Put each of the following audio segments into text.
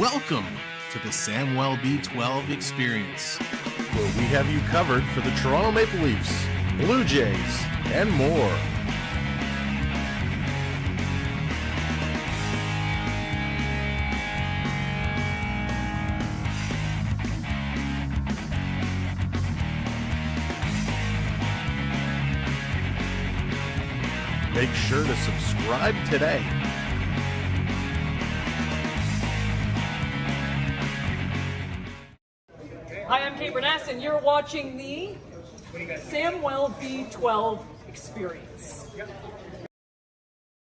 Welcome to the Samwell B12 experience, where we have you covered for the Toronto Maple Leafs, Blue Jays, and more. Make sure to subscribe today. Hi, I'm Kate Burness, and you're watching the Samwell B12 experience.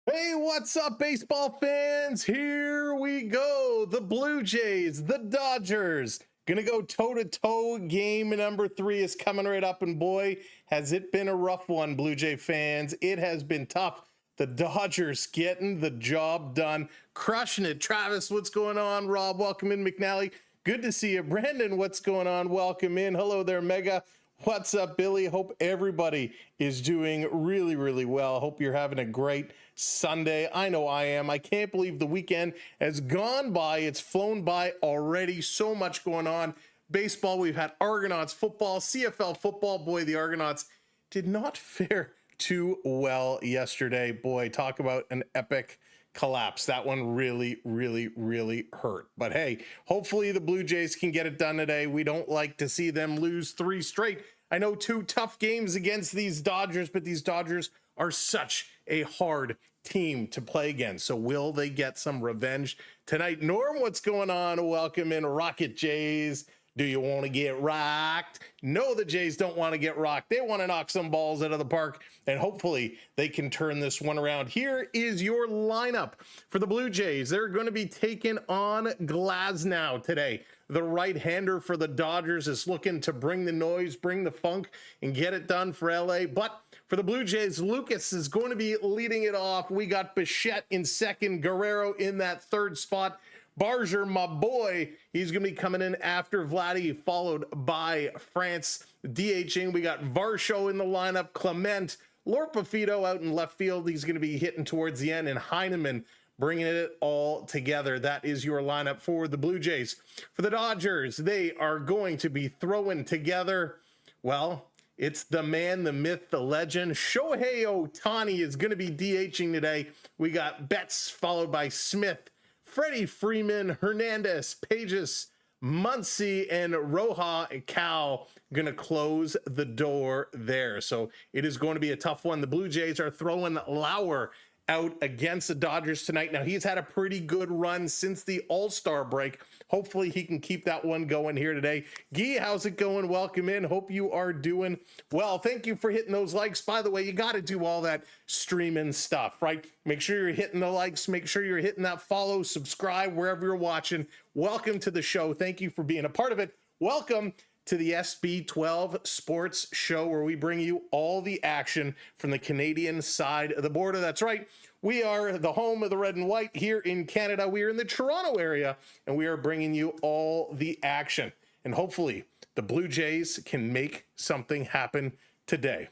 Hey, what's up, baseball fans? Here we go. The Blue Jays, the Dodgers, gonna go toe-to-toe. Game number 3 is coming right up, and boy, has it been a rough one, Blue Jay fans. It has been tough. The Dodgers getting the job done, crushing it. Travis, what's going on? Rob, welcome in. McNally, good to see you. Brandon, what's going on? Welcome in. Hello there, Mega. What's up, Billy? Hope everybody is doing really, really well. Hope you're having a great Sunday. I know I am. I can't believe the weekend has gone by. It's flown by already. So much going on. Baseball, we've had Argonauts football, CFL football. Boy, the Argonauts did not fare too well yesterday. Boy, talk about an epic collapse. That one really, really, really hurt. But hey, hopefully the Blue Jays can get it done today. We don't like to see them lose 3 straight. I know 2 tough games against these Dodgers, but these Dodgers are such a hard team to play against. So will they get some revenge tonight? Norm, what's going on? Welcome in, Rocket Jays. Do you want to get rocked? No, the Jays don't want to get rocked. They want to knock some balls out of the park, and hopefully they can turn this one around. Here is your lineup for the Blue Jays. They're going to be taking on Glasnow today. The right-hander for the Dodgers is looking to bring the noise, bring the funk, and get it done for LA. But for the Blue Jays, Lucas is going to be leading it off. We got Bichette in second, Guerrero in that third spot. Barger, my boy, he's going to be coming in after Vladdy, followed by France DHing. We got Varsho in the lineup, Clement, Lorpafito out in left field. He's going to be hitting towards the end, and Heineman bringing it all together. That is your lineup for the Blue Jays. For the Dodgers, they are going to be throwing together, well, it's the man, the myth, the legend. Shohei Otani is going to be DHing today. We got Betts, followed by Smith, Freddie Freeman, Hernandez, Pages, Muncy, and Roja Cal going to close the door there. So it is going to be a tough one. The Blue Jays are throwing Lauer out against the Dodgers tonight. Now, he's had a pretty good run since the All-Star break. Hopefully he can keep that one going here today. Guy, how's it going? Welcome in. Hope you are doing well. Thank you for hitting those likes. By the way, you got to do all that streaming stuff, right? Make sure you're hitting the likes. Make sure you're hitting that follow, subscribe, wherever you're watching. Welcome to the show. Thank you for being a part of it. Welcome to the SB12 Sports Show, where we bring you all the action from the Canadian side of the border. That's right. We are the home of the red and white here in Canada. We are in the Toronto area, and we are bringing you all the action. And hopefully the Blue Jays can make something happen today.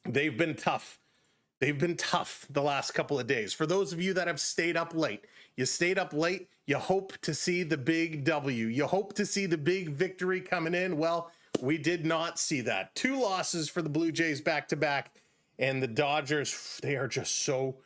They've been tough. They've been tough the last couple of days. For those of you that have stayed up late, you stayed up late, you hope to see the big W. You hope to see the big victory coming in. Well, we did not see that. 2 losses for the Blue Jays back-to-back, and the Dodgers, they are just so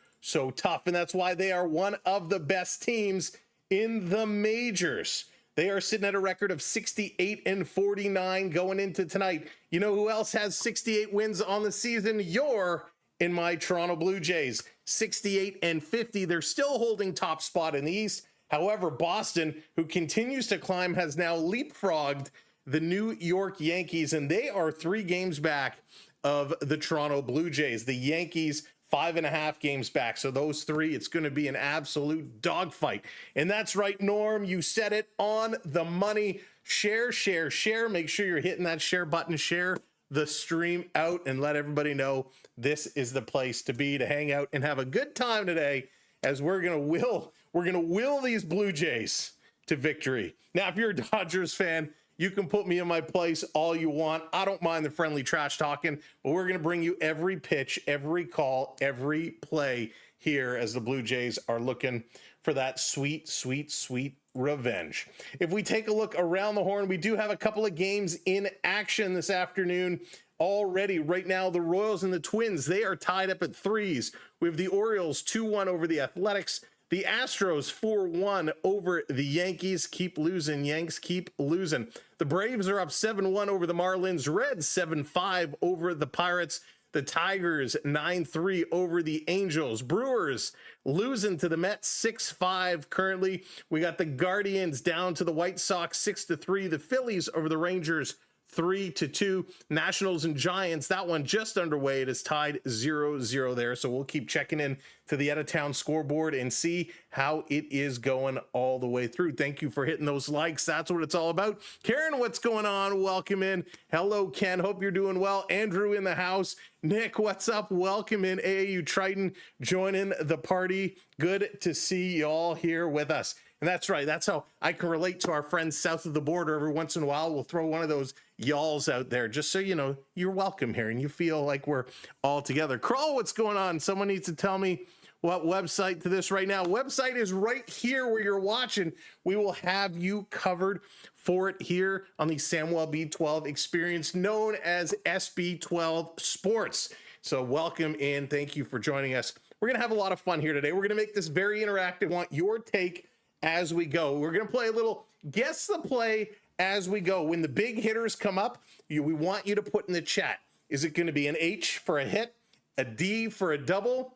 tough, and that's why they are one of the best teams in the majors. They are sitting at a record of 68-49 going into tonight. You know who else has 68 wins on the season? You're in my Toronto Blue Jays, 68-50. They're still holding top spot in the East. However, Boston, who continues to climb, has now leapfrogged the New York Yankees, and they are 3 games back of the Toronto Blue Jays. The Yankees 5.5 games back. So those 3, it's going to be an absolute dogfight. And that's right, Norm. You said it on the money. Share, share, share. Make sure you're hitting that share button. Share the stream out and let everybody know this is the place to be, to hang out and have a good time today, as we're going to will these Blue Jays to victory. Now, if you're a Dodgers fan, you can put me in my place all you want. I don't mind the friendly trash talking, but we're going to bring you every pitch, every call, every play here as the Blue Jays are looking for that sweet, sweet, sweet revenge. If we take a look around the horn, we do have a couple of games in action this afternoon already. Right now, the Royals and the Twins, they are tied up at 3s. We have the Orioles 2-1 over the Athletics. The Astros 4-1 over the Yankees. Keep losing, Yanks, keep losing. The Braves are up 7-1 over the Marlins. Reds 7-5 over the Pirates. The Tigers 9-3 over the Angels. Brewers losing to the Mets 6-5 currently. We got the Guardians down to the White Sox 6-3. The Phillies over the Rangers 3-2. Nationals and Giants, that one just underway. It is tied 0-0 there. So we'll keep checking in to the out-of-town scoreboard and see how it is going all the way through. Thank you for hitting those likes. That's what it's all about. Karen, what's going on? Welcome in. Hello, Ken. Hope you're doing well. Andrew in the house. Nick, what's up? Welcome in. AAU Triton joining the party. Good to see y'all here with us. And that's right. That's how I can relate to our friends south of the border. Every once in a while, we'll throw one of those y'alls out there just so you know you're welcome here and you feel like we're all together. Crawl, what's going on? Someone needs to tell me what website to this right now. Website is right here where you're watching. We will have you covered for it here on the Samwell B12 experience, known as SB12 Sports. So welcome in. Thank you for joining us. We're going to have a lot of fun here today. We're going to make this very interactive. I want your take as we go. We're going to play a little guess the play as we go. When the big hitters come up, we want you to put in the chat. Is it going to be an H for a hit, a D for a double,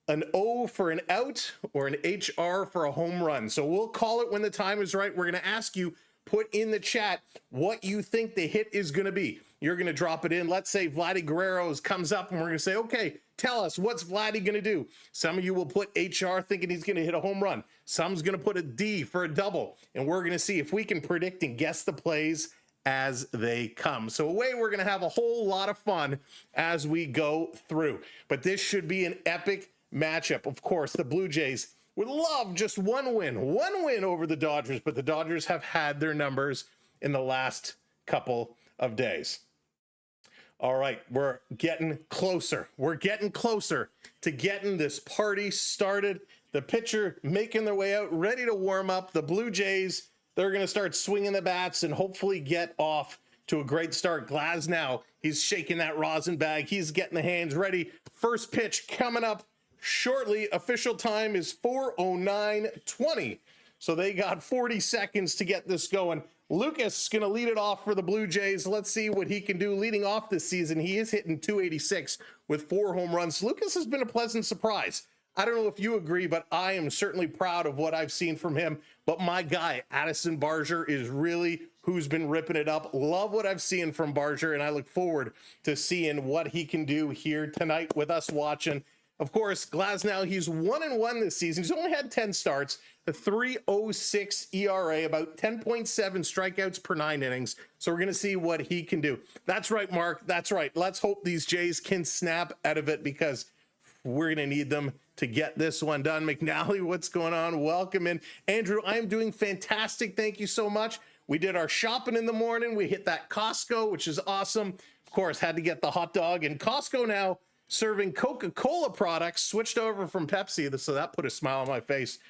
an O for an out, or an HR for a home run? So we'll call it when the time is right. We're going to ask you, put in the chat what you think the hit is going to be. You're going to drop it in. Let's say Vladdy Guerrero's comes up and we're going to say, okay, tell us, what's Vladdy going to do? Some of you will put HR thinking he's going to hit a home run. Some's going to put a D for a double. And we're going to see if we can predict and guess the plays as they come. So away, we're going to have a whole lot of fun as we go through. But this should be an epic matchup. Of course, the Blue Jays would love just one win over the Dodgers, but the Dodgers have had their numbers in the last couple of days. All right, we're getting closer. We're getting closer to getting this party started. The pitcher making their way out, ready to warm up. The Blue Jays, they're going to start swinging the bats and hopefully get off to a great start. Glasnow, he's shaking that rosin bag. He's getting the hands ready. First pitch coming up shortly. Official time is 4:09:20. So they got 40 seconds to get this going. Lucas is going to lead it off for the Blue Jays. Let's see what he can do leading off this season. He is hitting .286 with 4 home runs. Lucas has been a pleasant surprise. I don't know if you agree, but I am certainly proud of what I've seen from him. But my guy, Addison Barger, is really who's been ripping it up. Love what I've seen from Barger, and I look forward to seeing what he can do here tonight with us watching. Of course, Glasnow, he's 1-1 this season. He's only had 10 starts, a 3.06 ERA, about 10.7 strikeouts per 9 innings. So we're going to see what he can do. That's right, Mark. That's right. Let's hope these Jays can snap out of it because we're going to need them to get this one done. McNally, what's going on? Welcome in. Andrew, I'm doing fantastic. Thank you so much. We did our shopping in the morning. We hit that Costco, which is awesome. Of course, had to get the hot dog. And Costco now serving Coca-Cola products, switched over from Pepsi, so that put a smile on my face.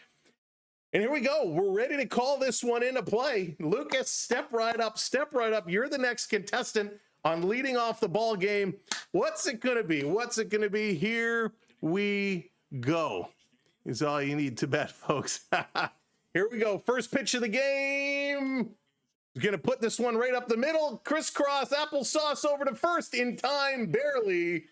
And here we go. We're ready to call this one into play. Lucas, step right up, step right up. You're the next contestant on leading off the ball game. What's it going to be? What's it going to be? Here we go. Is all you need to bet, folks. Here we go. First pitch of the game. Going to put this one right up the middle. Crisscross applesauce over to first in time, barely.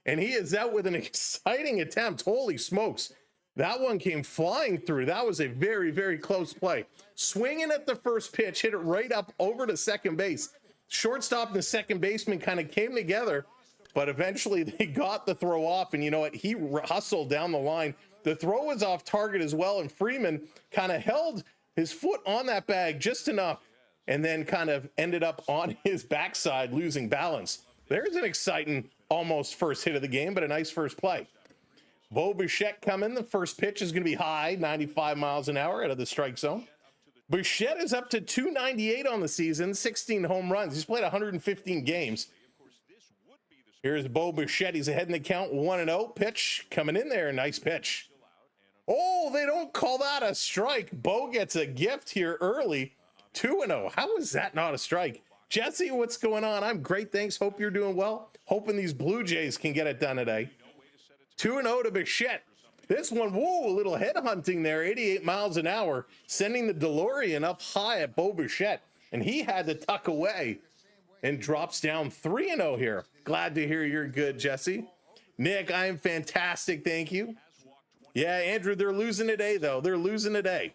And he is out with an exciting attempt. Holy smokes. That one came flying through. That was a very, very close play. Swinging at the first pitch, hit it right up over to second base. Shortstop and the second baseman kind of came together, but eventually they got the throw off. And you know what? He hustled down the line. The throw was off target as well. And Freeman kind of held his foot on that bag just enough and then kind of ended up on his backside, losing balance. There's an exciting almost first hit of the game, but a nice first play. Bo Bichette coming. The first pitch is going to be high, 95 miles an hour out of the strike zone. Bichette is up to 298 on the season, 16 home runs. He's played 115 games. Here's Bo Bichette. He's ahead in the count, 1-0. Pitch coming in there. Nice pitch. Oh, they don't call that a strike. Bo gets a gift here early. 2-0. How is that not a strike? Jesse, what's going on? I'm great, thanks. Hope you're doing well. Hoping these Blue Jays can get it done today. 2-0 to Bichette. This one, whoa, a little head hunting there, 88 miles an hour, sending the DeLorean up high at Bo Bichette, and he had to tuck away and drops down 3-0 here. Glad to hear you're good, Jesse. Nick, I am fantastic, thank you. Yeah, Andrew, they're losing today, though. They're losing today.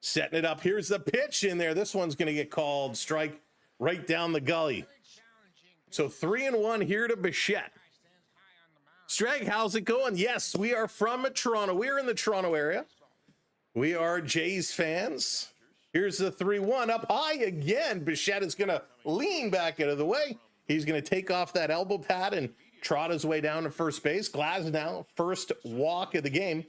Setting it up. Here's the pitch in there. This one's going to get called strike right down the gully. So 3-1 here to Bichette. Strag, how's it going? Yes, we are from Toronto. We're in the Toronto area. We are Jays fans. Here's the 3-1 up high again. Bichette is going to lean back out of the way. He's going to take off that elbow pad and trot his way down to first base. Glasnow, first walk of the game.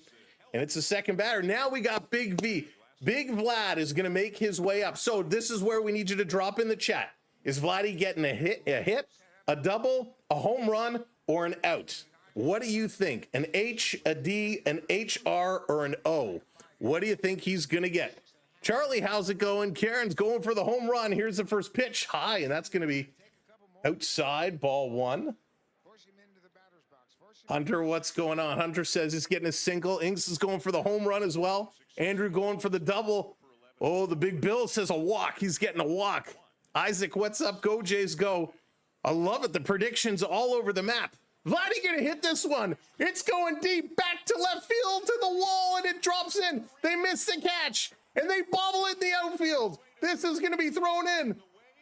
And it's the second batter. Now we got Big V. Big Vlad is going to make his way up. So this is where we need you to drop in the chat. Is Vladdy getting a hit, a double, a home run, or an out? What do you think? An H, a D, an HR, or an O? What do you think he's going to get? Charlie, how's it going? Karen's going for the home run. Here's the first pitch. High, and that's going to be outside, ball one. Hunter, what's going on? Hunter says he's getting a single. Inks is going for the home run as well. Andrew going for the double. Oh, the big Bill says a walk. He's getting a walk. Isaac, what's up? Go Jays, go. I love it. The predictions all over the map. Vladdy gonna hit this one. It's going deep, back to left field to the wall, and it drops in. They miss the catch, and they bobble it in the outfield. This is gonna be thrown in.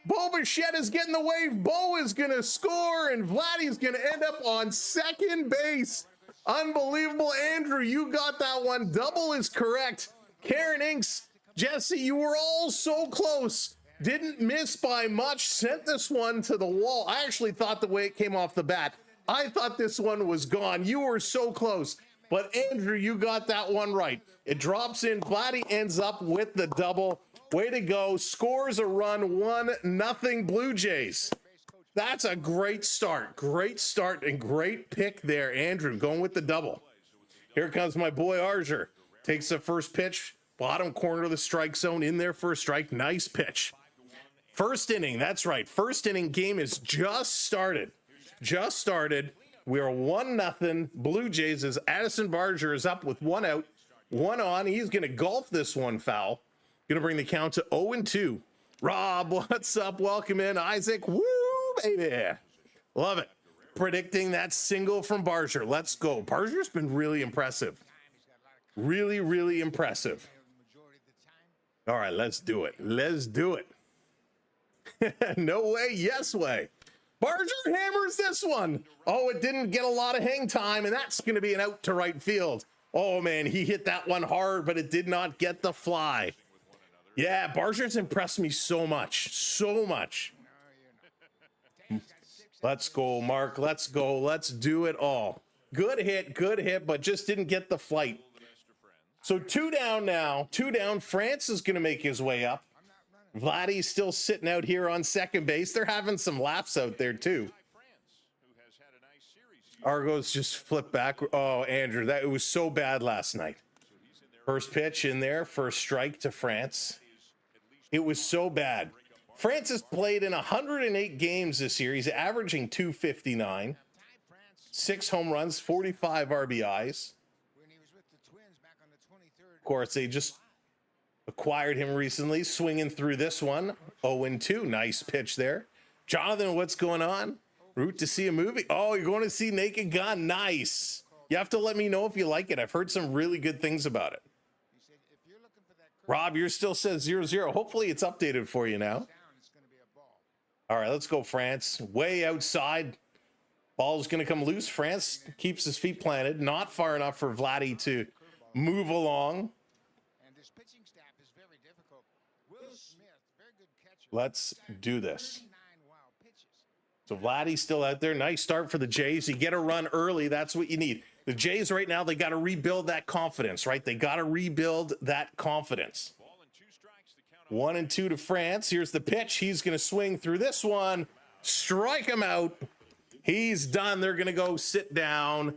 Bo Bichette is getting the wave. Bo is gonna score, and Vladdy's gonna end up on second base. Unbelievable. Andrew, you got that one. Double is correct. Karen Inks, Jesse, you were all so close. Didn't miss by much. Sent this one to the wall. I actually thought the way it came off the bat, I thought this one was gone. You were so close. But Andrew, you got that one right. It drops in. Vladdy ends up with the double. Way to go. Scores a run. 1-0 Blue Jays. That's a great start. Great start and great pick there, Andrew, going with the double. Here comes my boy Arger. Takes the first pitch. Bottom corner of the strike zone, in there for a strike. Nice pitch. First inning. That's right. First inning game is just started. Just started. We are 1-0 Blue Jays as Addison Barger is up with one out, one on. He's going to golf this one foul. Going to bring the count to 0-2. Rob, what's up? Welcome in. Isaac, woo, baby. Love it. Predicting that single from Barger. Let's go. Barger's been really impressive. Really, really impressive. All right, let's do it. Let's do it. No way, yes way. Barger hammers this one. Oh, it didn't get a lot of hang time, and that's going to be an out to right field. Oh, man, he hit that one hard, but it did not get the fly. Yeah, Barger's impressed me so much. So much. Let's go, Mark. Let's go. Let's do it all. Good hit, but just didn't get the flight. So 2 down now. 2 down. France is going to make his way up. Vladdy's still sitting out here on second base. They're having some laughs out there, too. Argos just flipped back. Oh, Andrew, it was so bad last night. First pitch in there, first strike to France. It was so bad. France has played in 108 games this year. He's averaging 259. 6 home runs, 45 RBIs. Of course, they just acquired him recently, swinging through this one. 0-2. Nice pitch there. Jonathan, what's going on? Route to see a movie. Oh, you're going to see Naked Gun. Nice. You have to let me know if you like it. I've heard some really good things about it. Rob, you're still says 0-0. Hopefully it's updated for you now. All right, let's go, France. Way outside. Ball's going to come loose. France keeps his feet planted. Not far enough for Vladdy to move along. Let's do this. So Vladdy's still out there. Nice start for the Jays. You get a run early. That's what you need. The Jays right now, they got to rebuild that confidence, right? They got to rebuild that confidence. 1-2 to France. Here's the pitch. He's going to swing through this one. Strike him out. He's done. They're going to go sit down.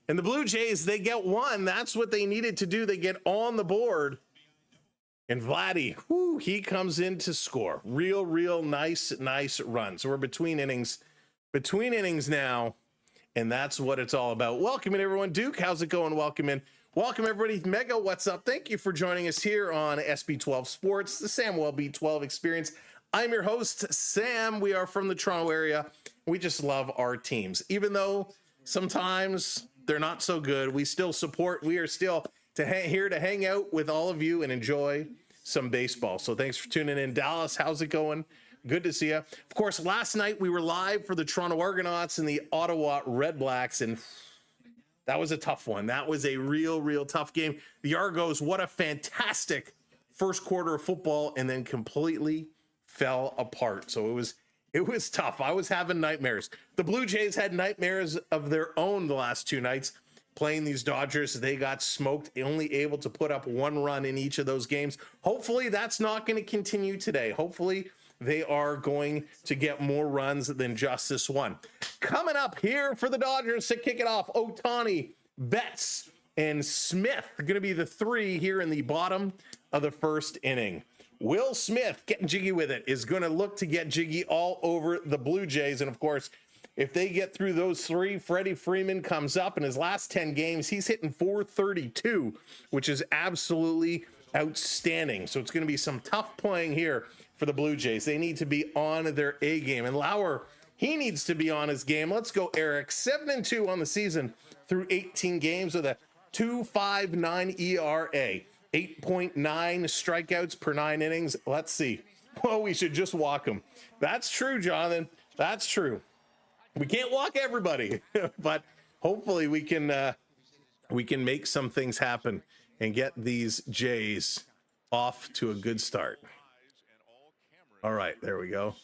And the Blue Jays, they get one. That's what they needed to do. They get on the board. And Vladdy, whoo, he comes in to score. Real nice run. So we're between innings now. And that's what it's all about. Welcome in, everyone. Duke, how's it going? Welcome in. Welcome, everybody. Mega, what's up? Thank you for joining us here on SB12 Sports, the Sam B12 Experience. I'm your host, Sam. We are from the Toronto area. We just love our teams. Even though sometimes they're not so good, we still support. We are still here to hang out with all of you and enjoy some baseball. So thanks for tuning in. Dallas, how's it going? Good to see you. Of course, last night we were live for the Toronto Argonauts and the Ottawa Red Blacks, and that was a tough one. That was a real tough game. The Argos, what a fantastic first quarter of football, and then completely fell apart. So it was tough. I was having nightmares. The Blue Jays had nightmares of their own the last two nights playing these Dodgers. They got smoked, only able to put up one run in each of those games. Hopefully that's not going to continue today. Hopefully they are going to get more runs than just this one. Coming up here for the Dodgers to kick it off, Otani, Betts, and Smith are going to be the three here in the bottom of the first inning. Will Smith, getting jiggy with it, is going to look to get jiggy all over the Blue Jays. And of course, if they get through those three, Freddie Freeman comes up in his last 10 games. He's hitting .432, which is absolutely outstanding. So it's going to be some tough playing here for the Blue Jays. They need to be on their A game. And Lauer, he needs to be on his game. Let's go, Eric. 7-2 on the season through 18 games with a 2.59 ERA. 8.9 strikeouts per 9 innings. Let's see. Well, we should just walk him. That's true, Jonathan. That's true. We can't walk everybody, but hopefully we can make some things happen and get these Jays off to a good start. All right, there we go.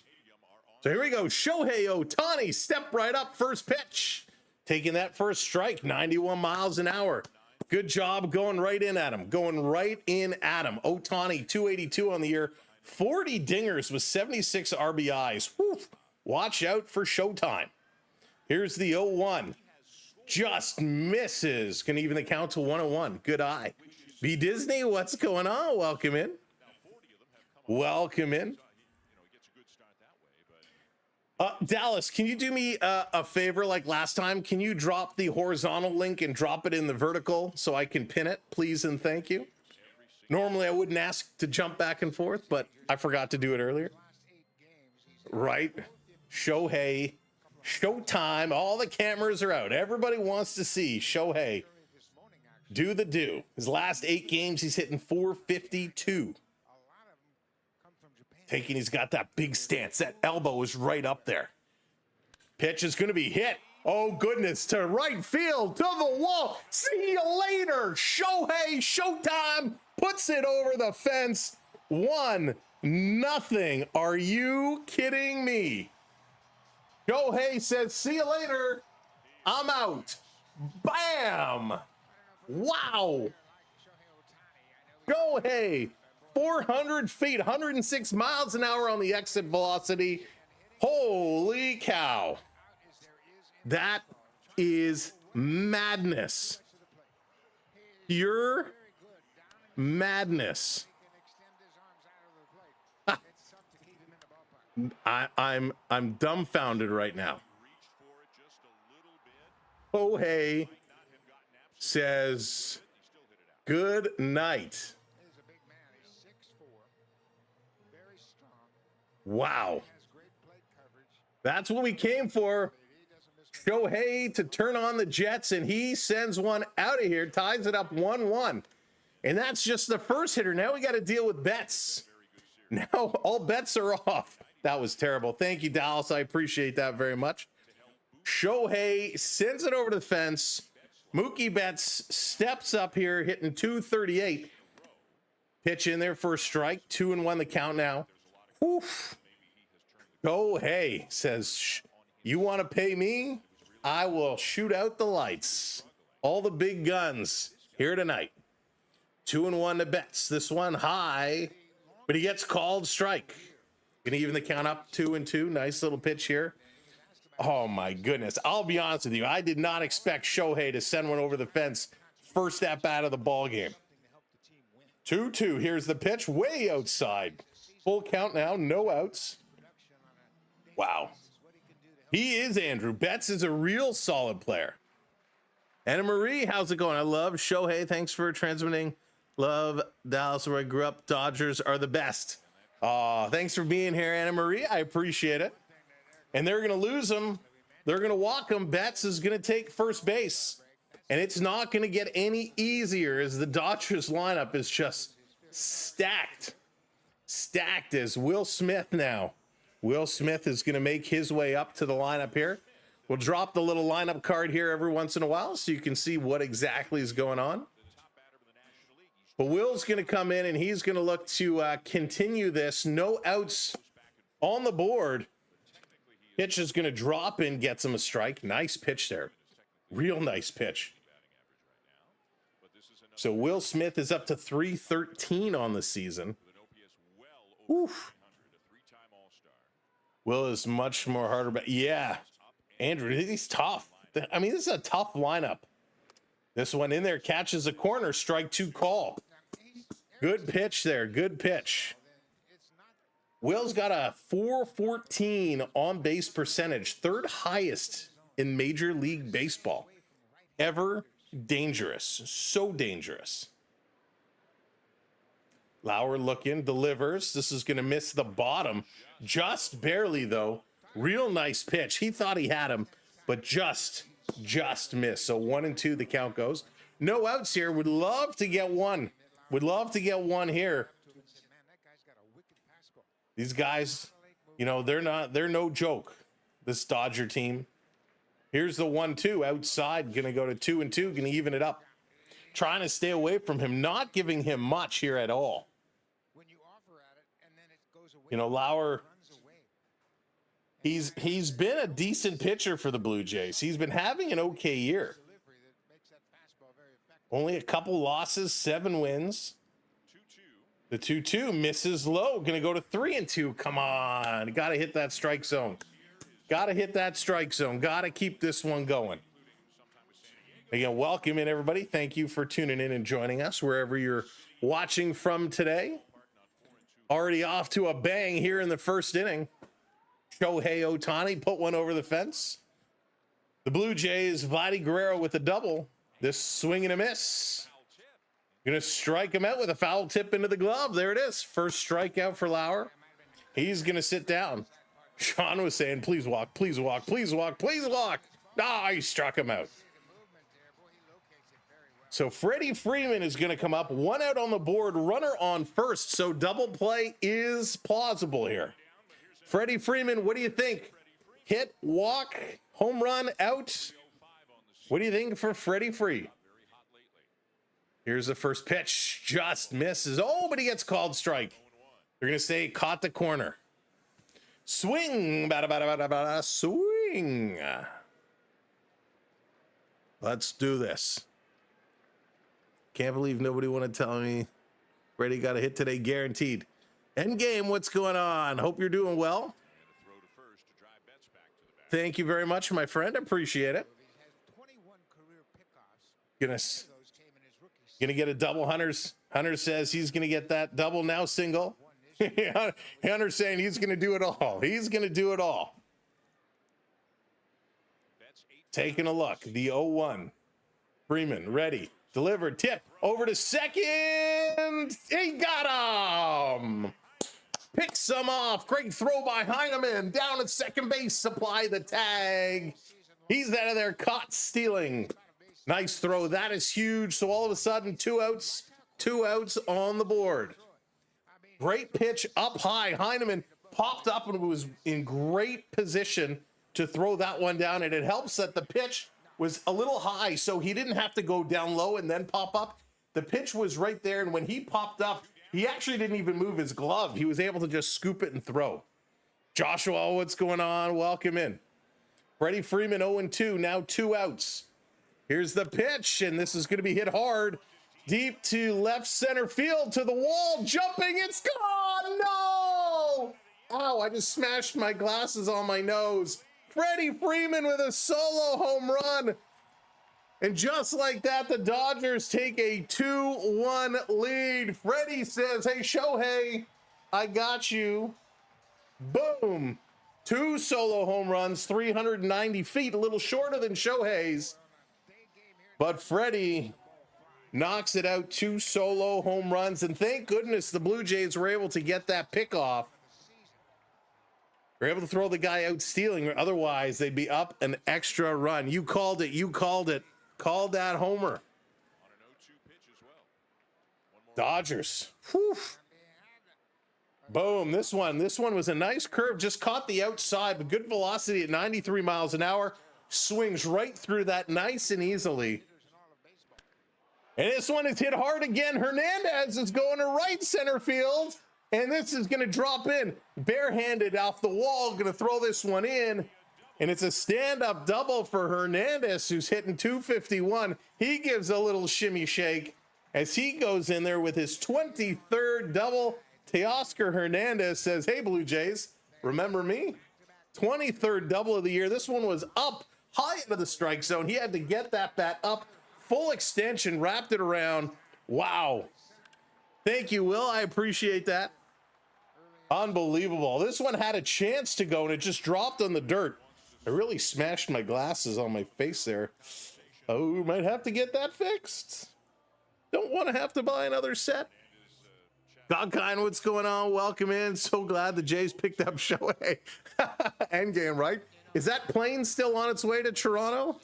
So here we go. Shohei Otani, step right up, first pitch. Taking that first strike, 91 miles an hour. Good job going right in at him. Otani, 282 on the year, 40 dingers with 76 RBIs. Whew. Watch out for Showtime. Here's the 0-1. Just misses. Can even the count to 101. Good eye. B Disney, what's going on? Welcome in. Welcome in. Dallas, can you do me a favor like last time? Can you drop the horizontal link and drop it in the vertical so I can pin it, please and thank you? Normally I wouldn't ask to jump back and forth, but I forgot to do it earlier. Right? Shohei, Showtime, all the cameras are out. Everybody wants to see Shohei do the do. His last 8 games, he's hitting .452. He's got that big stance. That elbow is right up there. Pitch is going to be hit. Oh, goodness. To right field. To the wall. See you later. Shohei, Showtime puts it over the fence. 1-0. Are you kidding me? Shohei says, see you later. I'm out. Bam. Wow. Shohei. 400 feet, 106 miles an hour on the exit velocity. Holy cow. That is madness. Pure madness. I'm dumbfounded right now. Shohei says good night. Wow. That's what we came for. Shohei to turn on the Jets, and he sends one out of here, ties it up 1-1. And that's just the first hitter. Now we got to deal with Betts. Now all bets are off. That was terrible. Thank you, Dallas. I appreciate that very much. Shohei sends it over to the fence. Mookie Betts steps up here, hitting .238. Pitch in there for a strike. 2-1 the count now. Oof. Shohei says, you want to pay me? I will shoot out the lights. All the big guns here tonight. 2-1 to Betts. This one high, but he gets called strike. Gonna even the count up 2-2. Nice little pitch here. Oh my goodness. I'll be honest with you. I did not expect Shohei to send one over the fence first at bat of the ball game. 2-2. Here's the pitch way outside. Full count now. No outs. Wow. He is Andrew. Betts is a real solid player. Anna Marie, how's it going? I love Shohei. Thanks for transmitting. Love Dallas, where I grew up. Dodgers are the best. Thanks for being here, Anna Marie. I appreciate it. And they're going to lose him. They're going to walk him. Betts is going to take first base. And it's not going to get any easier as the Dodgers lineup is just stacked. Stacked as Will Smith now. Will Smith is going to make his way up to the lineup here. We'll drop the little lineup card here every once in a while so you can see what exactly is going on. But Will's going to come in and he's going to look to continue this. No outs on the board. Pitch is going to drop in, gets him a strike. Nice pitch there. Real nice pitch. So Will Smith is up to 313 on the season. Oof. Will is much more harder, but yeah, Andrew, he's tough. I mean, this is a tough lineup. This one in there catches a corner, strike 2 call. Good pitch there, good pitch. Will's got a 414 on base percentage, third highest in Major League Baseball. Ever dangerous, so dangerous. Lauer looking, delivers. This is going to miss the bottom. Just barely, though. Real nice pitch. He thought he had him, but just missed. So 1-2, the count goes. No outs here. Would love to get one. Would love to get one here. These guys, you know, they're no joke. This Dodger team. Here's the 1-2 outside. Going to go to 2-2. Going to even it up. Trying to stay away from him. Not giving him much here at all. You know, Lauer, he's been a decent pitcher for the Blue Jays. He's been having an okay year. Only a couple losses, 7 wins. The 2-2 misses low. Going to go to 3-2. Come on. Got to hit that strike zone. Got to hit that strike zone. Got to keep this one going. Again, welcome in, everybody. Thank you for tuning in and joining us wherever you're watching from today. Already off to a bang here in the first inning. Shohei Otani put one over the fence. The Blue Jays, Vladdy Guerrero with a double. This swing and a miss. Going to strike him out with a foul tip into the glove. There it is. First strikeout for Lauer. He's going to sit down. Sean was saying, please walk, please walk, please walk, please walk. Ah, he struck him out. So Freddie Freeman is going to come up. 1 out on the board, runner on first. So double play is plausible here. Freddie Freeman, what do you think? Hit, walk, home run, out? What do you think for Freddie Free? Here's the first pitch. Just misses. Oh, but he gets called strike. They're going to say caught the corner. Swing. Swing. Let's do this. Can't believe nobody want to tell me Brady got a hit today, guaranteed. End game, what's going on? Hope you're doing well. Thank you very much, my friend. Appreciate it. Goodness. Gonna get a double. Hunter says he's gonna get that double, now single. Hunter's saying he's gonna do it all. He's gonna do it all. Taking a look. The 0-1. Freeman ready. Delivered, tip, over to second. He got him. Picks him off. Great throw by Heineman. Down at second base, supply the tag. He's out of there, caught stealing. Nice throw. That is huge. So all of a sudden, 2 outs on the board. Great pitch up high. Heineman popped up and was in great position to throw that one down. And it helps that the pitch was a little high, so he didn't have to go down low and then pop up. The pitch was right there, and when he popped up, he actually didn't even move his glove. He was able to just scoop it and throw. Joshua, what's going on? Welcome in. Freddie Freeman 0-2, now 2 outs. Here's the pitch, and this is going to be hit hard. Deep to left center field, to the wall, jumping, it's gone! No! Ow, I just smashed my glasses on my nose. Freddie Freeman with a solo home run. And just like that, the Dodgers take a 2-1 lead. Freddie says, hey, Shohei, I got you. Boom. 2 solo home runs, 390 feet, a little shorter than Shohei's. But Freddie knocks it out, 2 solo home runs. And thank goodness the Blue Jays were able to get that pickoff. They're able to throw the guy out stealing, or otherwise they'd be up an extra run. You called it. You called it. Called that homer. Dodgers. Whew. Boom. This one was a nice curve. Just caught the outside, but good velocity at 93 miles an hour. Swings right through that nice and easily. And this one is hit hard again. Hernandez is going to right center field. And this is going to drop in. Barehanded off the wall. Going to throw this one in. And it's a stand-up double for Hernandez, who's hitting 251. He gives a little shimmy shake as he goes in there with his 23rd double. Teoscar Hernandez says, hey, Blue Jays, remember me? 23rd double of the year. This one was up high into the strike zone. He had to get that bat up. Full extension, wrapped it around. Wow. Thank you, Will. I appreciate that. Unbelievable. This one had a chance to go, and it just dropped on the dirt. I really smashed my glasses on my face there. Oh, we might have to get that fixed. Don't want to have to buy another set. Godkind, what's going on? Welcome in. So glad the Jays picked up Shohei. Endgame, right? Is that plane still on its way to Toronto?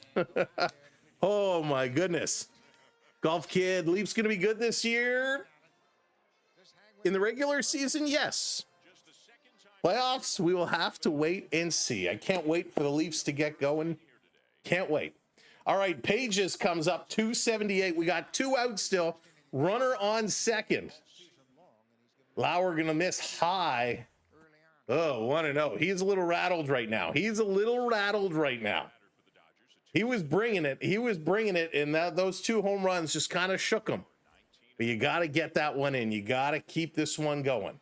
Oh, my goodness. Golf Kid, Leafs going to be good this year? In the regular season, yes. Playoffs, we will have to wait and see. I can't wait for the Leafs to get going. Can't wait. All right, Pages comes up 278. We got 2 out still. Runner on second. Lauer going to miss high. Oh, 1-0. He's a little rattled right now. He was bringing it. And those 2 home runs just kind of shook him. But you got to get that one in. You got to keep this one going.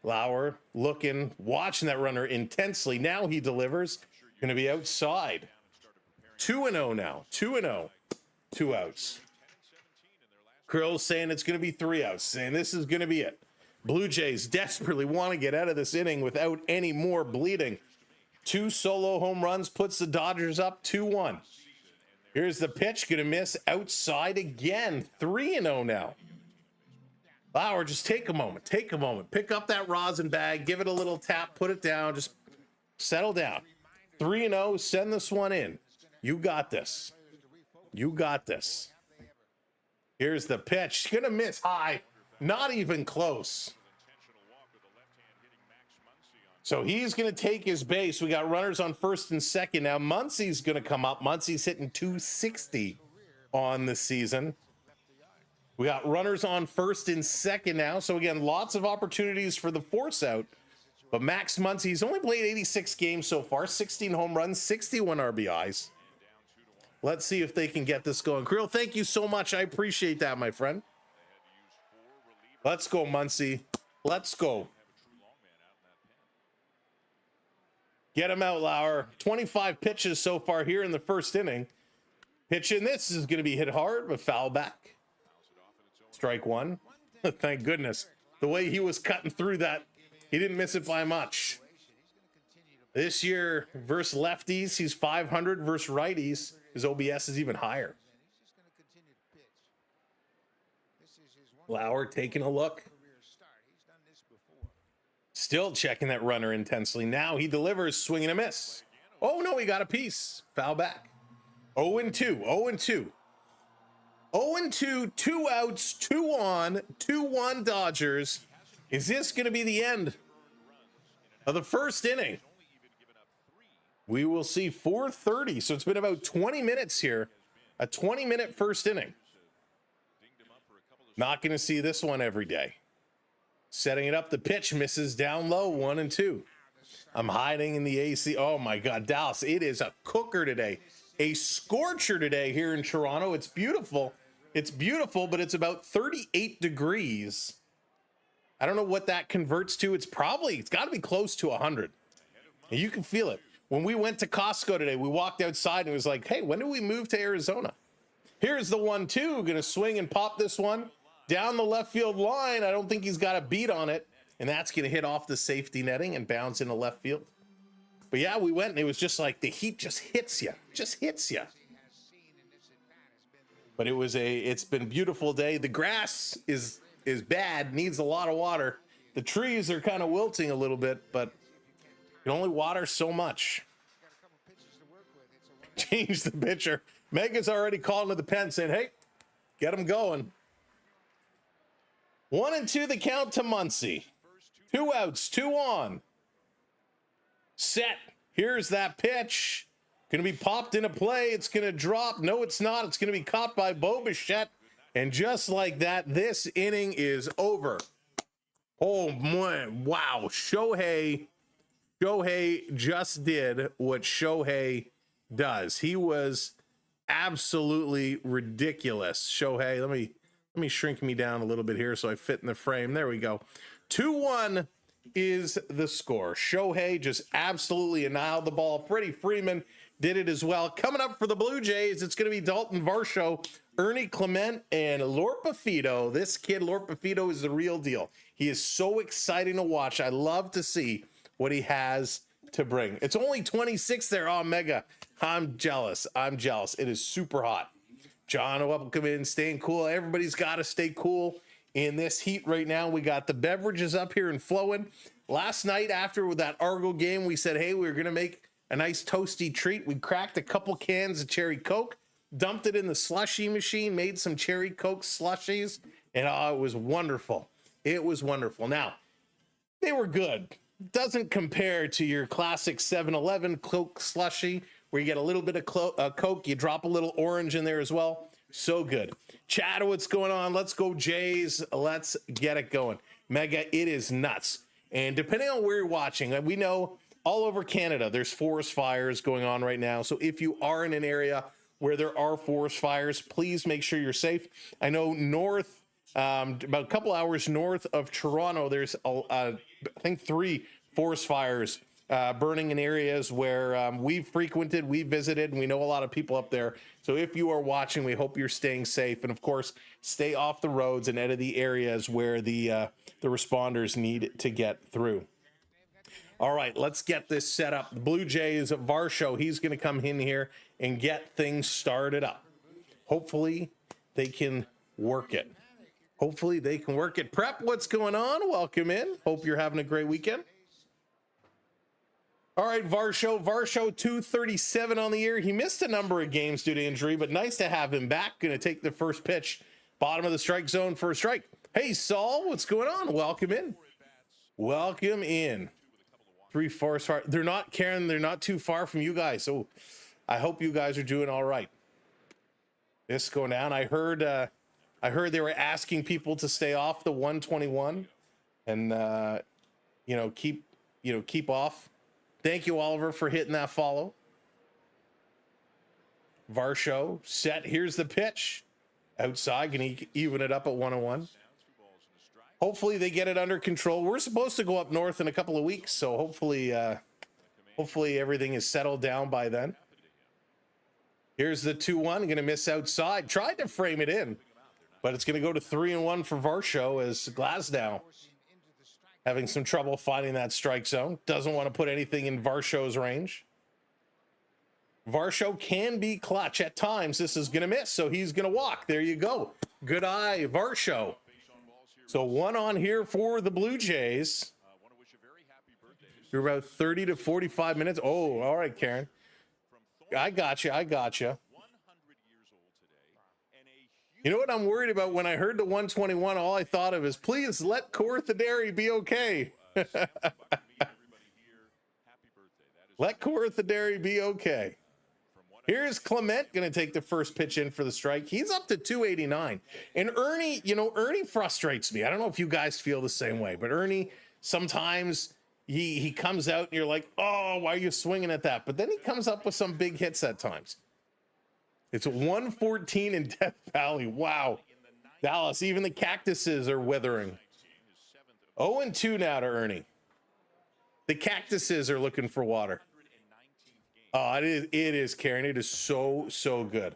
Lauer looking, watching that runner intensely. Now he delivers. Going to be outside. 2-0 now. 2-0. 2 outs. Krill's saying it's going to be 3 outs. Saying this is going to be it. Blue Jays desperately want to get out of this inning without any more bleeding. 2 solo home runs puts the Dodgers up 2-1. Here's the pitch. Going to miss outside again. 3-0 now. Lauer, just take a moment. Pick up that rosin bag, give it a little tap, put it down, just settle down. 3-0, send this one in. You got this. Here's the pitch. Gonna miss high. Not even close. So he's gonna take his base. We got runners on first and second. Now Muncy's gonna come up. Muncy's hitting 260 on the season. We got runners on first and second now. So again, lots of opportunities for the force out. But Max Muncy's only played 86 games so far, 16 home runs, 61 RBIs. Let's see if they can get this going. Creel, thank you so much. I appreciate that, my friend. Let's go, Muncy. Let's go. Get him out, Lauer. 25 pitches so far here in the first inning. Pitch in this is going to be hit hard, but foul back. Strike 1. Thank goodness. The way he was cutting through that, he didn't miss it by much. This year, versus lefties, he's 500 versus righties. His OBS is even higher. Lauer taking a look. Still checking that runner intensely. Now he delivers, swing and a miss. Oh, no, he got a piece. Foul back. 0-2, 0-2. 0-2, 2 outs, 2 on, 2-1 Dodgers. Is this going to be the end of the first inning? We will see. 4:30, so it's been about 20 minutes here. A 20-minute first inning. Not going to see this one every day. Setting it up, the pitch misses down low, 1-2. I'm hiding in the AC. Oh my God, Dallas, it is a cooker today. A scorcher today here in Toronto. It's beautiful. It's beautiful, but it's about 38 degrees. I don't know what that converts to. It's got to be close to 100. And you can feel it. When we went to Costco today, we walked outside and it was like, hey, when do we move to Arizona? Here's the 1-2, gonna swing and pop this one down the left field line. I don't think he's got a beat on it, and that's gonna hit off the safety netting and bounce into left field. But yeah, we went and it was just like the heat just hits you. But it's been a beautiful day. The grass is bad, needs a lot of water. The trees are kind of wilting a little bit, but you can only water so much. Change the pitcher. Mega's already calling to the pen saying, hey, get him going. 1-2 the count to Muncy. 2 outs, 2 on. Set. Here's that pitch. Going to be popped into play. It's going to drop. No, it's not. It's going to be caught by Bo Bichette. And just like that, this inning is over. Oh, man. Wow. Shohei just did what Shohei does. He was absolutely ridiculous. Shohei, let me shrink me down a little bit here so I fit in the frame. There we go. 2-1 is the score. Shohei just absolutely annihilated the ball. Freddie Freeman did it as well. Coming up for the Blue Jays, it's going to be Dalton Varsho, Ernie Clement, and Lorpa Fido. This kid, Lorpa Fido, is the real deal. He is so exciting to watch. I love to see what he has to bring. It's only 26 there. Oh, Mega. I'm jealous. It is super hot. John will come in, staying cool. Everybody's got to stay cool in this heat right now. We got the beverages up here and flowing. Last night after that Argo game, we said, hey, we were going to make a nice toasty treat. We cracked a couple cans of cherry Coke, dumped it in the slushy machine, made some cherry Coke slushies, and it was wonderful. It was wonderful. Now, they were good. Doesn't compare to your classic 7-Eleven Coke slushy, where you get a little bit of Coke, you drop a little orange in there as well. So good. Chad, what's going on? Let's go Jays. Let's get it going. Mega, it is nuts. And depending on where you're watching, we know all over Canada, there's forest fires going on right now. So if you are in an area where there are forest fires, please make sure you're safe. I know north, about a couple hours north of Toronto, there's, I think, 3 forest fires burning in areas where we've frequented, we've visited, and we know a lot of people up there. So if you are watching, we hope you're staying safe. And of course, stay off the roads and out of the areas where the responders need to get through. All right, let's get this set up. The Blue Jays, Varsho, he's going to come in here and get things started up. Hopefully, they can work it. Prep, what's going on? Welcome in. Hope you're having a great weekend. All right, Varsho 237 on the year. He missed a number of games due to injury, but nice to have him back. Going to take the first pitch. Bottom of the strike zone for a strike. Hey, Saul, what's going on? Welcome in. 3 forest fire. They're not, Karen, they're not too far from you guys. So I hope you guys are doing all right. This going down. I heard they were asking people to stay off the 121 and keep off. Thank you, Oliver, for hitting that follow. Varsho set. Here's the pitch. Outside, can he even it up at 101? Hopefully they get it under control. We're supposed to go up north in a couple of weeks, so hopefully everything is settled down by then. Here's the 2-1. Going to miss outside. Tried to frame it in, but it's going to go to 3-1 for Varsho as Glasnow having some trouble finding that strike zone. Doesn't want to put anything in Varsho's range. Varsho can be clutch at times. This is going to miss, so he's going to walk. There you go. Good eye, Varsho. So 1 on here for the Blue Jays. You're about 30 to 45 minutes. Oh, all right, Karen. I got you. You know what I'm worried about? When I heard the 121, all I thought of is, please let Corthadary be okay. Let Corthadary be okay. Here's Clement going to take the first pitch in for the strike. He's up to 289. And Ernie, Ernie frustrates me. I don't know if you guys feel the same way, but Ernie, sometimes he comes out and you're like, oh, why are you swinging at that? But then he comes up with some big hits at times. It's 114 in Death Valley. Wow. Dallas, even the cactuses are withering. 0-2 now to Ernie. The cactuses are looking for water. Oh, it is, Karen. It is so good.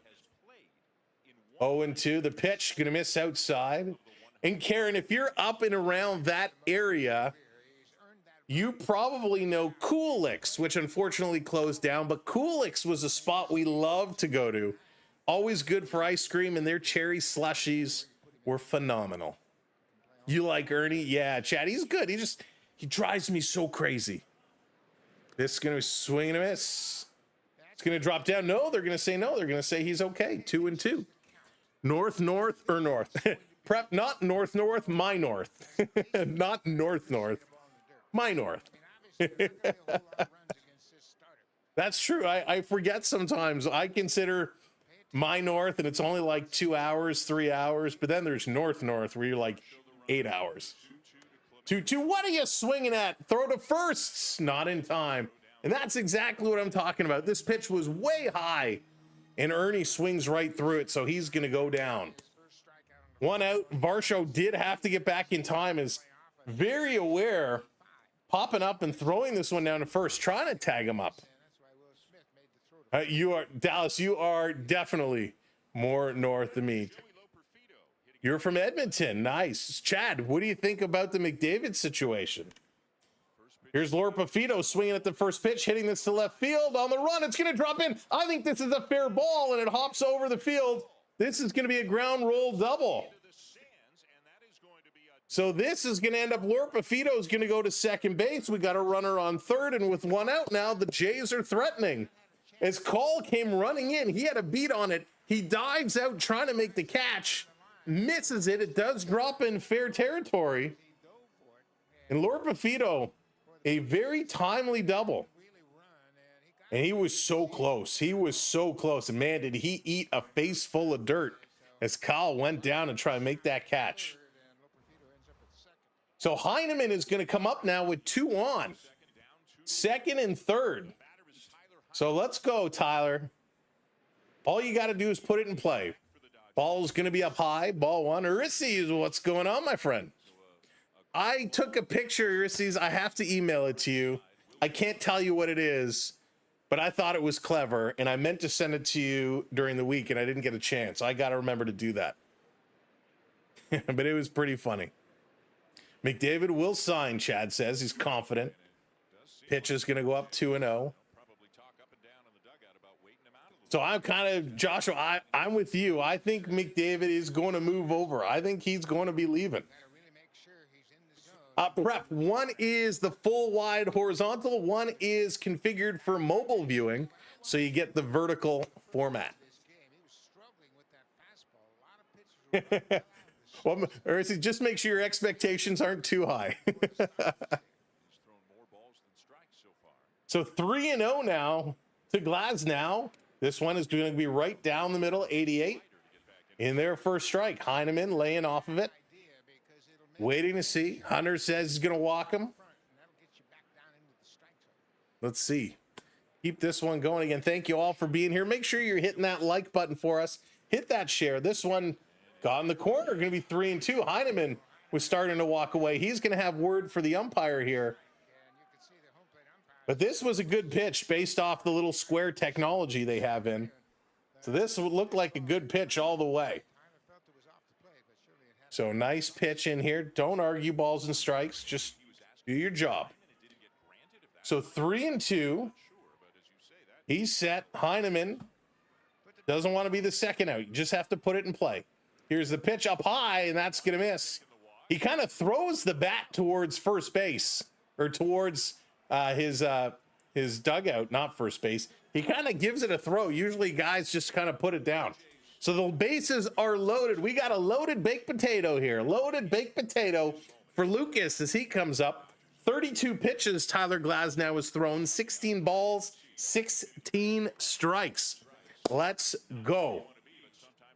0-2. The pitch gonna miss outside. And Karen, if you're up and around that area, you probably know Coolix, which unfortunately closed down, but Coolix was a spot we loved to go to. Always good for ice cream, and their cherry slushies were phenomenal. You like Ernie? Yeah, Chad, he's good. He drives me so crazy. This is going to swing and a miss. It's going to drop down. No, they're going to say no. They're going to say he's okay. 2-2. North. Prep, not north, my north. Not north. My north. That's true. I forget sometimes. I consider my north, and it's only like 2 hours, 3 hours. But then there's north, where you're like 8 hours. 2-2. What are you swinging at? Throw to firsts. Not in time. And that's exactly what I'm talking about. This pitch was way high, and Ernie swings right through it, so he's going to go down. 1 out. Varsho did have to get back in time. Is very aware, popping up and throwing this one down to first, trying to tag him up. You are, Dallas, you are definitely more north than me. You're from Edmonton. Nice. Chad, what do you think about the McDavid situation? Here's Lauer Pafito swinging at the first pitch, hitting this to left field on the run. It's going to drop in. I think this is a fair ball, and it hops over the field. This is going to be a ground roll double. So this is going to end up, Lauer Pafito is going to go to second base. We got a runner on third, and with 1 out now, the Jays are threatening. As Call came running in, he had a beat on it. He dives out trying to make the catch, misses it. It does drop in fair territory. And Lauer Pafito, a very timely double. And he was so close. He was so close. And man, did he eat a face full of dirt as Kyle went down and tried to make that catch. So Heineman is going to come up now with 2 on. Second and third. So let's go, Tyler. All you got to do is put it in play. Ball's going to be up high. Ball 1. Urissi is what's going on, my friend. I took a picture, Urissi. I have to email it to you. I can't tell you what it is, but I thought it was clever, and I meant to send it to you during the week, and I didn't get a chance. I got to remember to do that. But it was pretty funny. McDavid will sign, Chad says. He's confident. Pitch is going to go up 2-0. So I'm kind of, Joshua, I'm with you. I think McDavid is going to move over. I think he's going to be leaving. Prep, 1 is the full wide horizontal. 1 is configured for mobile viewing. So you get the vertical format. Well, or just make sure your expectations aren't too high. So 3-0 now to Glasnow. This one is going to be right down the middle, 88. In their first strike, Heineman laying off of it. Waiting to see. Hunter says he's going to walk him. Let's see. Keep this one going again. Thank you all for being here. Make sure you're hitting that like button for us. Hit that share. This one got in the corner. Going to be 3-2. Heineman was starting to walk away. He's going to have word for the umpire here. But this was a good pitch based off the little square technology they have in. So this would look like a good pitch all the way. So nice pitch in here. Don't argue balls and strikes. Just do your job. So 3-2. He's set. Heineman doesn't want to be the second out. You just have to put it in play. Here's the pitch up high, and that's going to miss. He kind of throws the bat towards first base, or towards his dugout, not first base. He kind of gives it a throw. Usually guys just kind of put it down. So the bases are loaded. We got a loaded baked potato here. Loaded baked potato for Lucas as he comes up. 32 pitches Tyler Glasnow has thrown. 16 balls, 16 strikes. Let's go.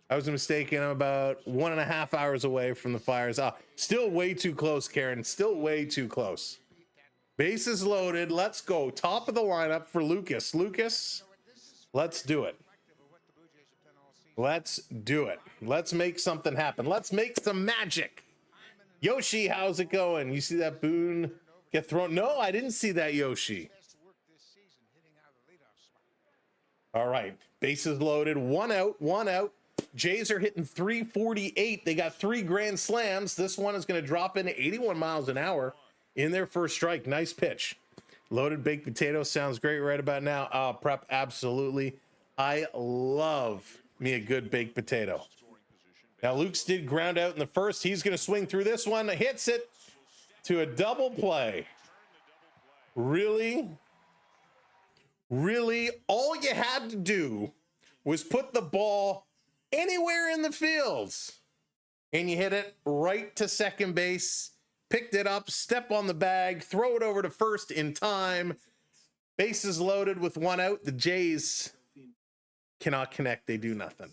I was mistaken. I'm about 1.5 hours away from the Flyers. Still way too close, Karen. Still way too close. Bases loaded. Let's go. Top of the lineup for Lucas. Lucas, let's do it. Let's do it. Let's make something happen. Let's make some magic. Yoshi, how's it going? You see that Boone get thrown? No, I didn't see that, Yoshi. All right, bases loaded, one out, one out. Jays are hitting 348. They got 3 grand slams. This one is going to drop in 81 miles an hour in their first strike. Nice pitch. Loaded baked potato sounds great right about now. Prep, absolutely. I love me a good baked potato. Now, Luke's did ground out in the first. He's going to swing through this one. Hits it to a double play. Really? Really? All you had to do was put the ball anywhere in the fields, and you hit it right to second base, picked it up, step on the bag, throw it over to first in time. Bases loaded with one out. The Jays cannot connect. They do nothing.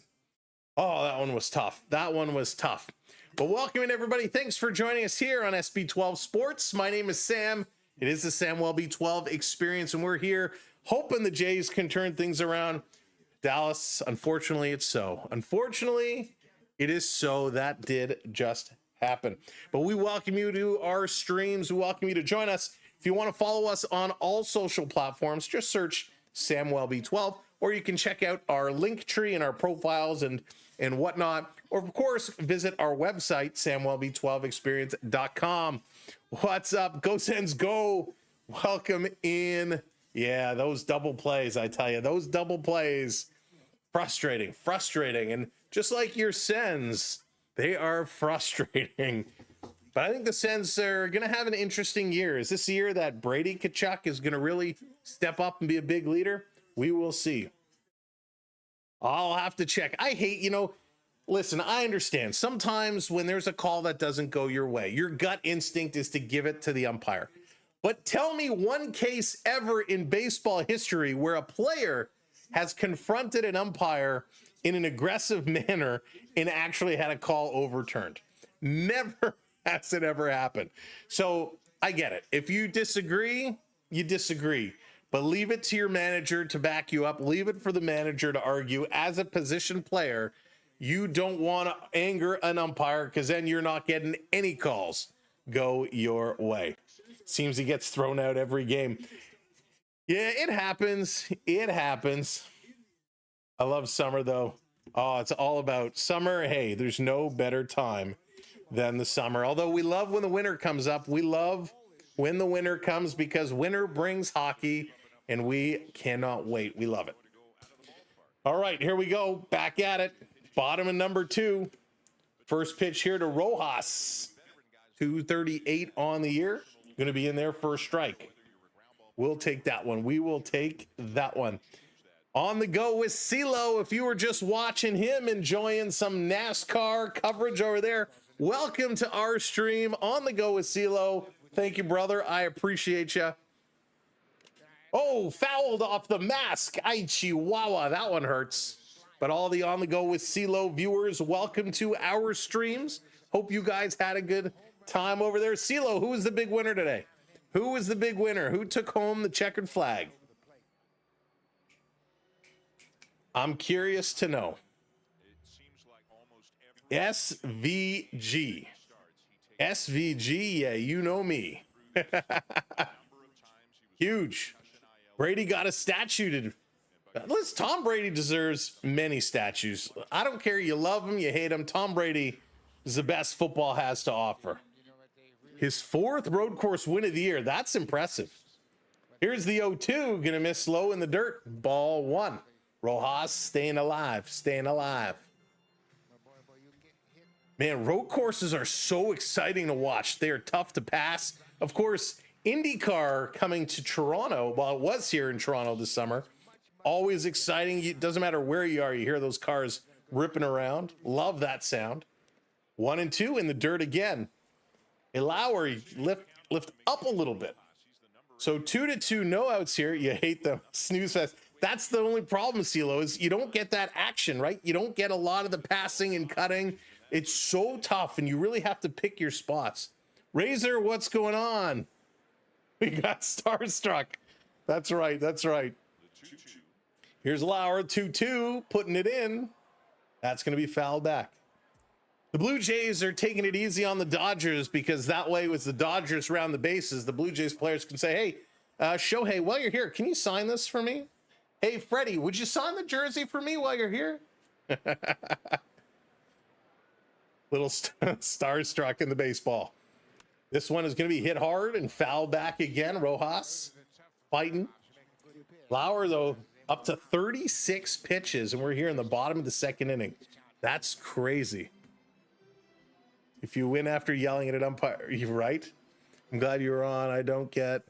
Oh, that one was tough. That one was tough. But welcome in, everybody. Thanks for joining us here on SB12 Sports. My name is Sam. It is the Sam Welby 12 experience, and we're here hoping the Jays can turn things around. Dallas, unfortunately, it's so. Unfortunately, it is so. That did just happen. But we welcome you to our streams. We welcome you to join us. If you want to follow us on all social platforms, just search Sam Welby 12, or you can check out our link tree and our profiles and whatnot. Or, of course, visit our website, samwelby12experience.com. What's up? Go Sens, go. Welcome in. Yeah, those double plays, I tell you, those double plays, frustrating. And just like your Sens, they are frustrating. But I think the Sens are going to have an interesting year. Is this year that Brady Tkachuk is going to really step up and be a big leader? We will see. I'll have to check. I hate, listen, I understand. Sometimes when there's a call that doesn't go your way, your gut instinct is to give it to the umpire. But tell me one case ever in baseball history where a player has confronted an umpire in an aggressive manner and actually had a call overturned. Never has it ever happened. So I get it. If you disagree, you disagree. But leave it to your manager to back you up. Leave it for the manager to argue. As a position player, you don't want to anger an umpire because then you're not getting any calls go your way. Seems he gets thrown out every game. Yeah, it happens. It happens. I love summer, though. Oh, it's all about summer. Hey, there's no better time than the summer. Although we love when the winter comes up. We love when the winter comes because winter brings hockey, and we cannot wait. We love it. All right, here we go. Back at it. Bottom of number 2. First pitch here to Rojas. 238 on the year. Going to be in there for a strike. We'll take that one. We will take that one. On the go with CeeLo. If you were just watching him enjoying some NASCAR coverage over there, welcome to our stream. On the go with CeeLo. Thank you, brother. I appreciate you. Oh, fouled off the mask. Ay, chihuahua. That one hurts. But all the On the Go with CeeLo viewers, welcome to our streams. Hope you guys had a good time over there. CeeLo, who was the big winner today? Who was the big winner? Who took home the checkered flag? I'm curious to know. SVG. SVG, yeah, you know me. Huge. Brady got a statue. Tom Brady deserves many statues. I don't care. You love him, you hate him. Tom Brady is the best football has to offer. His 4th road course win of the year. That's impressive. Here's the 0-2. Going to miss low in the dirt. Ball 1. Rojas staying alive. Staying alive. Man, road courses are so exciting to watch. They are tough to pass. Of course, IndyCar coming to Toronto. Well, it was here in Toronto this summer. Always exciting. It doesn't matter where you are. You hear those cars ripping around. Love that sound. 1 and 2 in the dirt again. Lauer lift up a little bit. So 2-2, no outs here. You hate them. Snooze fest. That's the only problem, CeeLo, is you don't get that action, right? You don't get a lot of the passing and cutting. It's so tough, and you really have to pick your spots. Razor, what's going on? We got starstruck. That's right. That's right. Here's Lauer, 2-2, putting it in. That's going to be fouled back. The Blue Jays are taking it easy on the Dodgers because that way with the Dodgers around the bases, the Blue Jays players can say, hey, Shohei, while you're here, can you sign this for me? Hey, Freddie, would you sign the jersey for me while you're here? Little starstruck in the baseball. This one is going to be hit hard and foul back again. Rojas fighting. Lauer, though, up to 36 pitches, and we're here in the bottom of the second inning. That's crazy. If you win after yelling at an umpire, you're right. I'm glad you were on. I don't get.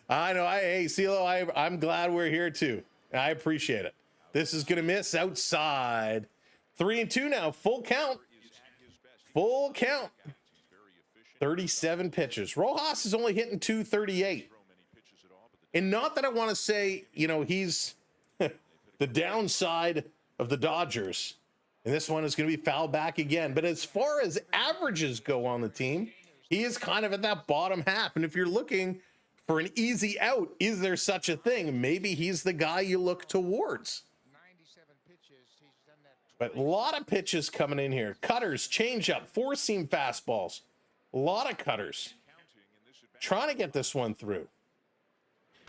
I know. Hey, CeeLo, I'm glad we're here too. I appreciate it. This is going to miss outside. 3-2 now. Full count. Full count. 37 pitches. Rojas is only hitting 238. And not that I want to say, you know, he's the downside of the Dodgers. And this one is going to be fouled back again. But as far as averages go on the team, he is kind of at that bottom half. And if you're looking for an easy out, is there such a thing? Maybe he's the guy you look towards. But a lot of pitches coming in here. Cutters, changeup, four-seam fastballs. A lot of cutters. Trying to get this one through.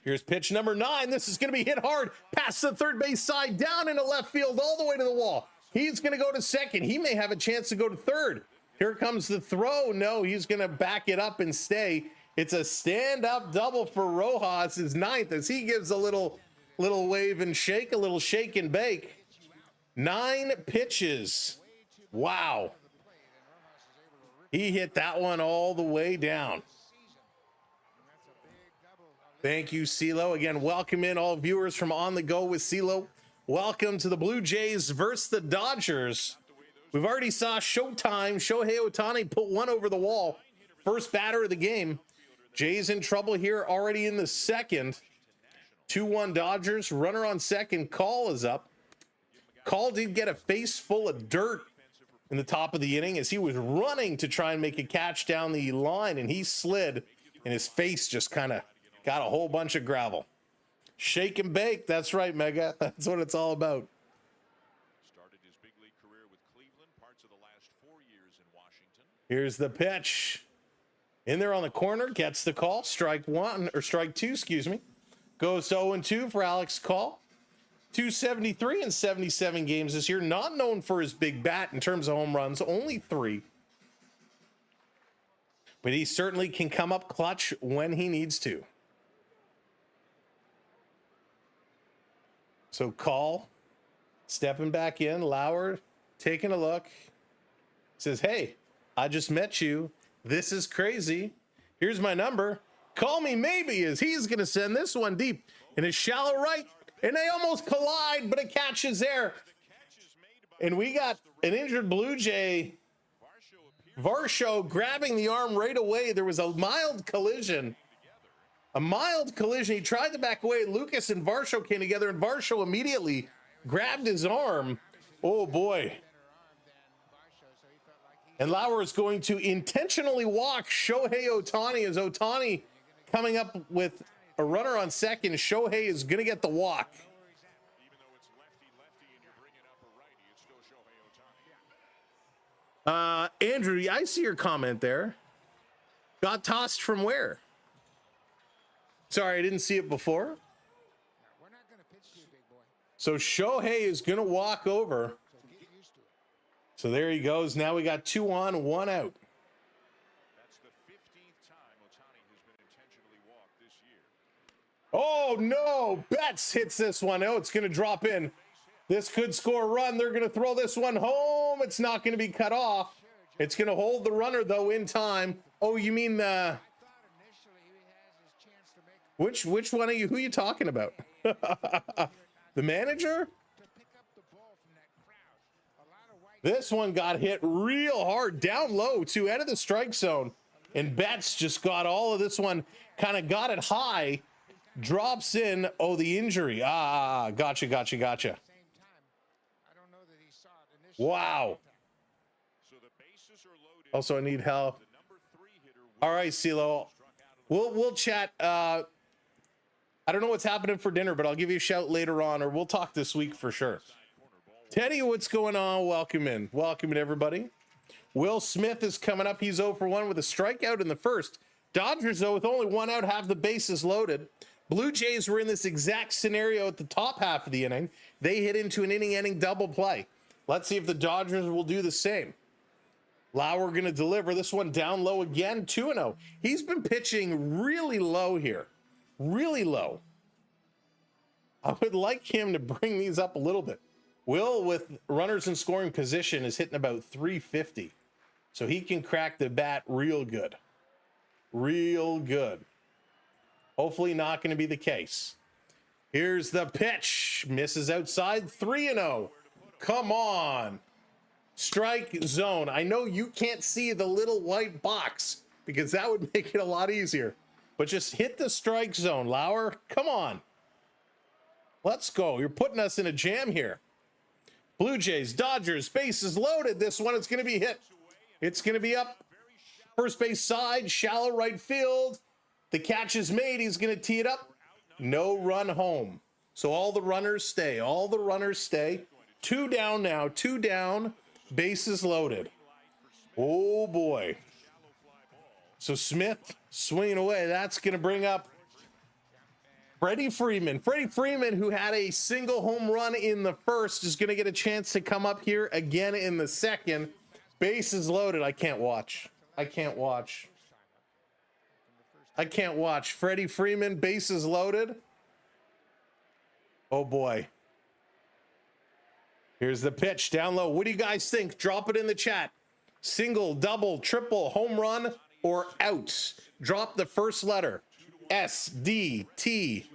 Here's pitch number 9. This is going to be hit hard. Past the third base side, down into left field, all the way to the wall. He's going to go to second. He may have a chance to go to third. Here comes the throw. No, he's going to back it up and stay. It's a stand-up double for Rojas, his 9th, as he gives a little wave and shake, a little shake and bake. 9 pitches. Wow. He hit that one all the way down. Thank you, CeeLo. Again, welcome in all viewers from On the Go with CeeLo. Welcome to the Blue Jays versus the Dodgers. We've already saw Showtime. Shohei Otani put one over the wall. First batter of the game. Jays in trouble here already in the second. 2-1 Dodgers. Runner on second. Call is up. Call did get a face full of dirt in the top of the inning as he was running to try and make a catch down the line, and he slid, and his face just kind of got a whole bunch of gravel. Shake and bake. That's right, Mega. That's what it's all about. Started his big league career with Cleveland, parts of the last 4 years in Washington. Here's the pitch. In there on the corner, gets the call. Strike 2, excuse me. Goes to 0-2 for Alex Call. 273 in 77 games this year. Not known for his big bat in terms of home runs, only 3. But he certainly can come up clutch when he needs to. So Call stepping back in. Lauer taking a look. Says, hey, I just met you. This is crazy. Here's my number. Call me maybe, as he's going to send this one deep in his shallow right. And they almost collide, but a catch is there. And we got an injured Blue Jay, Varsho, grabbing the arm right away. There was a mild collision. A mild collision. He tried to back away. Lucas and Varsho came together, and Varsho immediately grabbed his arm. Oh, boy. And Lauer is going to intentionally walk Shohei Otani, as Otani coming up with a runner on second. Shohei is going to get the walk. Even though it's lefty and you're bringing up a righty, it's still Shohei Otani. Andrew, I see your comment there. Got tossed from where? Sorry, I didn't see it before. So Shohei is going to walk over. So there he goes. Now we got 2 on, 1 out. That's the 15th time Otani has been intentionally walked this year. Oh, no. Betts hits this one. Oh, it's going to drop in. This could score a run. They're going to throw this one home. It's not going to be cut off. It's going to hold the runner, though, in time. Oh, you mean which one are you? Who are you talking about? The manager? This one got hit real hard, down low, to out of the strike zone. And Betts just got all of this one, kind of got it high, drops in. Oh, the injury. Gotcha. Wow. Also, I need help. All right, CeeLo. We'll chat. I don't know what's happening for dinner, but I'll give you a shout later on, or we'll talk this week for sure. Teddy, what's going on? Welcome in, everybody. Will Smith is coming up. He's 0 for 1 with a strikeout in the first. Dodgers, though, with only one out, have the bases loaded. Blue Jays were in this exact scenario at the top half of the inning. They hit into an inning-ending double play. Let's see if the Dodgers will do the same. Lauer going to deliver this one down low again, 2-0. He's been pitching really low here, really low. I would like him to bring these up a little bit. Will, with runners in scoring position, is hitting about 350. So he can crack the bat real good. Real good. Hopefully not going to be the case. Here's the pitch. Misses outside, 3-0. Come on. Strike zone. I know you can't see the little white box because that would make it a lot easier. But just hit the strike zone, Lauer. Come on. Let's go. You're putting us in a jam here. Blue Jays, Dodgers, bases loaded. This one is going to be hit. It's going to be up first base side, shallow right field. The catch is made. He's going to tee it up. No run home. So all the runners stay. All the runners stay. 2 down now. 2 down. Bases loaded. Oh, boy. So Smith swinging away. That's going to bring up Freeman. Freddie Freeman, who had a single home run in the first, is going to get a chance to come up here again in the second. Bases loaded. I can't watch. I can't watch. I can't watch. Freddie Freeman, bases loaded. Oh, boy. Here's the pitch down low. What do you guys think? Drop it in the chat. Single, double, triple, home run, or out. Drop the first letter. S, D, T,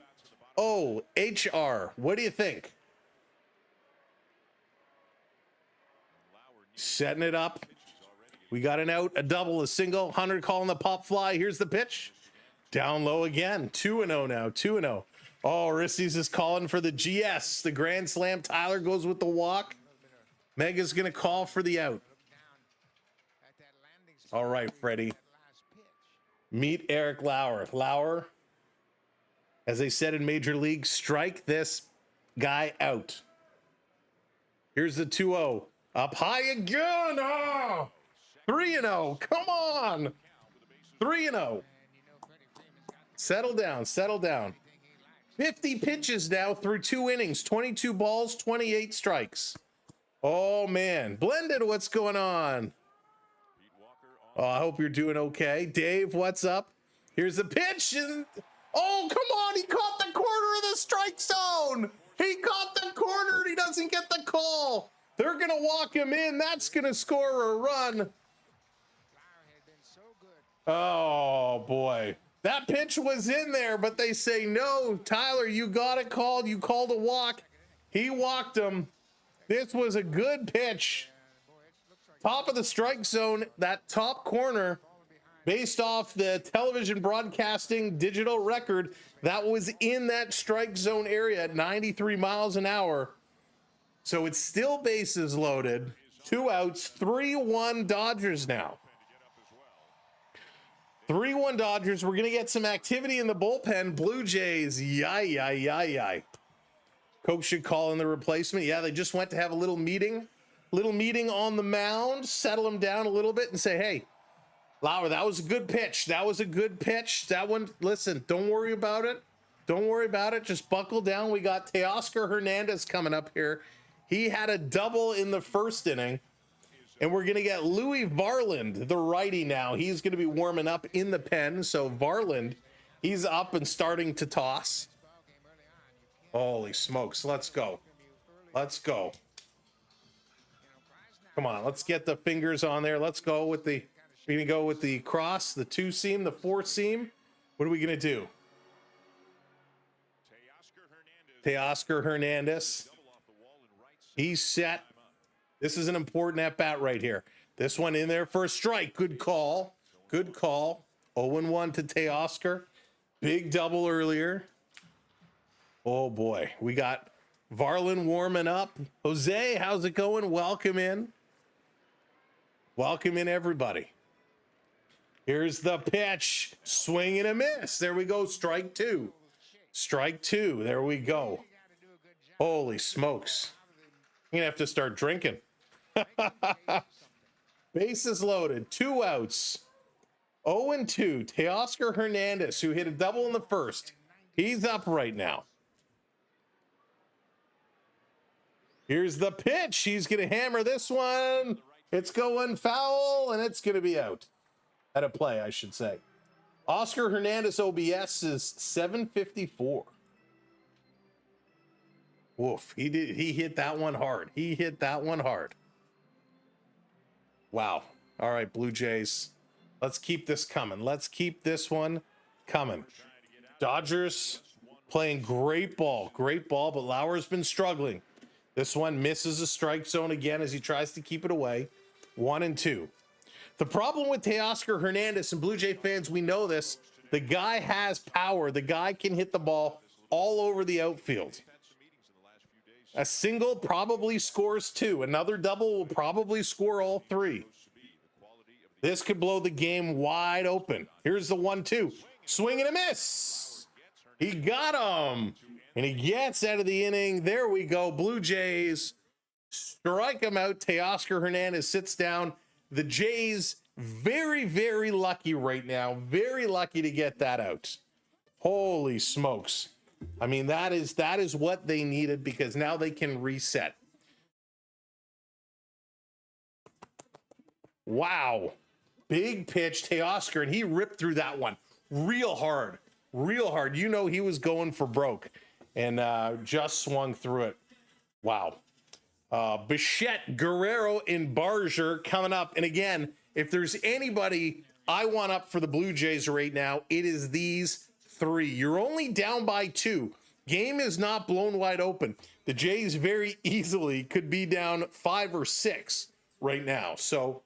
O, H, R. What do you think? Setting it up. We got an out, a double, a single. Hunter calling the pop fly. Here's the pitch. Down low again. 2-0 now. 2-0. Oh, Risties is calling for the GS. The grand slam. Tyler goes with the walk. Mega's going to call for the out. All right, Freddie. Meet Eric Lauer. Lauer, as they said in Major League, strike this guy out. Here's the 2-0. Up high again. Oh, 3-0. Come on. 3-0. Settle down. Settle down. 50 pitches now through 2 innings. 22 balls, 28 strikes. Oh, man. Blended, what's going on? Oh, I hope you're doing okay. Dave, what's up? Here's the pitch. And oh, come on. He caught the corner of the strike zone. He caught the corner and he doesn't get the call. They're going to walk him in. That's going to score a run. Oh, boy. That pitch was in there, but they say, no, Tyler, you got it called. You called a walk. He walked him. This was a good pitch. Top of the strike zone, that top corner, based off the television broadcasting digital record, that was in that strike zone area at 93 miles an hour. So it's still bases loaded. 2 outs, 3-1 Dodgers now. 3-1 Dodgers. We're going to get some activity in the bullpen. Blue Jays, yay. Coach should call in the replacement. Yeah, they just went to have a little meeting on the mound, settle him down a little bit and say, hey, Lauer, that was a good pitch. That was a good pitch. That one, listen, don't worry about it. Don't worry about it. Just buckle down. We got Teoscar Hernandez coming up here. He had a double in the first inning. And we're going to get Louis Varland, the righty now. He's going to be warming up in the pen. So Varland, he's up and starting to toss. Holy smokes. Let's go. Let's go. Come on. Let's get the fingers on there. Let's go with the, we're going to go with the cross, the 2 seam, the 4 seam. What are we going to do? Teoscar Hernandez. He's set. This is an important at-bat right here. This one in there for a strike. Good call. Good call. 0-1 to Teoscar. Big double earlier. Oh, boy. We got Varland warming up. Jose, how's it going? Welcome in. Welcome in, everybody. Here's the pitch. Swing and a miss. There we go. Strike 2. Strike 2. There we go. Holy smokes. You're going to have to start drinking. Bases loaded. 2 outs. 0-2. Teoscar Hernandez, who hit a double in the first. He's up right now. Here's the pitch. He's going to hammer this one. It's going foul, and it's going to be out. At a play, I should say. Oscar Hernandez OBS is 754. Woof. He hit that one hard. He hit that one hard. Wow. All right, Blue Jays. Let's keep this coming. Let's keep this one coming. Dodgers playing great ball, but Lauer's been struggling. This one misses a strike zone again as he tries to keep it away. 1-2. The problem with Teoscar Hernandez, and Blue Jay fans, we know this, the guy has power. The guy can hit the ball all over the outfield. A single probably scores 2. Another double will probably score all 3. This could blow the game wide open. Here's the 1-2. Swing and a miss. He got him. And he gets out of the inning. There we go. Blue Jays strike him out. Teoscar Hernandez sits down. The Jays very, very lucky right now. Very lucky to get that out. Holy smokes. I mean, that is what they needed, because now they can reset. Wow. Big pitch, Teoscar, and he ripped through that one real hard. Real hard. You know he was going for broke, and just swung through it. Wow. Bichette, Guerrero, and Barger coming up. And again, if there's anybody I want up for the Blue Jays right now, it is these 3. You're only down by 2. Game is not blown wide open. The Jays very easily could be down 5 or 6 right now. So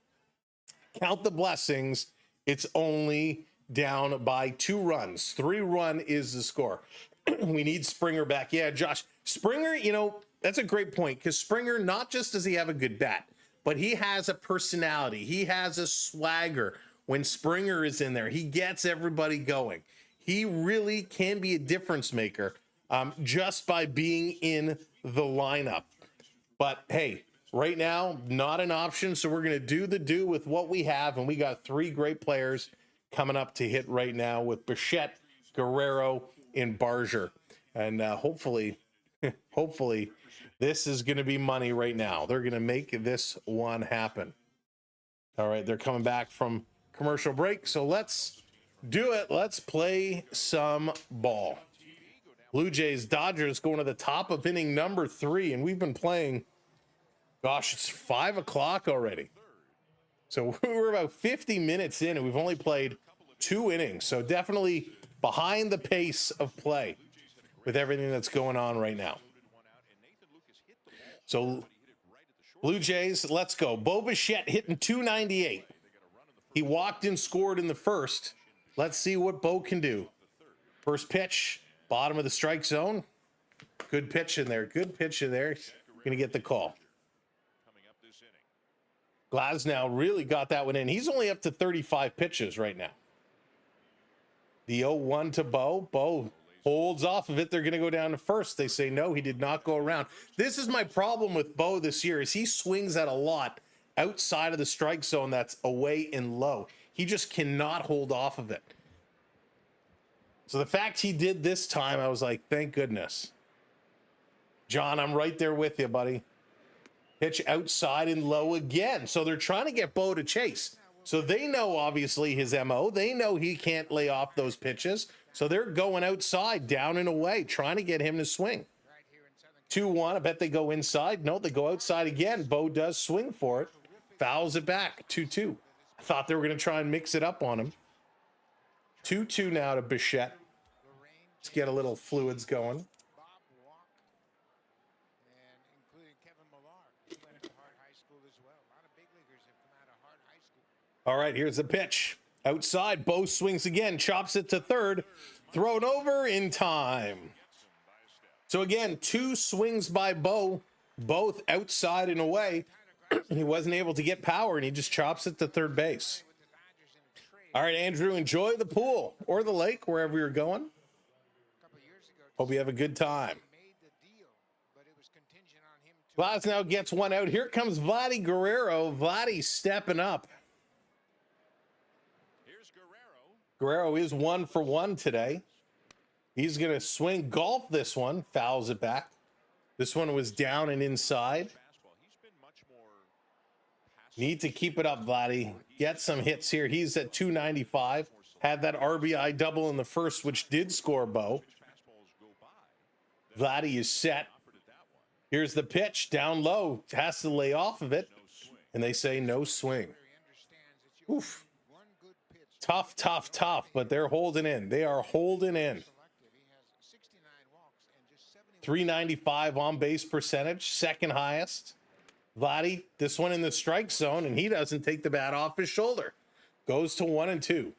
count the blessings. It's only down by 2 runs. 3-run is the score. We need Springer back. Yeah, Josh. Springer, you know, that's a great point, because Springer, not just does he have a good bat, but he has a personality. He has a swagger. When Springer is in there, he gets everybody going. He really can be a difference maker just by being in the lineup. But hey, right now, not an option. So we're going to do with what we have. And we got 3 great players coming up to hit right now with Bichette, Guerrero, and Barger. And hopefully, this is going to be money right now. They're going to make this one happen. All right, they're coming back from commercial break. So let's do it. Let's play some ball. Blue Jays, Dodgers going to the top of inning number 3. And we've been playing, gosh, it's 5 o'clock already. So we're about 50 minutes in, and we've only played 2 innings. So definitely behind the pace of play with everything that's going on right now. So Blue Jays, let's go. Bo Bichette hitting 298. He walked and scored in the first. Let's see what Bo can do. First pitch, bottom of the strike zone. Good pitch in there. Good pitch in there. Going to get the call. Glasnow really got that one in. He's only up to 35 pitches right now. The 0-1 to Bo. Bo holds off of it. They're going to go down to first. They say no, he did not go around. This is my problem with Bo this year, is he swings at a lot outside of the strike zone that's away and low. He just cannot hold off of it. So the fact he did this time, I was like, thank goodness. John, I'm right there with you, buddy. Pitch outside and low again. So they're trying to get Bo to chase. So they know, obviously, his MO. They know he can't lay off those pitches. So they're going outside, down and away, trying to get him to swing. 2-1. I bet they go inside. No, they go outside again. Bo does swing for it. Fouls it back. 2-2. I thought they were going to try and mix it up on him. 2-2 now to Bichette. Let's get a little fluids going. All right, here's the pitch. Outside, Bo swings again, chops it to third, thrown over in time. So again, 2 swings by Bo, both outside and away. He wasn't able to get power, and he just chops it to third base. All right, Andrew, enjoy the pool or the lake, wherever you're going. Hope you have a good time. Glasnow gets one out. Here comes Vladdy Guerrero. Vladdy stepping up. Guerrero is 1 for 1 today. He's going to swing golf this one, fouls it back. This one was down and inside. Need to keep it up, Vladdy. Get some hits here. He's at 295. Had that RBI double in the first, which did score Bo. Vladdy is set. Here's the pitch, down low. Has to lay off of it. And they say no swing. Oof. Tough, tough, tough, but they're holding in. They are holding in. 395 on base percentage, second highest. Vladdy, this one in the strike zone, and he doesn't take the bat off his shoulder. Goes to 1 and 2.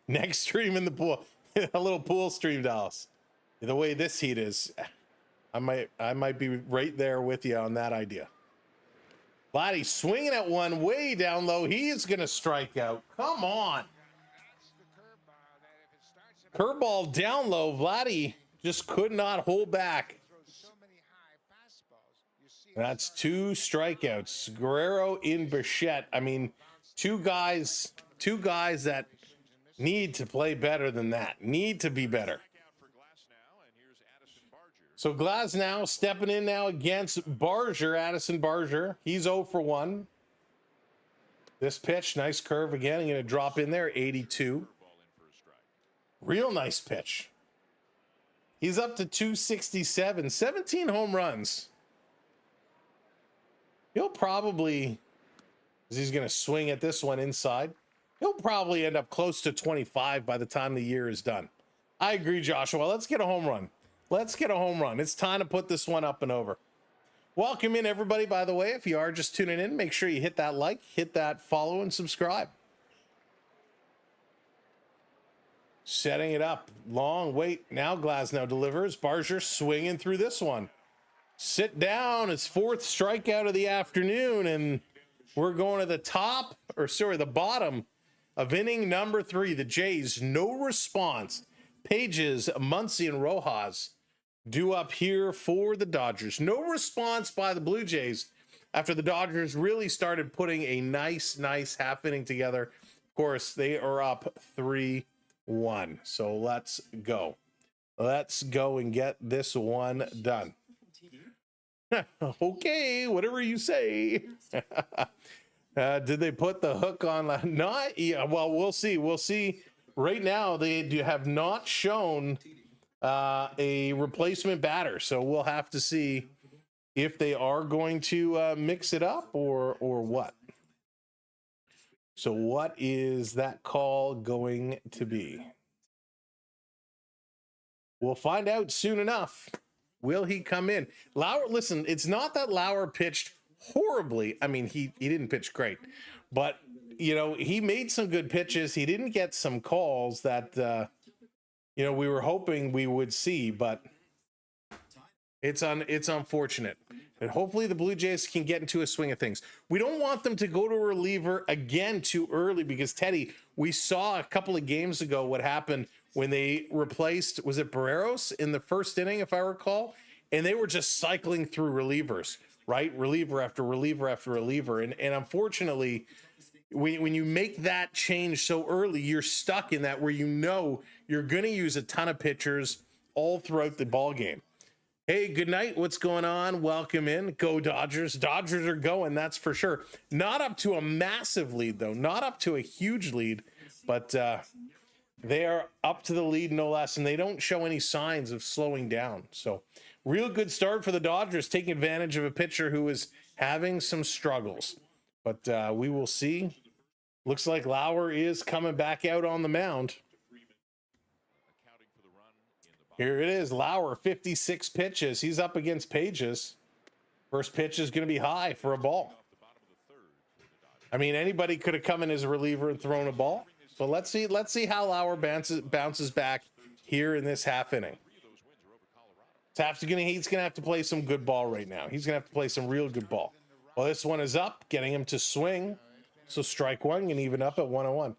Next stream in the pool, a little pool stream, Dallas. The way this heat is, I might be right there with you on that idea. Vladdy swinging at one way down low. He's going to strike out. Come on. Curveball down low. Vladdy just could not hold back. That's 2 strikeouts. Guerrero in Bichette. I mean, two guys that need to play better than that. Need to be better. So Glasnow stepping in now against Barger, Addison Barger. He's 0 for 1. This pitch, nice curve again. I'm going to drop in there, 82. Real nice pitch. He's up to 267, 17 home runs. He'll probably, he's going to swing at this one inside. He'll probably end up close to 25 by the time the year is done. I agree, Joshua. Let's get a home run. Let's get a home run. It's time to put this one up and over. Welcome in, everybody, by the way. If you are just tuning in, make sure you hit that like, hit that follow, and subscribe. Setting it up. Long wait. Now Glasnow delivers. Barger swinging through this one. Sit down. His 4th strikeout of the afternoon, and we're going to the top, or sorry, the bottom of inning number 3. The Jays, no response. Pages, Muncy, and Rojas due up here for the Dodgers. No response by the Blue Jays after the Dodgers really started putting a nice half inning together. Of course, they are up 3-1. So let's go. Let's go and get this one done. Okay, whatever you say. Did they put the hook on? Not yeah. Well, we'll see. We'll see. Right now, they have not shown a replacement batter, so we'll have to see if they are going to mix it up or what. So what is that call going to be? We'll find out soon enough. Will he come in? Lauer, listen, it's not that Lauer pitched horribly. I mean, he didn't pitch great, but you know, he made some good pitches. He didn't get some calls that you know, we were hoping we would see, but it's unfortunate. And hopefully the Blue Jays can get into a swing of things. We don't want them to go to a reliever again too early because, Teddy, we saw a couple of games ago what happened when they replaced, was it Barreros in the first inning, if I recall? And they were just cycling through relievers, right? Reliever after reliever after reliever. And unfortunately, when you make that change so early, you're stuck in that where you know you're going to use a ton of pitchers all throughout the ball game. Hey, good night. What's going on? Welcome in. Go Dodgers. Dodgers are going, that's for sure. Not up to a massive lead, though. Not up to a huge lead, but they are up to the lead, no less, and they don't show any signs of slowing down. So real good start for the Dodgers, taking advantage of a pitcher who is having some struggles. But we will see. Looks like Lauer is coming back out on the mound. Here it is. Lauer, 56 pitches. He's up against Pages. First pitch is going to be high for a ball. I mean, anybody could have come in as a reliever and thrown a ball. But let's see how Lauer bounces back here in this half inning. He's going to have to play some good ball right now. He's going to have to play some real good ball. Well, this one is up, getting him to swing. So strike one and even up at 101.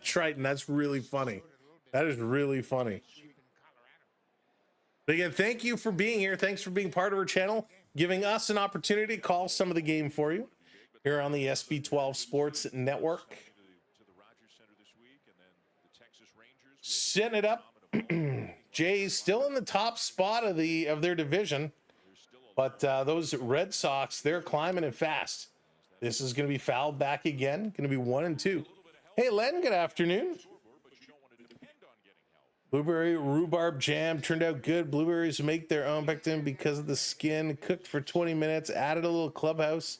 Triton, that's really funny. That is really funny. But again, thank you for being here. Thanks for being part of our channel, giving us an opportunity to call some of the game for you here on the SB12 Sports Network. Setting it up. Jays still in the top spot of their division, but those Red Sox, they're climbing it fast. This is going to be fouled back again. Going to be 1-2. Hey, Len, good afternoon. Blueberry rhubarb jam turned out good. Blueberries make their own back then because of the skin. Cooked for 20 minutes. Added a little clubhouse.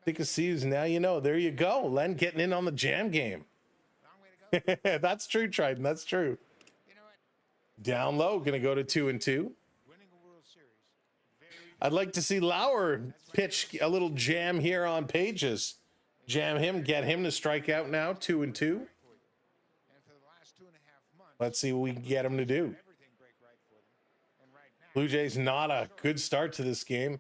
Thick as sieves. Now you know. There you go. Len getting in on the jam game. That's true, Triton. That's true. Down low. Going to go to 2-2. I'd like to see Lauer pitch a little jam here on Pages. Jam him. Get him to strike out now. 2-2. Let's see what we can get him to do. Blue Jays not a good start to this game.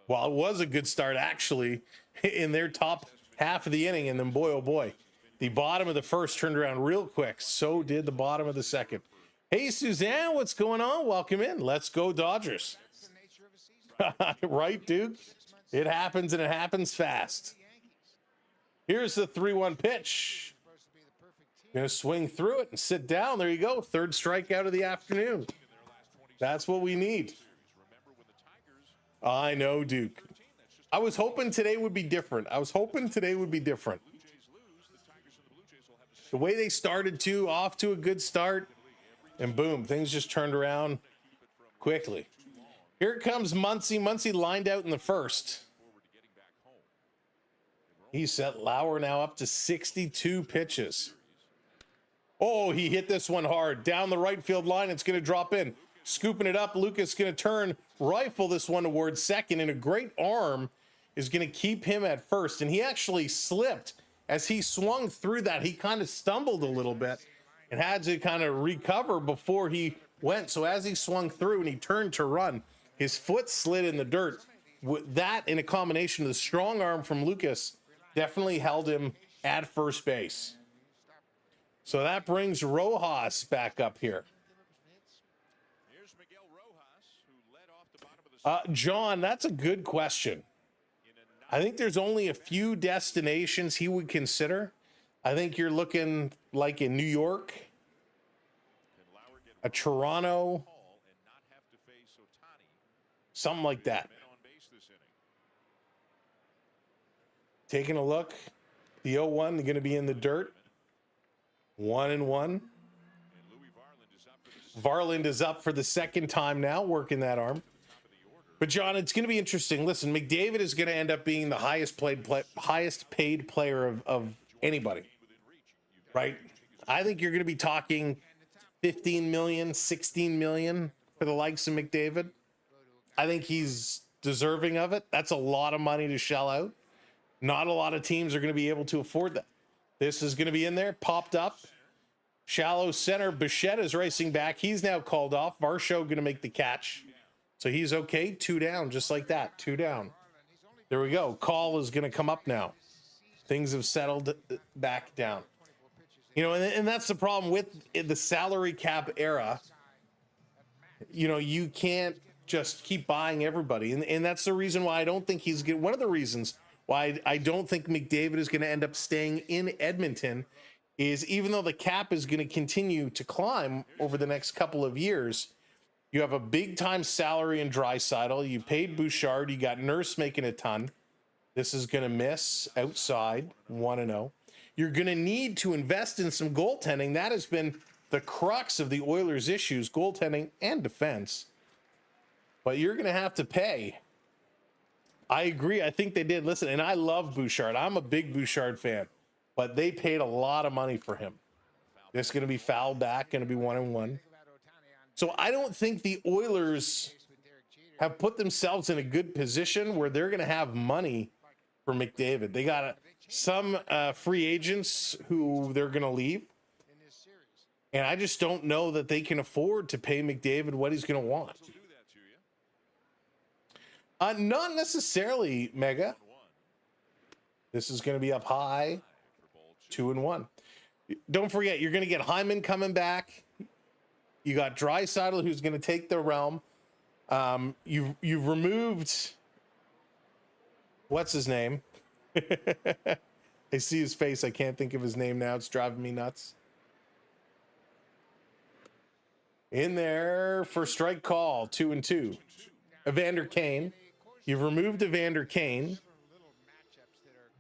Well, it was a good start actually in their top half of the inning, and then boy oh boy, the bottom of the first turned around real quick. So did the bottom of the second. Hey Suzanne, what's going on? Welcome in. Let's go Dodgers. Right, Duke? It happens, and it happens fast. Here's the 3-1 pitch. Gonna swing through it and sit down. There you go. Third strikeout of the afternoon. That's what we need. I know, Duke. I was hoping today would be different. The way they started off to a good start, and boom, things just turned around quickly. Here comes Muncy. Muncy lined out in the first. He set Lauer now up to 62 pitches. Oh, he hit this one hard. Down the right field line, it's going to drop in. Scooping it up, Lucas going to turn, rifle this one towards second, and a great arm is going to keep him at first. And he actually slipped. As he swung through that, he kind of stumbled a little bit and had to kind of recover before he went. So as he swung through and he turned to run, his foot slid in the dirt. With that, in a combination of the strong arm from Lucas, definitely held him at first base. So that brings Rojas back up here. John, that's a good question. I think there's only a few destinations he would consider. I think you're looking like in New York, a Toronto, something like that. Taking a look, the 0-1, they're going to be in the dirt. 1-1. Varland is up for the second time now, working that arm. But John, it's going to be interesting. Listen, McDavid is going to end up being the highest paid player of anybody, right? I think you're going to be talking 15 million, 16 million for the likes of McDavid. I think he's deserving of it. That's a lot of money to shell out. Not a lot of teams are going to be able to afford that. This is going to be in there, popped up. Shallow center. Bichette is racing back. He's now called off. Varsho going to make the catch. So he's okay. 2 down, just like that. 2 down. There we go. Call is going to come up now. Things have settled back down. You know, and that's the problem with the salary cap era. You know, you can't just keep buying everybody. And that's the reason why I don't think he's good. One of the reasons why I don't think McDavid is going to end up staying in Edmonton is, even though the cap is going to continue to climb over the next couple of years, you have a big time salary in Draisaitl. You paid Bouchard. You got Nurse making a ton. This is going to miss outside 1-0. You're going to need to invest in some goaltending. That has been the crux of the Oilers' issues, goaltending and defense. But you're going to have to pay. I agree. I think they did. Listen, and I love Bouchard. I'm a big Bouchard fan, but they paid a lot of money for him. This is going to be fouled back, going to be 1-1. So I don't think the Oilers have put themselves in a good position where they're going to have money for McDavid. They got some free agents who they're going to leave. And I just don't know that they can afford to pay McDavid what he's going to want. Not necessarily, Mega. This is going to be up high. 2-1. Don't forget, you're going to get Hyman coming back. You got Draisaitl, who's going to take the realm. You've removed, what's his name? I see his face. I can't think of his name now. It's driving me nuts. In there for strike call, 2-2. Evander Kane. You've removed Evander Kane.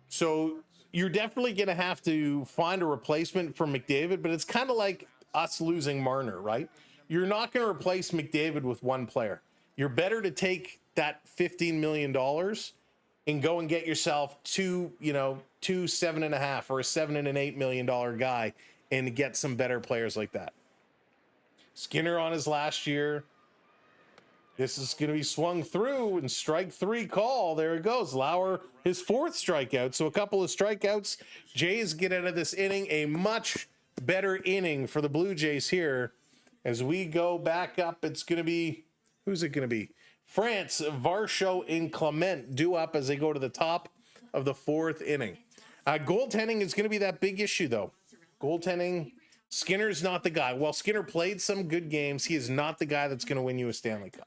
So you're definitely going to have to find a replacement for McDavid, but it's kind of like us losing Marner, right? You're not going to replace McDavid with one player. You're better to take that $15 million and go and get yourself two $7.5 or a $7.8 million guy and get some better players like that. Skinner on his last year. This is going to be swung through and strike 3 call. There it goes. Lauer, his 4th strikeout. So a couple of strikeouts. Jays get out of this inning. A much better inning for the Blue Jays here. As we go back up, it's going to be, who's it going to be? France, Varsho, and Clement due up as they go to the top of the 4th inning. Goaltending is going to be that big issue, though. Goaltending, Skinner's not the guy. While Skinner played some good games, he is not the guy that's going to win you a Stanley Cup.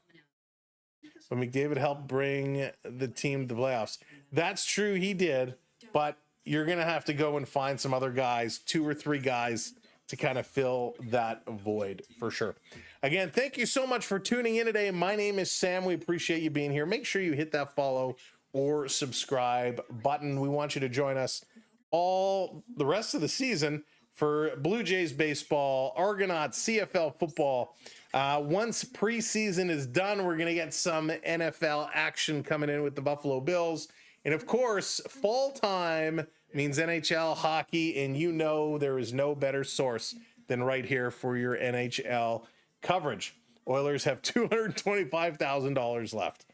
But McDavid helped bring the team to the playoffs. That's true, he did, but you're going to have to go and find some other guys, 2 or 3 guys, to kind of fill that void for sure. Again, thank you so much for tuning in today. My name is Sam. We appreciate you being here. Make sure you hit that follow or subscribe button. We want you to join us all the rest of the season for Blue Jays baseball, Argonauts, CFL football. Once preseason is done, we're going to get some NFL action coming in with the Buffalo Bills. And of course, fall time means NHL hockey, and you know there is no better source than right here for your NHL coverage. Oilers have $225,000 left.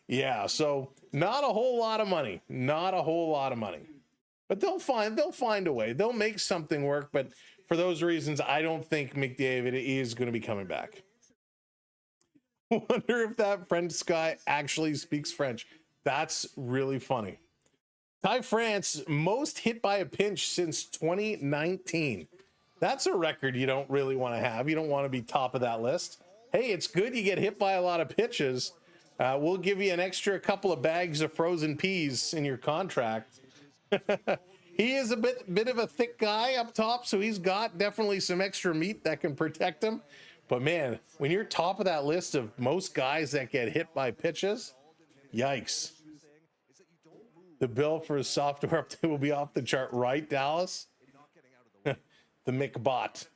Yeah, so not a whole lot of money. Not a whole lot of money. But they'll find a way. They'll make something work, but for those reasons, I don't think McDavid is going to be coming back. Wonder if that French guy actually speaks French. That's really funny. Ty France, most hit by a pinch since 2019. That's a record you don't really want to have. You don't want to be top of that list. Hey, it's good you get hit by a lot of pitches. We'll give you an extra couple of bags of frozen peas in your contract. He is a bit of a thick guy up top, so he's got definitely some extra meat that can protect him. But man, when you're top of that list of most guys that get hit by pitches, yikes. The bill for his software update will be off the chart, right, Dallas? The McBot.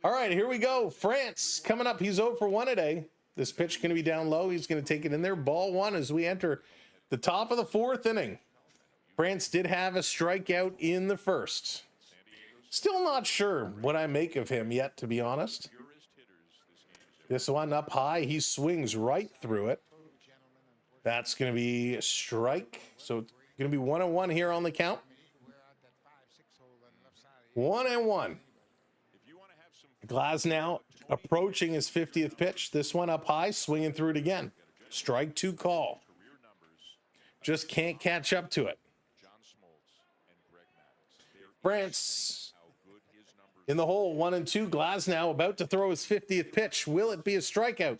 All right, here we go. France coming up. He's 0 for 1 today. This pitch going to be down low. He's going to take it in there. Ball 1 as we enter the top of the 4th inning. France did have a strikeout in the 1st. Still not sure what I make of him yet, to be honest. This one up high. He swings right through it. That's going to be a strike. So it's going to be 1-1 here on the count. 1-1. Glasnow approaching his 50th pitch. This one up high, swinging through it again. Strike 2 call. Just can't catch up to it. France in the hole, 1-2. Glasnow about to throw his 50th pitch. Will it be a strikeout?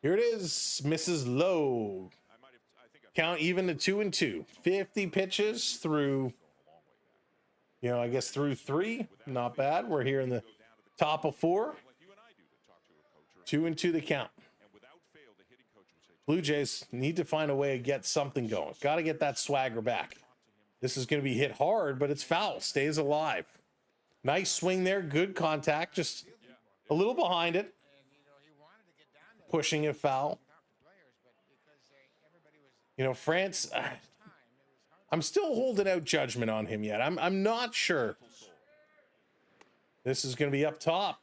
Here it is. Misses low. Count even to 2-2. 50 pitches through, I guess through 3. Not bad. We're here in the top of 4. 2-2 the count. Blue Jays need to find a way to get something going. Got to get that swagger back. This is going to be hit hard, but it's foul. Stays alive. Nice swing there. Good contact. Just a little behind it. Pushing it foul. France, I'm still holding out judgment on him yet. I'm not sure. This is going to be up top.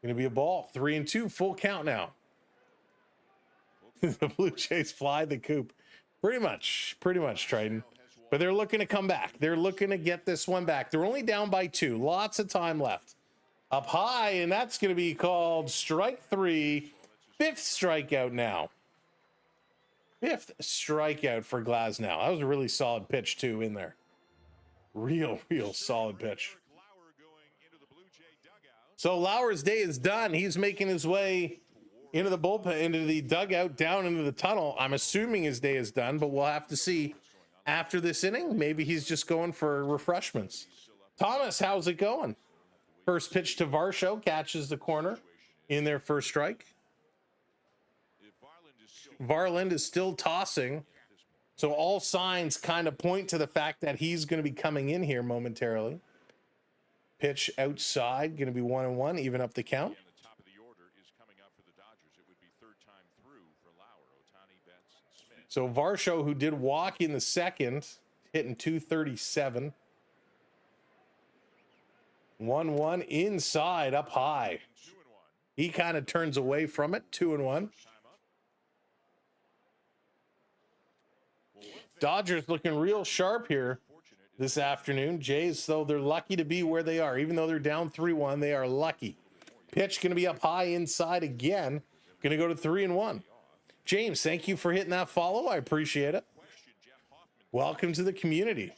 Going to be a ball. 3-2. Full count now. The Blue Jays fly the coop. Pretty much, Triton. But they're looking to come back. They're looking to get this one back. They're only down by 2. Lots of time left. Up high, and that's going to be called strike 3. 5th strikeout now. 5th strikeout for Glasnow. That was a really solid pitch, too, in there. Real solid pitch. So Lauer's day is done. He's making his way into the bullpen, into the dugout, down into the tunnel. I'm assuming his day is done, but we'll have to see. After this inning, maybe he's just going for refreshments. Thomas, how's it going? First pitch to Varsho, catches the corner in their first strike. Varland is still tossing. So all signs kind of point to the fact that he's going to be coming in here momentarily. Pitch outside, going to be 1-1, even up the count. And the top of the order is coming up for the Dodgers. It would be third time through for Lauer, Otani, Betts, and Smith. So Varsho, who did walk in the second, hitting 237. 1-1 inside, up high. 2-1. He kind of turns away from it. 2-1. Time up. Dodgers looking real sharp here this afternoon. Jays, though, they're lucky to be where they are. Even though they're down 3-1, they are lucky. Pitch going to be up high inside again. Going to go to 3-1. James, thank you for hitting that follow. I appreciate it. Question, Jeff Hoffman. Welcome to the community.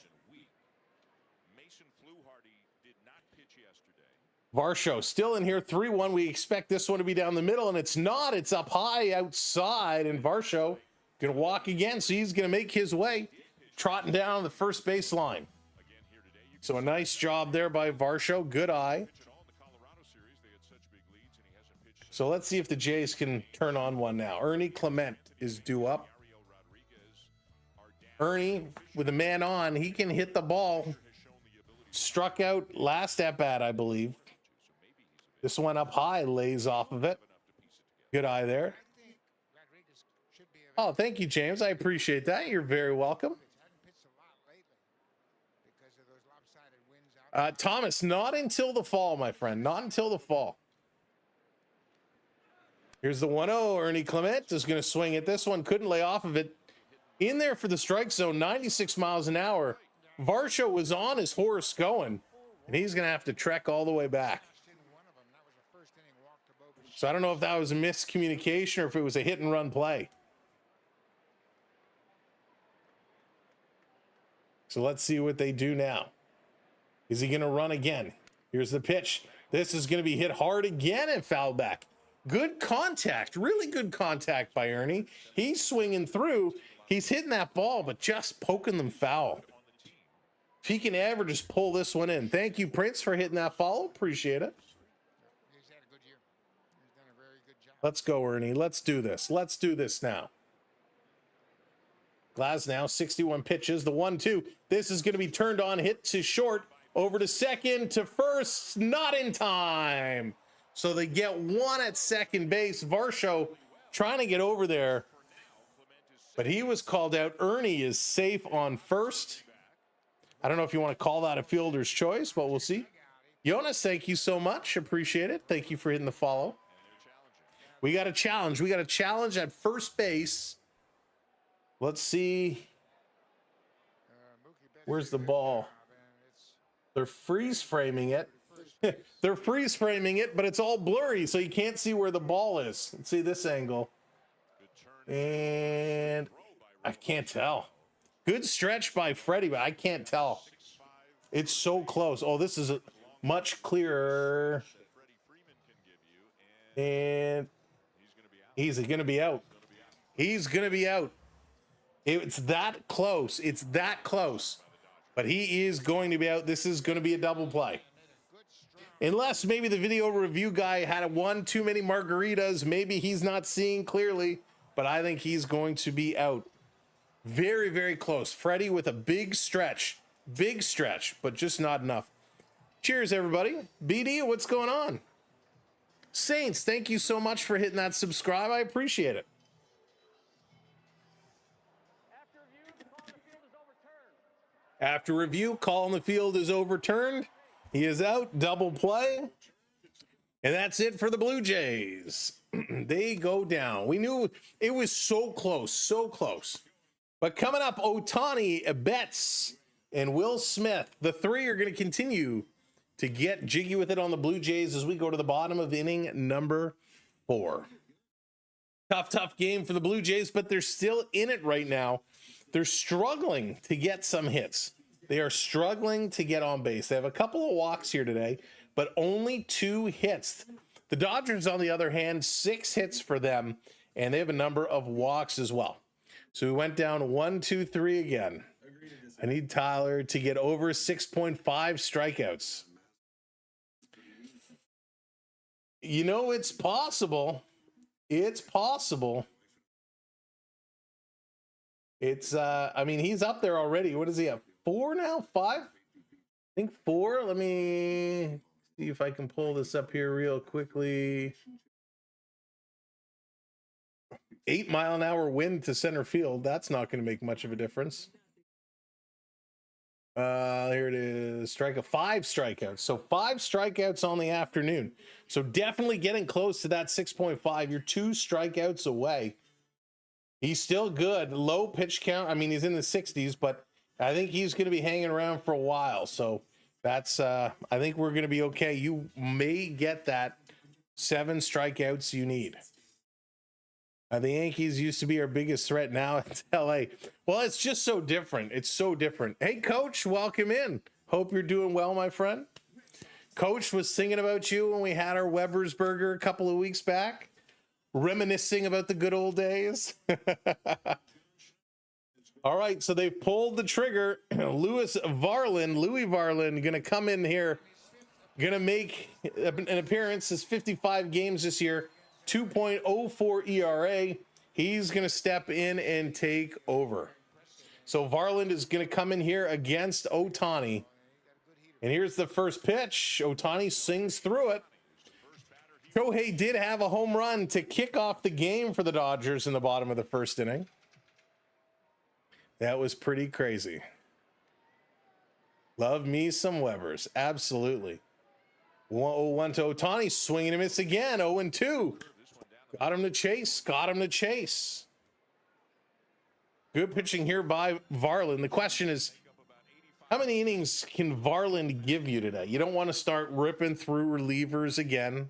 Mason Fluharty did not pitch yesterday. Varsho still in here, 3-1. We expect this one to be down the middle, and it's not. It's up high outside, and Varsho going to walk again, so he's going to make his way, trotting down the first base line. Again here today. You So a nice job there by Varsho. Good eye. pitch at all in the Colorado series. They had such big leads, and he hasn't pitched. So let's see if the Jays can turn on one now. Ernie Clement is due up. Ariel Rodriguez are down. Ernie, with a man on, he can hit the ball. Has shown the ability Struck out last at bat, I believe. to, so maybe he's This one up high, lays off of it. enough to piece it together. Good eye there. Oh, thank you, James. I appreciate that. You're very welcome. Thomas, not until the fall, my friend. Not until the fall. Here's the 1-0. Ernie Clement is going to swing at this one. Couldn't lay off of it. In there for the strike zone, 96 miles an hour. Varsho was on his horse going, and he's going to have to trek all the way back. So I don't know if that was a miscommunication or if it was a hit and run play. So let's see what they do now. Is he going to run again? Here's the pitch. This is going to be hit hard again and foul back. Good contact, really good contact by Ernie. He's swinging through. He's hitting that ball, but just poking them foul. If he can ever just pull this one in. Thank you, Prince, for hitting that follow. Appreciate it. He's had a good year. He's done a very good job. Let's go, Ernie. Let's do this. Let's do this now. Glasnow, 61 pitches, the 1-2. This is going to be turned on, hit to short, over to second, to first, not in time. So they get one at second base. Varsho trying to get over there, but he was called out. Ernie is safe on first. I don't know if you want to call that a fielder's choice, but we'll see. Jonas, thank you so much. Appreciate it. Thank you for hitting the follow. We got a challenge. We got a challenge at first base. Let's see. Where's the ball? They're freeze framing it. They're freeze framing it, but it's all blurry, so you can't see where the ball is. Let's see this angle. And I can't tell. Good stretch by Freddie, but I can't tell. It's so close. Oh, this is much clearer. And he's going to be out. He's going to be out. It's that close. It's that close. But he is going to be out. This is going to be a double play. Unless maybe the video review guy had one too many margaritas. Maybe he's not seeing clearly. But I think he's going to be out. Very, very close. Freddie with a big stretch. Big stretch, but just not enough. Cheers, everybody. BD, what's going on? Saints, thank you so much for hitting that subscribe. I appreciate it. After review, call on the field is overturned. He is out. Double play. And that's it for the Blue Jays. They go down. We knew it was so close, so close. But coming up, Otani, Betts, and Will Smith. The three are going to continue to get jiggy with it on the Blue Jays as we go to the bottom of inning number 4. Tough game for the Blue Jays, but they're still in it right now. They're struggling to get some hits. They are struggling to get on base. They have a couple of walks here today, but only 2 hits. The Dodgers, on the other hand, 6 hits for them, and they have a number of walks as well. So we went down 1, 2, 3 again. I need Tyler to get over 6.5 strikeouts. You know, it's possible. It's possible. It's, I mean, he's up there already. What does he have? 4 now? 5? I think 4. Let me see if I can pull this up here real quickly. 8-mile-an-hour wind to center field. That's not going to make much of a difference. Here it is. 5 strikeouts. So 5 strikeouts on the afternoon. So definitely getting close to that 6.5. You're 2 strikeouts away. He's still good. Low pitch count. I mean, he's in the 60s, but I think he's going to be hanging around for a while. So that's, I think we're going to be okay. You may get that 7 strikeouts you need. The Yankees used to be our biggest threat. Now it's LA. Well, it's just so different. It's so different. Hey, Coach, welcome in. Hope you're doing well, my friend. Coach was thinking about you when we had our Weber's Burger a couple of weeks back, reminiscing about the good old days. All right, so they've pulled the trigger. Louis Varland, going to come in here, going to make an appearance. His 55 games this year. 2.04 ERA. He's going to step in and take over. So Varland is going to come in here against Otani. And here's the first pitch. Otani sings through it. Shohei did have a home run to kick off the game for the Dodgers in the bottom of the first inning. That was pretty crazy. Love me some Webers. Absolutely. 1-0-1 to Otani. Swinging and miss again. 0-2. Got him to chase. Got him to chase. Good pitching here by Varland. The question is, how many innings can Varland give you today? You don't want to start ripping through relievers again.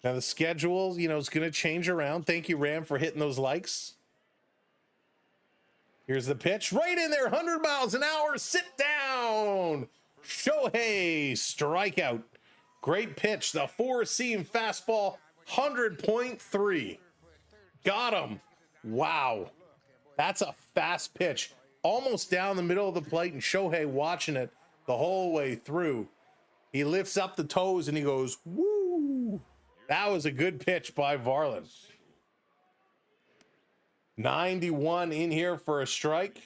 Now the schedule, you know, is going to change around. Thank you, Ram, for hitting those likes. Here's the pitch. Right in there. 100 miles an hour. Sit down. Shohei. Strikeout. Great pitch. The 4-seam fastball. 100.3. Got him. Wow. That's a fast pitch. Almost down the middle of the plate, and Shohei watching it the whole way through. He lifts up the toes and he goes, woo. That was a good pitch by Varland. 91 in here for a strike.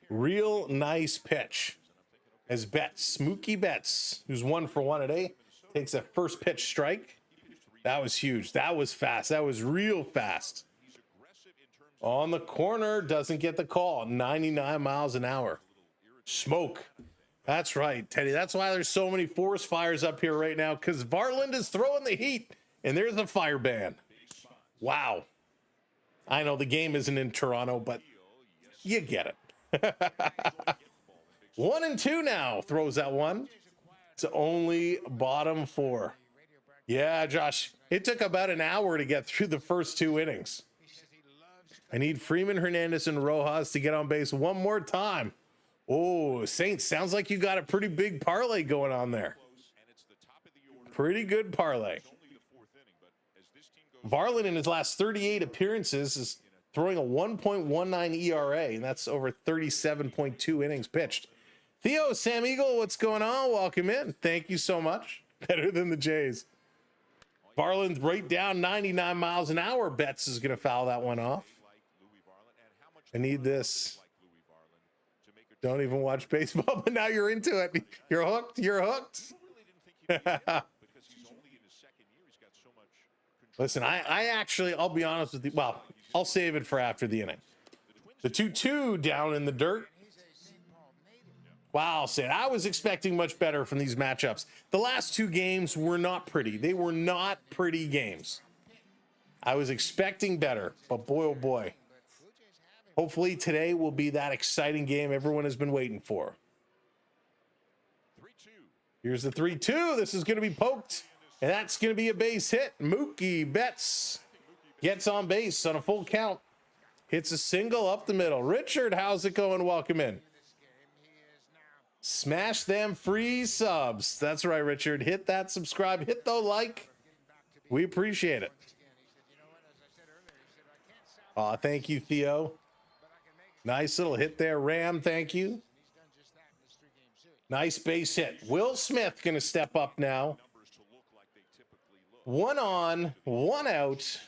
Real nice pitch. As Mookie Betts, who's 1 for 1 today, takes a first pitch strike. That was huge. That was fast. That was real fast. On the corner, doesn't get the call. 99 miles an hour. Smoke. That's right, Teddy. That's why there's so many forest fires up here right now, because Varland is throwing the heat, and there's a fire ban. Wow. I know the game isn't in Toronto, but you get it. 1-2 now. Throws that one. It's only bottom 4. Yeah, Josh. It took about an hour to get through the first 2 innings. I need Freeman, Hernandez, and Rojas to get on base one more time. Oh, Saints, sounds like you got a pretty big parlay going on there. Pretty good parlay. Varland in his last 38 appearances is throwing a 1.19 ERA, and that's over 37.2 innings pitched. Theo, Sam Eagle, what's going on? Welcome in. Thank you so much. Better than the Jays. Varland's right down 99 miles an hour. Betts is going to foul that one off. I need this. Don't even watch baseball, but now you're into it. You're hooked. You're hooked. Listen, I actually, I'll be honest with you. Well, I'll save it for after the inning. The 2-2 down in the dirt. Wow, Sid, I was expecting much better from these matchups. The last 2 games were not pretty. They were not pretty games. I was expecting better, but boy, oh boy. Hopefully today will be that exciting game everyone has been waiting for. Here's the 3-2. This is going to be poked, and that's going to be a base hit. Mookie Betts gets on base on a full count. Hits a single up the middle. Richard, how's it going? Welcome in. Smash them free subs. That's right, Richard. Hit that subscribe. Hit the like. We appreciate it. Aw, thank you, Theo. Nice little hit there, Ram. Thank you. Nice base hit. Will Smith going to step up now. 1 on, 1 out.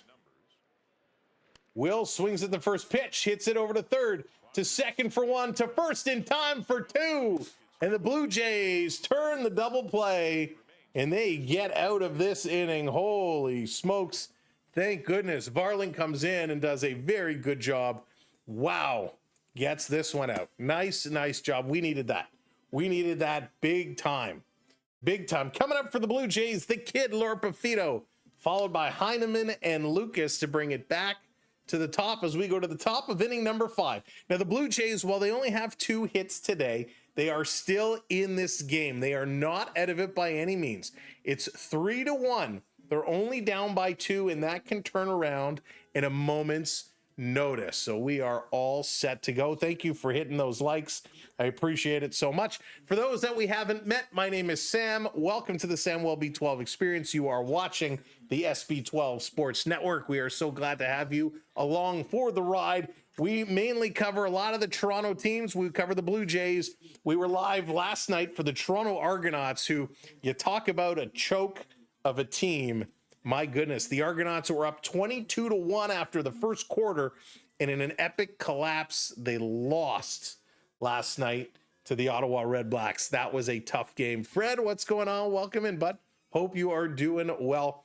Will swings at the first pitch, hits it over to third, to second for 1, to first in time for 2. And the Blue Jays turn the double play, and they get out of this inning. Holy smokes. Thank goodness. Varling comes in and does a very good job. Wow. Gets this one out. Nice job. We needed that. We needed that big time. Big time. Coming up for the Blue Jays, the kid, Lauer, followed by Heineman and Lucas to bring it back to the top as we go to the top of inning number 5. Now, the Blue Jays, while they only have 2 hits today, they are still in this game. They are not out of it by any means. It's 3-1. They're only down by 2, and that can turn around in a moment's notice. So we are all set to go. Thank you for hitting those likes. I appreciate it so much. For those that we haven't met, my name is Sam. Welcome to the Sam B12 Experience. You are watching the SB12 Sports Network. We are so glad to have you along for the ride. We mainly cover a lot of the Toronto teams. We cover the Blue Jays. We were live last night for the Toronto Argonauts, who, you talk about a choke of a team. My goodness, the Argonauts were up 22-1 after the first quarter, and in an epic collapse, they lost last night to the Ottawa Red Blacks. That was a tough game. Fred, what's going on? Welcome in, bud. Hope you are doing well.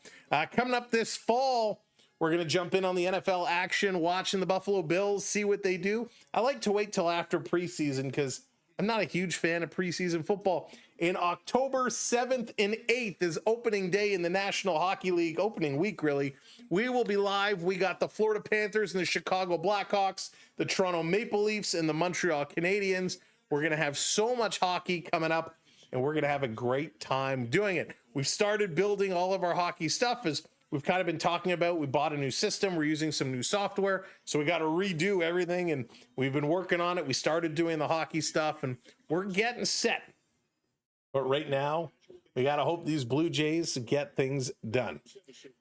Coming up this fall, we're going to jump in on the NFL action, watching the Buffalo Bills, see what they do. I like to wait till after preseason because I'm not a huge fan of preseason football. In October 7th and 8th is opening day in the National Hockey League, opening week, really. We will be live. We got the Florida Panthers and the Chicago Blackhawks, the Toronto Maple Leafs and the Montreal Canadiens. We're going to have so much hockey coming up, and we're going to have a great time doing it. We've started building all of our hockey stuff, as we've kind of been talking about. We bought a new system. We're using some new software, so we got to redo everything, and we've been working on it. We started doing the hockey stuff, and we're getting set. But right now, we got to hope these Blue Jays get things done.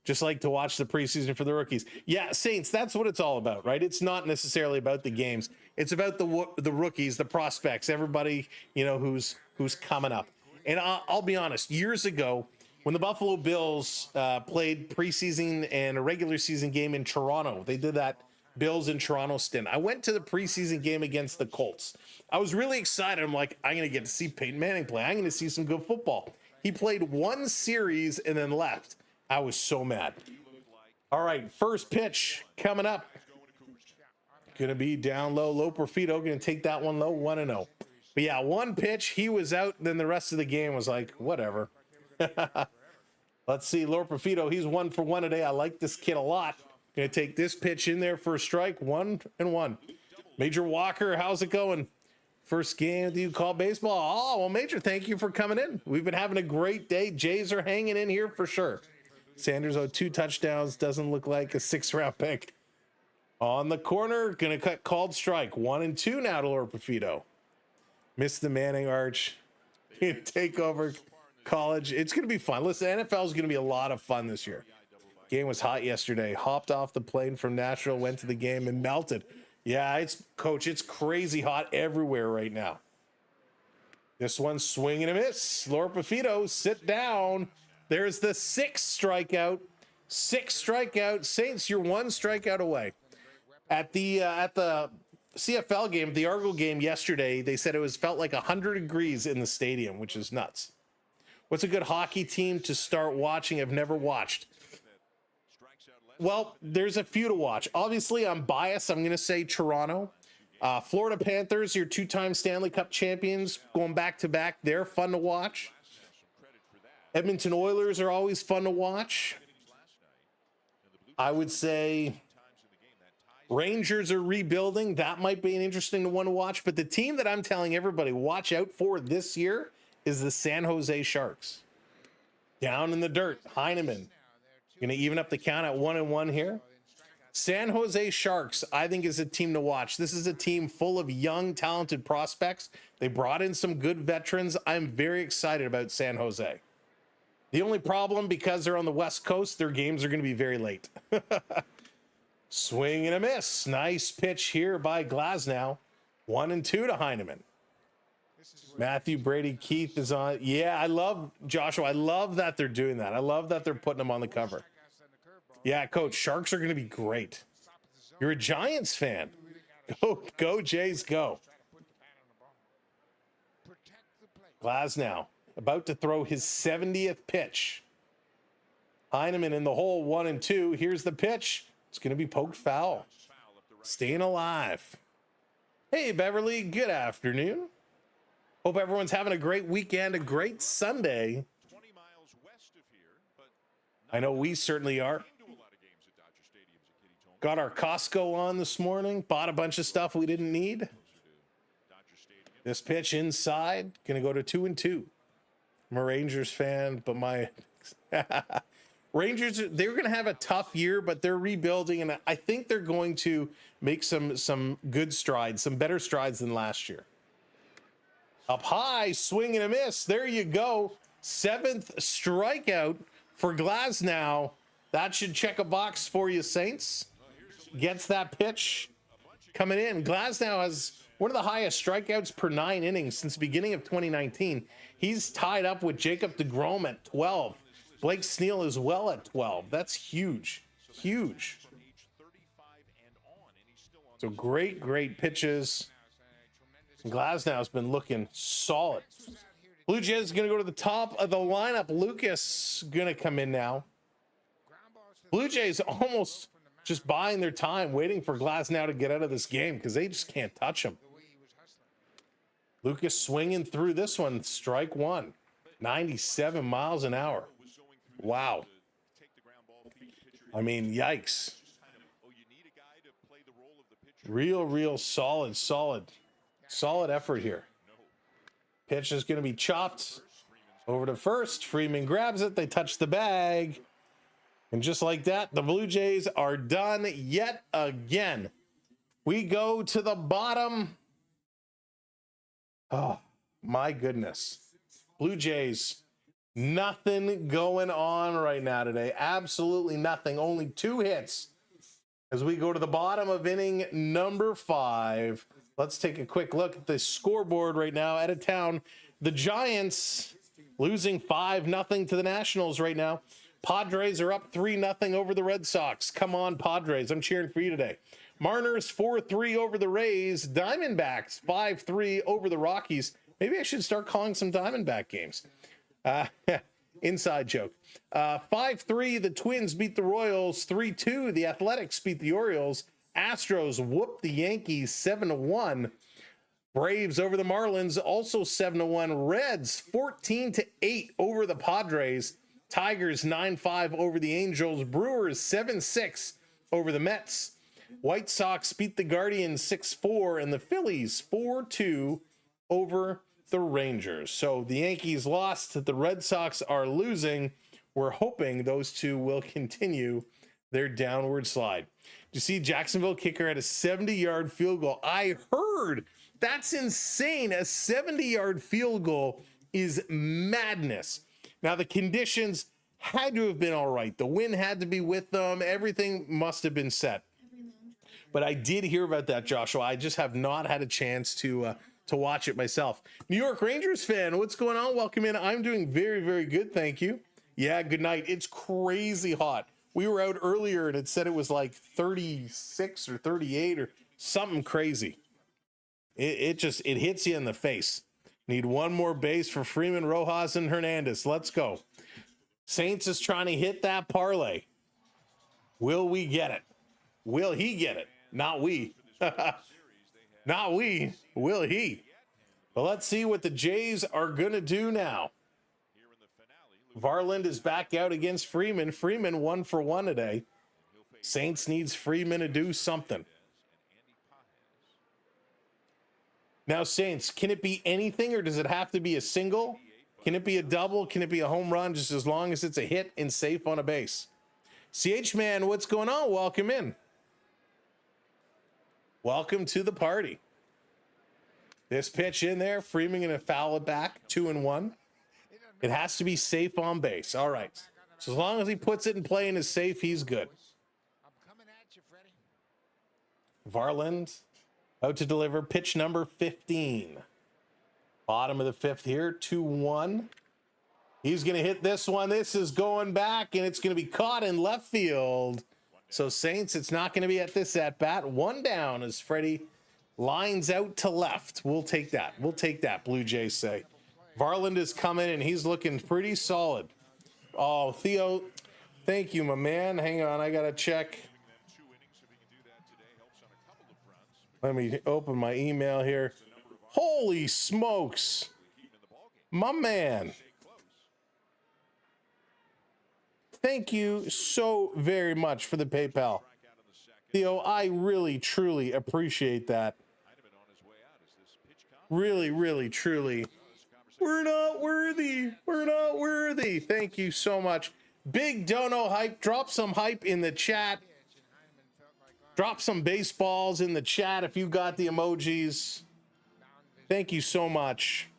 Just like to watch the preseason for the rookies. Yeah, Saints, that's what it's all about, right? It's not necessarily about the games. It's about the rookies, the prospects, everybody, you know, who's coming up. And I'll be honest, years ago, when the Buffalo Bills played preseason and a regular season game in Toronto, they did that Bills in Toronto stint. I went to the preseason game against the Colts. I was really excited. I'm like, I'm going to get to see Peyton Manning play. I'm going to see some good football. He played 1 series and then left. I was so mad. All right, first pitch coming up. Going to be down low. Lauer going to take that one low, 1-0. But yeah, 1 pitch, he was out. Then the rest of the game was like, whatever. Let's see, Lauer, he's 1 for 1 today. I like this kid a lot. Going to take this pitch in there for a strike, 1-1. Major Walker, how's it going? First game that you call baseball. Oh, well, Major, thank you for coming in. We've been having a great day. Jays are hanging in here for sure. Sanders, 2 touchdowns. Doesn't look like a 6th-round pick. On the corner, going to cut called strike. 1-2 now to Lauer. Missed the Manning arch. Take over college. It's going to be fun. Listen, NFL is going to be a lot of fun this year. Game was hot yesterday. Hopped off the plane from Nashville, went to the game and melted. Yeah, it's crazy hot everywhere right now. This one's swing and a miss. Lauer, sit down. There's the 6th strikeout. 6th strikeout. Saints, you're 1 strikeout away. At the CFL game, the Argo game yesterday, they said it felt like 100 degrees in the stadium, which is nuts. What's a good hockey team to start watching? I've never watched. Well, there's a few to watch. Obviously, I'm biased. I'm going to say Toronto. Florida Panthers, your 2-time Stanley Cup champions, going back-to-back. They're fun to watch. Edmonton Oilers are always fun to watch. I would say Rangers are rebuilding. That might be an interesting one to watch. But the team that I'm telling everybody watch out for this year is the San Jose Sharks. Down in the dirt, Heineman. Going to even up the count at 1-1 here. San Jose Sharks, I think, is a team to watch. This is a team full of young, talented prospects. They brought in some good veterans. I'm very excited about San Jose. The only problem, because they're on the West Coast, their games are going to be very late. Swing and a miss. Nice pitch here by Glasnow. 1-2 to Heineman. Matthew Brady Keith is on. Yeah, I love Joshua. I love that they're doing that. I love that they're putting him on the cover. Yeah, coach, Sharks are going to be great. You're a Giants fan. Go Jays, go. Glasnow about to throw his 70th pitch. Heineman in the hole, 1-2. Here's the pitch. It's going to be poked foul. Staying alive. Hey, Beverly, good afternoon. Hope everyone's having a great weekend, a great Sunday. I know we certainly are. Got our Costco on this morning. Bought a bunch of stuff we didn't need. This pitch inside, going to go to 2-2. I'm a Rangers fan, but my Rangers, they're going to have a tough year, but they're rebuilding, and I think they're going to make some good strides, some better strides than last year. Up high, swing and a miss. There you go. 7th strikeout for Glasnow. That should check a box for you, Saints. Gets that pitch coming in. Glasnow has one of the highest strikeouts per 9 innings since the beginning of 2019. He's tied up with Jacob deGrom at 12. Blake Snell as well at 12. That's huge. Huge. So great pitches. Glasnow's been looking solid. Blue Jays is going to go to the top of the lineup. Lucas going to come in now. Blue Jays almost just buying their time, waiting for Glasnow to get out of this game because they just can't touch him. Lucas swinging through this one. Strike one. 97 miles an hour. Wow. I mean, yikes. Real solid effort here. Pitch is going to be chopped over to first. Freeman grabs it. They touch the bag. And just like that, the Blue Jays are done yet again. We go to the bottom. Oh, my goodness. Blue Jays, nothing going on right now today. Absolutely nothing. Only 2 hits as we go to the bottom of inning number 5. Let's take a quick look at the scoreboard right now. Out of town, the Giants losing 5-0 to the Nationals right now. Padres are up 3-0 over the Red Sox. Come on, Padres. I'm cheering for you today. Mariners 4-3 over the Rays. Diamondbacks 5-3 over the Rockies. Maybe I should start calling some Diamondback games. Inside joke. 5-3, the Twins beat the Royals. 3-2, the Athletics beat the Orioles. Astros whooped the Yankees 7-1. Braves over the Marlins, also 7-1. Reds 14-8 over the Padres. Tigers 9-5 over the Angels. Brewers 7-6 over the Mets. White Sox beat the Guardians 6-4, and the Phillies 4-2 over the Rangers. So the Yankees lost, the Red Sox are losing. We're hoping those two will continue their downward slide. You see, Jacksonville kicker had a 70-yard field goal. I heard that's insane. A 70-yard field goal is madness. Now, the conditions had to have been all right. The wind had to be with them. Everything must have been set. But I did hear about that, Joshua. I just have not had a chance to watch it myself. New York Rangers fan, what's going on? Welcome in. I'm doing very good, thank you. Yeah, good night. It's crazy hot. We were out earlier and it said it was like 36 or 38 or something crazy. It hits you in the face. Need one more base for Freeman, Rojas, and Hernandez. Let's go. Saints is trying to hit that parlay. Will we get it? Will he get it? Not we. Not we. Will he? But let's see what the Jays are going to do now. Varland is back out against Freeman. Freeman 1 for 1 today. Saints needs Freeman to do something. Now, Saints, can it be anything or does it have to be a single? Can it be a double? Can it be a home run just as long as it's a hit and safe on a base? CH Man, what's going on? Welcome in. Welcome to the party. This pitch in there, Freeman going to foul it back, 2-1. It has to be safe on base. All right. So as long as he puts it in play and is safe, he's good. I'm coming at you, Freddie. Varland out to deliver pitch number 15. Bottom of the fifth here, 2-1. He's going to hit this one. This is going back, and it's going to be caught in left field. So, Saints, it's not going to be at this at-bat. One down as Freddie lines out to left. We'll take that. We'll take that, Blue Jays say. Varland is coming, and he's looking pretty solid. Oh, Theo, thank you, my man. Hang on, I got to check. Let me open my email here. Holy smokes. My man. Thank you so very much for the PayPal. Theo, I really, truly appreciate that. Really, really, truly. We're not worthy. We're not worthy. Thank you so much. Big Dono hype. Drop some hype in the chat. Drop some baseballs in the chat if you got the emojis. Thank you so much.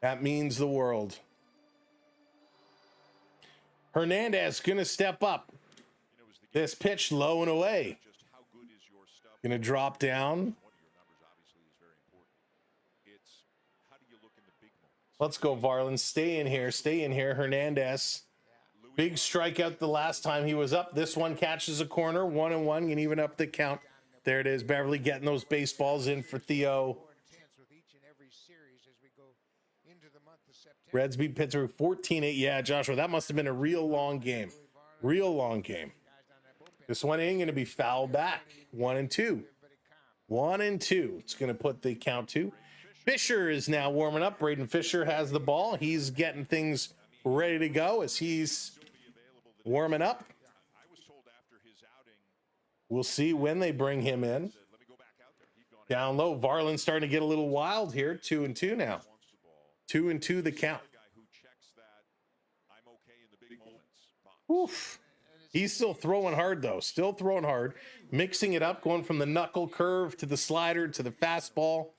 That means the world. Hernandez going to step up. This pitch low and away. Going to drop down. Let's go, Varland. Stay in here. Stay in here. Hernandez. Big strikeout the last time he was up. This one catches a corner. 1-1. Can even up the count. There it is. Beverly getting those baseballs in for Theo. Reds beat Pittsburgh 14-8. Yeah, Joshua, that must have been a real long game. Real long game. This one ain't going to be fouled back. 1-2. 1-2. It's going to put the count to. Fisher is now warming up. Braden Fisher has the ball. He's getting things ready to go as he's warming up. We'll see when they bring him in. Down low, Varland starting to get a little wild here. 2-2 now. 2-2 the count. Oof. He's still throwing hard, though. Still throwing hard. Mixing it up, going from the knuckle curve to the slider to the fastball.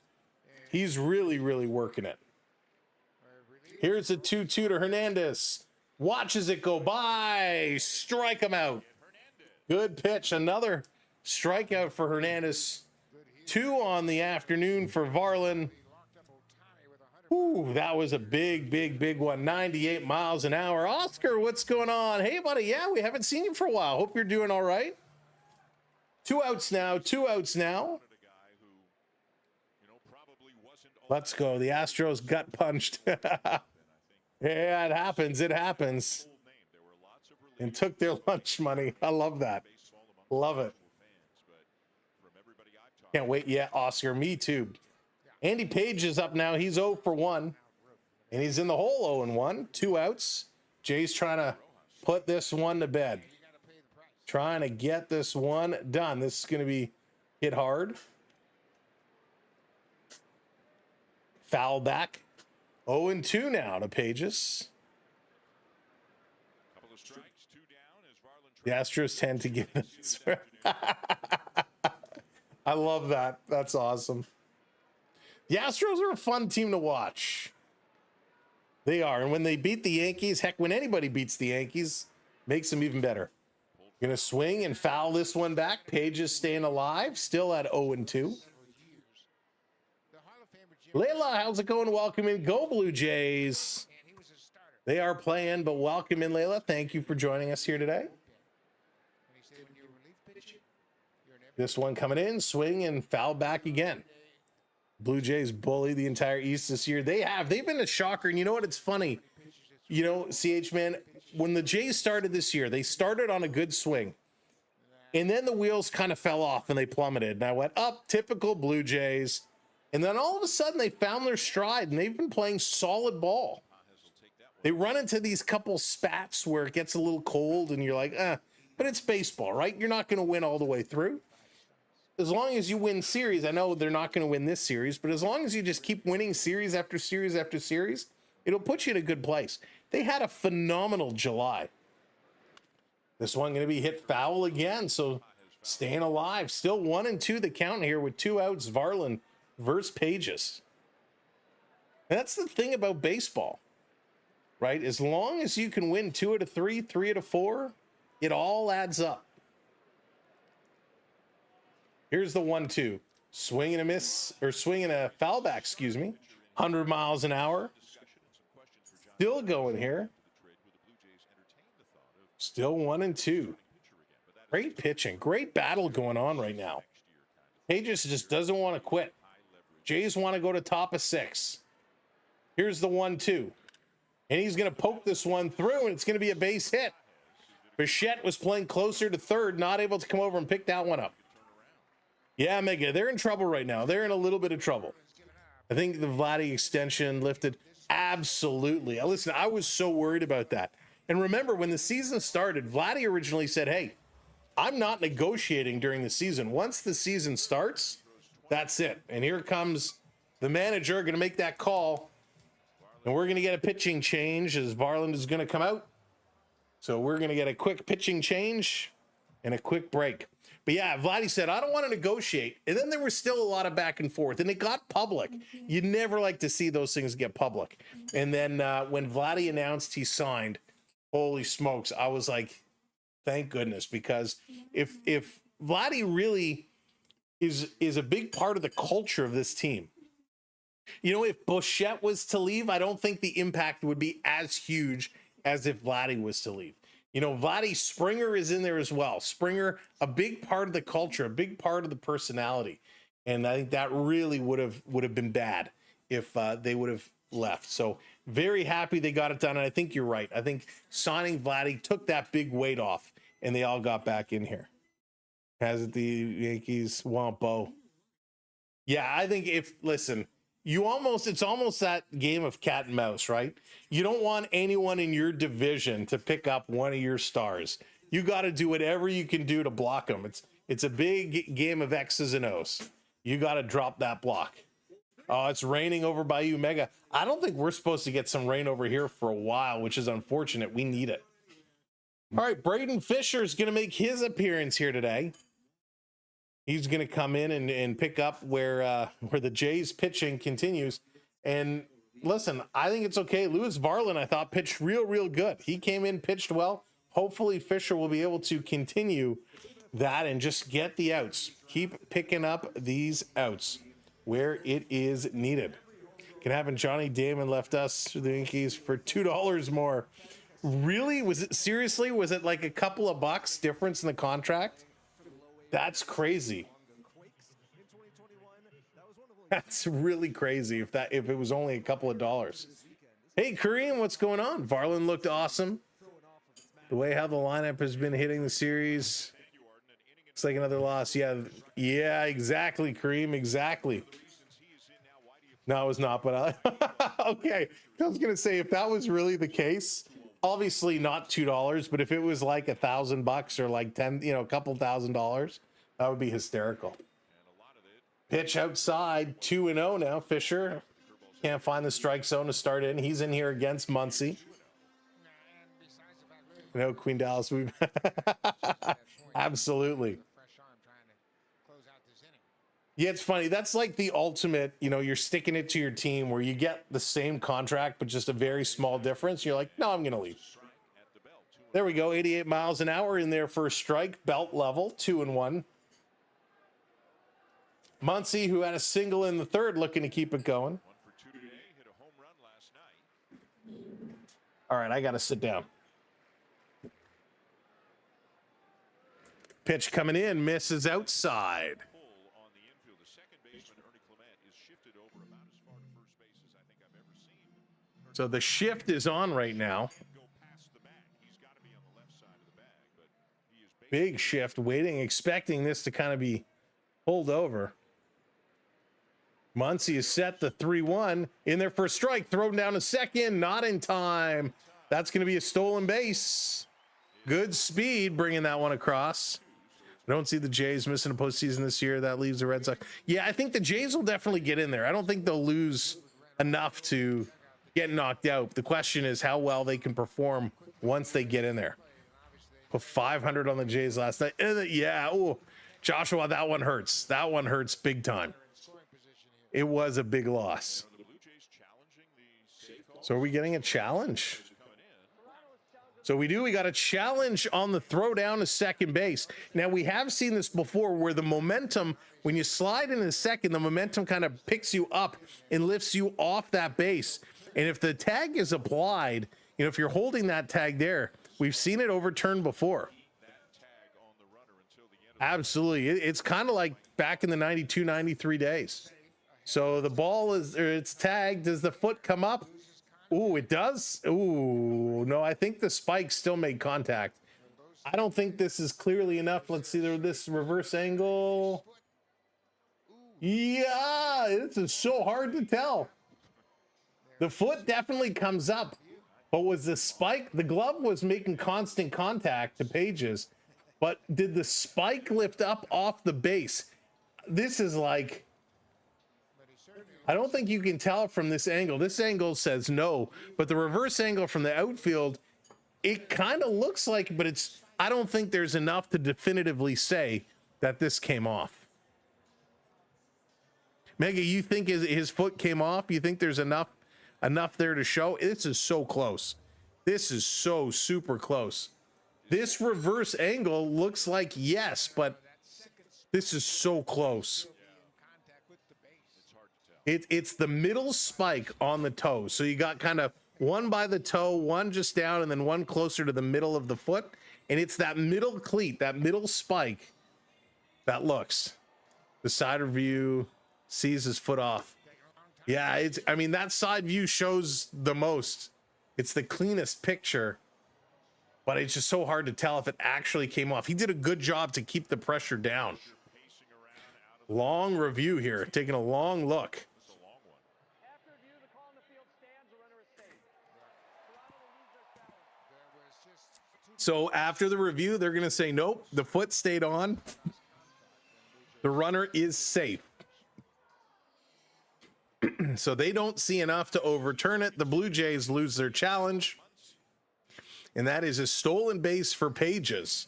He's really, really working it. Here's a 2-2 to Hernandez. Watches it go by. Strike him out. Good pitch. Another strikeout for Hernandez. 2 on the afternoon for Varland. Ooh, that was a big, big, big one. 98 miles an hour. Oscar, what's going on? Hey, buddy. Yeah, we haven't seen you for a while. Hope you're doing all right. 2 outs now. 2 outs now. Let's go. The Astros gut punched. Yeah, it happens. It happens. And took their lunch money. I love that. Love it. Can't wait yet, Oscar. Me too. Andy Page is up now. He's 0 for 1. And he's in the hole 0-1. 2 outs. Jay's trying to put this one to bed. Trying to get this one done. This is going to be hit hard. Foul back. 0-2 now to Pages. The Astros tend to give this. I love that. That's awesome. The Astros are a fun team to watch. They are. And when they beat the Yankees, heck, when anybody beats the Yankees, makes them even better. Going to swing and foul this one back. Page is staying alive, still at 0-2. Layla, how's it going? Welcome in. Go Blue Jays. They are playing, but welcome in, Layla. Thank you for joining us here today. This one coming in, swing and foul back again. Blue Jays bully the entire East this year. They've been a shocker. And you know what? It's funny. You know, CH, man, when the Jays started this year, they started on a good swing. And then the wheels kind of fell off and they plummeted. And I went, up, typical Blue Jays. And then all of a sudden they found their stride and they've been playing solid ball. They run into these couple spats where it gets a little cold and you're like, but it's baseball, right? You're not going to win all the way through. As long as you win series, I know they're not going to win this series, but as long as you just keep winning series after series after series, it'll put you in a good place. They had a phenomenal July. This one going to be hit foul again, so staying alive. Still 1-2 the count here with 2 outs, Varland versus Pages. And that's the thing about baseball, right? As long as you can win 2 out of 3, 3 out of 4, it all adds up. Here's the 1-2. Swing and a miss, or swing and a foul back, excuse me. 100 miles an hour. Still going here. Still 1-2. Great pitching. Great battle going on right now. Pages just doesn't want to quit. Jays want to go to top of 6. Here's the 1-2. And he's going to poke this one through, and it's going to be a base hit. Bichette was playing closer to third, not able to come over and pick that one up. Yeah, Mega, they're in trouble right now. They're in a little bit of trouble. I think the Vladdy extension lifted. Absolutely. Listen, I was so worried about that. And remember, when the season started, Vladdy originally said, hey, I'm not negotiating during the season. Once the season starts, that's it. And here comes the manager going to make that call. And we're going to get a pitching change as Varland is going to come out. So we're going to get a quick pitching change and a quick break. But yeah, Vladdy said, I don't want to negotiate. And then there was still a lot of back and forth. And it got public. You never like to see those things get public. And then when Vladdy announced he signed, holy smokes, I was like, thank goodness. Because if Vladdy really is a big part of the culture of this team. You know, if Bichette was to leave, I don't think the impact would be as huge as if Vladdy was to leave. You know, Vladdy, Springer is in there as well. Springer, a big part of the culture, a big part of the personality. And I think that really would have been bad if they would have left. So very happy they got it done. And I think you're right. I think signing Vladdy took that big weight off and they all got back in here. Has it the Yankees Wampo? Yeah, I think listen, it's almost that game of cat and mouse, right? You don't want anyone in your division to pick up one of your stars. You got to do whatever you can do to block them. It's a big game of X's and O's. You got to drop that block. Oh, it's raining over by you, Mega. I don't think we're supposed to get some rain over here for a while, which is unfortunate. We need it. All right, Braden Fisher is going to make his appearance here today. He's going to come in and pick up where the Jays pitching continues. And listen, I think it's okay. Lewis Varland, I thought, pitched real good. He came in, pitched well. Hopefully Fisher will be able to continue that and just get the outs. Keep picking up these outs where it is needed. Can happen. Johnny Damon left us, the Yankees, for $2 more. Really? Was it like a couple of bucks difference in the contract? That's crazy. That's really crazy if it was only a couple of dollars. Hey, Kareem, what's going on? Varland looked awesome. The way how the lineup has been hitting the series. It's like another loss. Yeah, exactly, Kareem, exactly. No, it was not, but okay. I was going to say, if that was really the case, obviously not $2, but if it was like $1,000 or like 10, a couple $1,000, that would be hysterical. Pitch outside, 2-0 now. Fisher can't find the strike zone to start in. He's in here against Muncy. Queen Dallas. Absolutely. Yeah, it's funny. That's like the ultimate, you're sticking it to your team where you get the same contract, but just a very small difference. You're like, no, I'm going to leave. There we go. 88 miles an hour in there for a strike, belt level, 2-1. Muncy, who had a single in the third, looking to keep it going. All right, I got to sit down. Pitch coming in, misses outside. So the shift is on right now. Big shift, waiting, expecting this to kind of be pulled over. Muncy is set, the 3-1 in there for a strike, thrown down to second, not in time. That's going to be a stolen base. Good speed bringing that one across. I don't see the Jays missing a postseason this year. That leaves the Red Sox. Yeah, I think the Jays will definitely get in there. I don't think they'll lose enough to get knocked out. The question is how well they can perform once they get in there. Put 500 on the Jays last night. Yeah, oh, Joshua, that one hurts. That one hurts big time. It was a big loss. So are we getting a challenge? So we got a challenge on the throw down to second base. Now we have seen this before where the momentum, when you slide into second, the momentum kind of picks you up and lifts you off that base. And if the tag is applied, you know, if you're holding that tag there, we've seen it overturned before. Absolutely. It's kind of like back in the 92, 93 days. So the ball it's tagged. Does the foot come up? Ooh, it does. Ooh, no, I think the spike still made contact. I don't think this is clearly enough. Let's see this reverse angle. Yeah, this is so hard to tell. The foot definitely comes up, but was the spike, the glove was making constant contact to Page's, but did the spike lift up off the base? This is like, I don't think you can tell from this angle. This angle says no, but the reverse angle from the outfield, it kind of looks like, but I don't think there's enough to definitively say that this came off. Mega, you think his foot came off? You think there's enough there to show? This is so close. This is so super close. This reverse angle looks like yes, but this is so close. It's the middle spike on the toe. So you got kind of one by the toe, one just down, and then one closer to the middle of the foot. And it's that middle cleat, that middle spike that looks. The side view sees his foot off. Yeah, I mean, that side view shows the most. It's the cleanest picture, but it's just so hard to tell if it actually came off. He did a good job to keep the pressure down. Long review here, taking a long look. So after the review, they're going to say, nope, the foot stayed on. The runner is safe. So they don't see enough to overturn it. The Blue Jays lose their challenge. And that is a stolen base for Pages.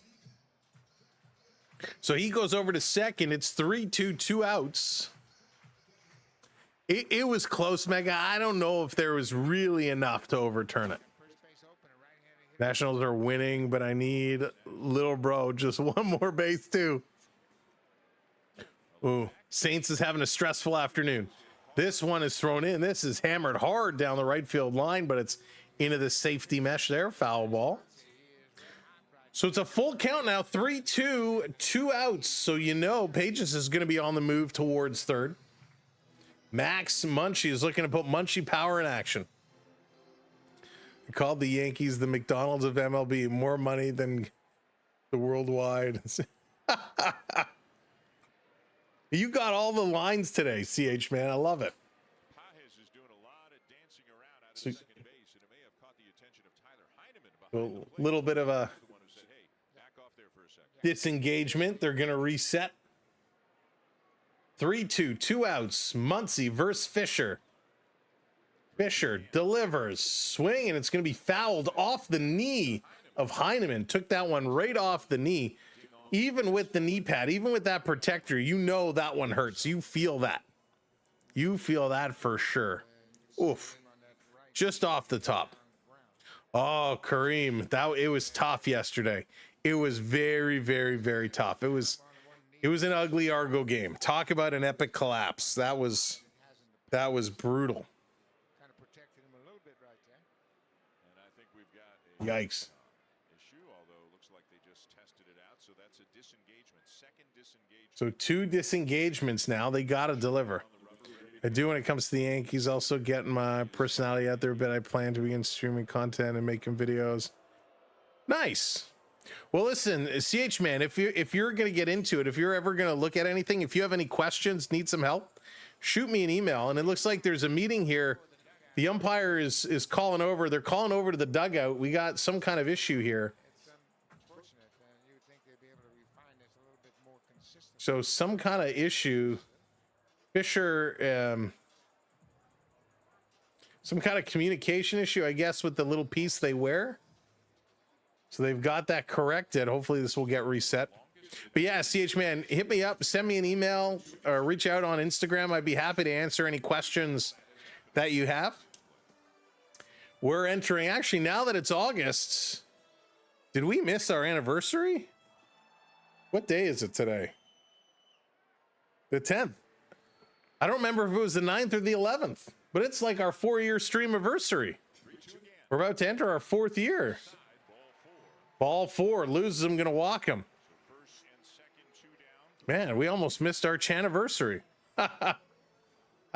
So he goes over to second. It's 3-2, 2 outs. It was close, Mega. I don't know if there was really enough to overturn it. Nationals are winning, but I need little bro just one more base too. Ooh, Saints is having a stressful afternoon. This one is thrown in. This is hammered hard down the right field line, but it's into the safety mesh there. Foul ball. So it's a full count now. 3-2, 2 outs. So you know Pages is going to be on the move towards third. Max Munchie is looking to put Munchie power in action. He called the Yankees the McDonald's of MLB. More money than the worldwide. You got all the lines today, CH, man. I love it. Pages is doing a lot of dancing around out of second base, and it may have caught the attention of Tyler Heineman behind the plate. A little bit of a The one who said, hey, back off there for a second. disengagement. They're going to reset. 3-2, 2 outs. Muncy versus Fisher. Fisher delivers, swing, and it's going to be fouled off the knee of Heineman. Took that one right off the knee. Even with the knee pad, even with that protector, you know that one hurts. You feel that. You feel that for sure. Oof. Just off the top. Oh, Kareem, it was tough yesterday. It was very, very, very tough. It was an ugly Argo game. Talk about an epic collapse. That was brutal. Kind of protected him a little bit right there. And I think we've got a Yikes. issue, although it looks like they just tested it out. So that's a disengagement, second disengagement. So 2 disengagements now. They got to deliver. I do when it comes to the Yankees. Also getting my personality out there a bit. I plan to begin streaming content and making videos. Nice. Well, listen, CH man, if you're going to get into it, if you're ever going to look at anything, if you have any questions, need some help, shoot me an email. And it looks like there's a meeting here. The umpire is calling over. They're calling over to the dugout. We got some kind of issue here. It's unfortunate, and you would think they'd be able to refine this a little bit more consistent. So some kind of issue. Fisher, some kind of communication issue, I guess, with the little piece they wear. So they've got that corrected. Hopefully this will get reset. But yeah, CH man, hit me up, send me an email, or reach out on Instagram. I'd be happy to answer any questions that you have. We're entering, actually, now that it's August, Did we miss our anniversary? What day is it today? The 10th. I don't remember if it was the 9th or the 11th, but it's like our 4-year stream anniversary. We're about to enter our 4th year. Ball 4, loses him, gonna walk him. Man, we almost missed our anniversary. I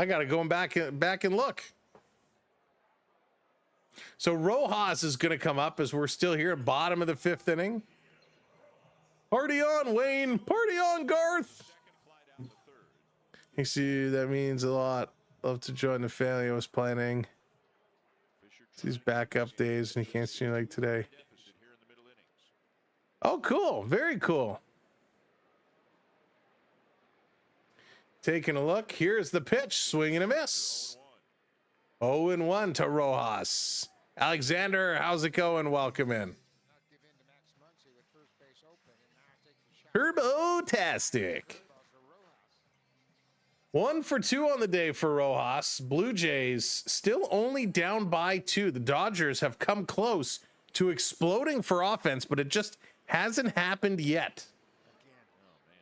gotta go back and look. So Rojas is gonna come up as we're still here at bottom of the 5th inning. Party on, Wayne. Party on, Garth. You see, that means a lot. Love to join the family. I was planning these backup days, and you can't see like today. Oh, cool. Very cool. Taking a look. Here's the pitch. Swing and a miss. 0-1 to Rojas. Alexander, how's it going? Welcome in. Turbo-tastic. 1 for 2 on the day for Rojas. Blue Jays still only down by 2. The Dodgers have come close to exploding for offense, but it just hasn't happened yet.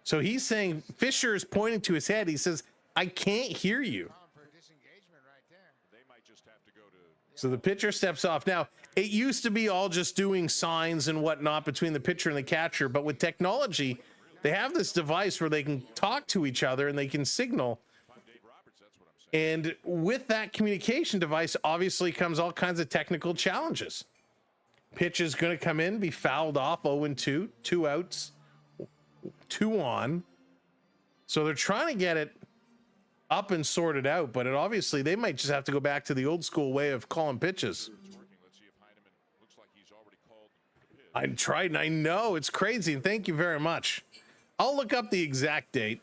So he's saying, Fisher is pointing to his head. He says, I can't hear you. So the pitcher steps off. Now, it used to be all just doing signs and whatnot between the pitcher and the catcher, but with technology, they have this device where they can talk to each other and they can signal. And with that communication device, obviously comes all kinds of technical challenges. Pitch is going to come in, be fouled off, 0-2, 2 outs, 2 on. So they're trying to get it up and sorted out, but it obviously they might just have to go back to the old school way of calling pitches. I tried and I know it's crazy. And thank you very much. I'll look up the exact date.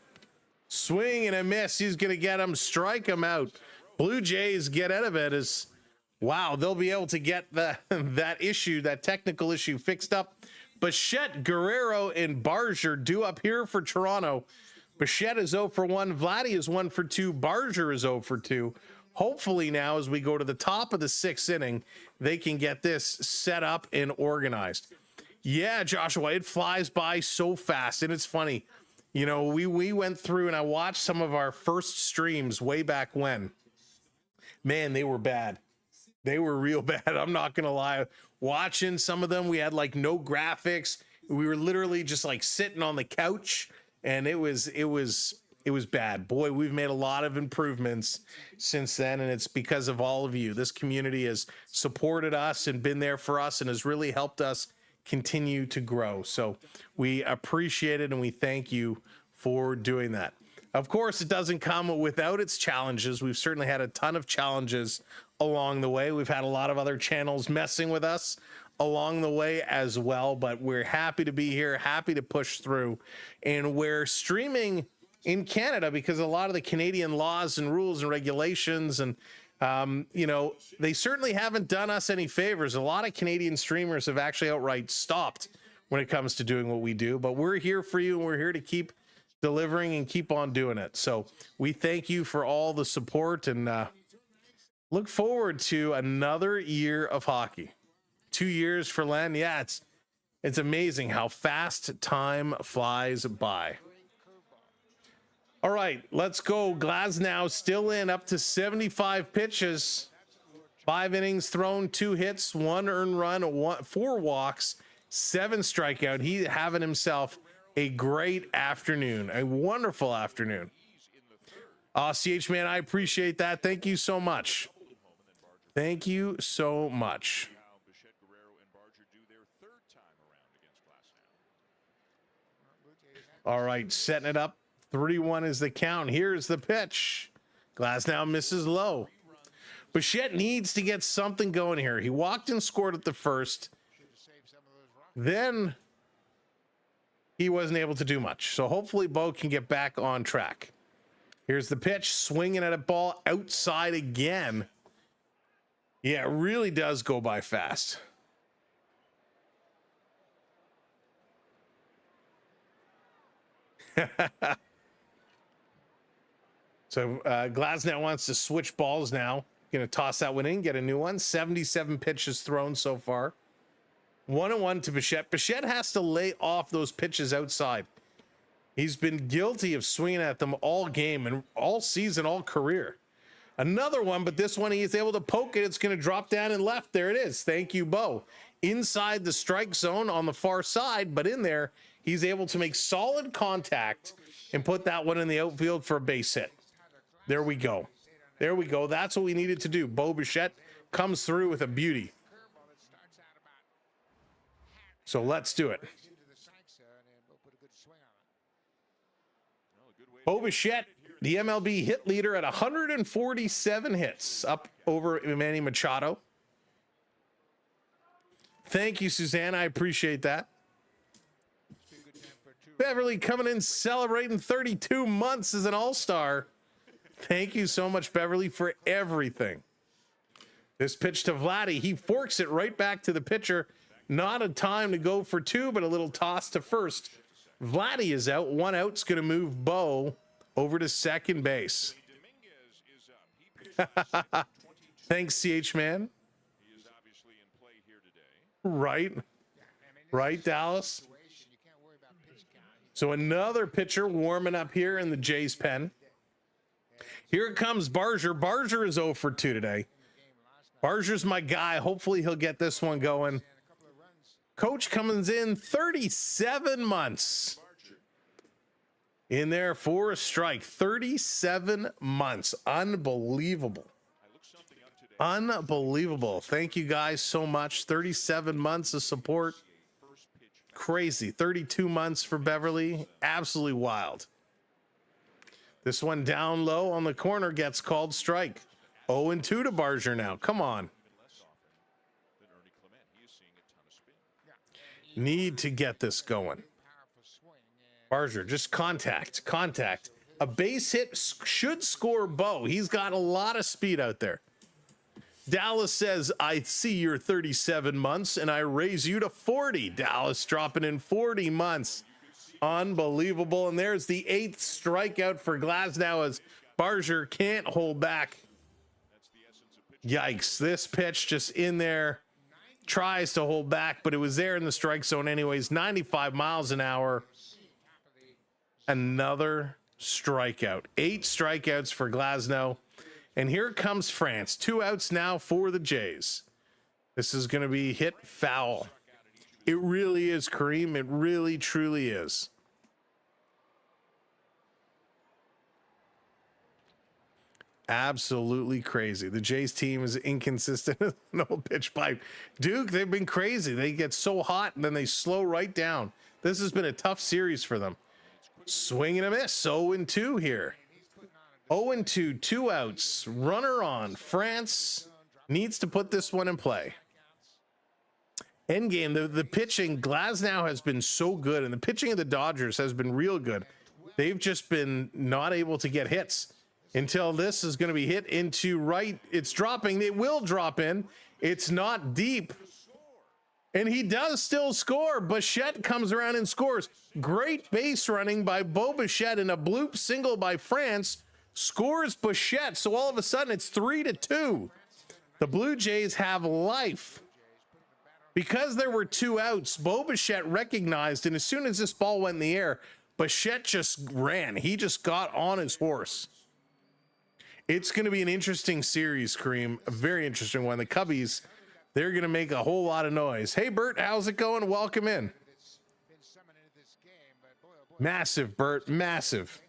Swing and a miss. He's going to get him, strike him out. Blue Jays get out of it as wow. They'll be able to get that issue, that technical issue fixed up. Bichette, Guerrero, and Barger due up here for Toronto. Bichette is 0 for 1. Vladdy is 1 for 2. Barger is 0 for 2. Hopefully now, as we go to the top of the 6th inning, they can get this set up and organized. Yeah, Joshua, it flies by so fast. And it's funny, you know, we went through and I watched some of our first streams way back when. Man, they were bad. They were real bad. I'm not going to lie. Watching some of them, we had like no graphics. We were literally just like sitting on the couch. And it was bad. Boy, we've made a lot of improvements since then, and it's because of all of you. This community has supported us and been there for us and has really helped us continue to grow. So we appreciate it and we thank you for doing that. Of course, it doesn't come without its challenges. We've certainly had a ton of challenges along the way. We've had a lot of other channels messing with us along the way as well, but we're happy to be here, happy to push through. And we're streaming in Canada because a lot of the Canadian laws and rules and regulations and you know, they certainly haven't done us any favors. A lot of Canadian streamers have actually outright stopped when it comes to doing what we do, but we're here for you and we're here to keep delivering and keep on doing it. So we thank you for all the support and look forward to another year of hockey. 2 years for Len. Yeah, it's amazing how fast time flies by. All right, let's go. Glasnow still in, up to 75 pitches, 5 innings thrown, 2 hits, 1 earned run, 4 walks, 7 strikeout. He having himself a great afternoon, a wonderful afternoon. CH man, I appreciate that. Thank you so much. Thank you so much. All right, setting it up. 3-1 is the count. Here's the pitch. Glasnow misses low. Bichette needs to get something going here. He walked and scored at the first. Then he wasn't able to do much. So hopefully Bo can get back on track. Here's the pitch. Swinging at a ball outside again. Yeah, it really does go by fast. So Glasnow wants to switch balls now. Going to toss that one in, get a new one. 77 pitches thrown so far. 1-1 to Bichette. Bichette has to lay off those pitches outside. He's been guilty of swinging at them all game and all season, all career. Another one, but this one he's able to poke it. It's going to drop down and left. There it is. Thank you, Bo. Inside the strike zone on the far side, but in there, he's able to make solid contact and put that one in the outfield for a base hit. There we go. There we go. That's what we needed to do. Bo Bichette comes through with a beauty. So let's do it. Bo Bichette, the MLB hit leader at 147 hits, up over Manny Machado. Thank you, Suzanne. I appreciate that. Beverly coming in celebrating 32 months as an all-star. Thank you so much, Beverly, for everything. This pitch to Vladdy. He forks it right back to the pitcher. Not a time to go for two, but a little toss to first. Vladdy is out. One out's going to move Bo over to second base. Thanks, CH Man. Right. Right, Dallas. So another pitcher warming up here in the Jays pen. Here comes Barger. Barger is 0 for 2 today. Barger's my guy. Hopefully he'll get this one going. Coach comes in 37 months. In there for a strike. 37 months. Unbelievable. Unbelievable. Thank you guys so much. 37 months of support. Crazy. 32 months for Beverly. Absolutely wild. This one down low on the corner gets called strike. 0-2 to Barger now. Come on. Need to get this going. Barger, just contact. A base hit should score Bo. He's got a lot of speed out there. Dallas says, I see your 37 months and I raise you to 40. Dallas dropping in 40 months. Unbelievable. And there's the 8th strikeout for Glasnow as Barger can't hold back. Yikes. This pitch just in there. Tries to hold back, but it was there in the strike zone anyways. 95 miles an hour. Another strikeout. 8 strikeouts for Glasnow. And here comes France. 2 outs now for the Jays. This is going to be hit foul. It really is, Kareem. It really, truly is. Absolutely crazy. The Jays team is inconsistent. No pitch pipe. Duke, they've been crazy. They get so hot and then they slow right down. This has been a tough series for them. Swing and a miss. 0-2 here. 0-2, 2 outs. Runner on. France needs to put this one in play. Endgame, the pitching, Glasnow has been so good, and the pitching of the Dodgers has been real good. They've just been not able to get hits until this is going to be hit into right. It's dropping. It will drop in. It's not deep. And he does still score. Bichette comes around and scores. Great base running by Bo Bichette and a bloop single by France. Scores Bichette. So all of a sudden it's 3-2. The Blue Jays have life. Because there were 2 outs, Bo Bichette recognized, and as soon as this ball went in the air, Bichette just ran. He just got on his horse. It's going to be an interesting series, Kareem. A very interesting one. The Cubbies, they're going to make a whole lot of noise. Hey, Bert, how's it going? Welcome in. Massive, Bert, massive.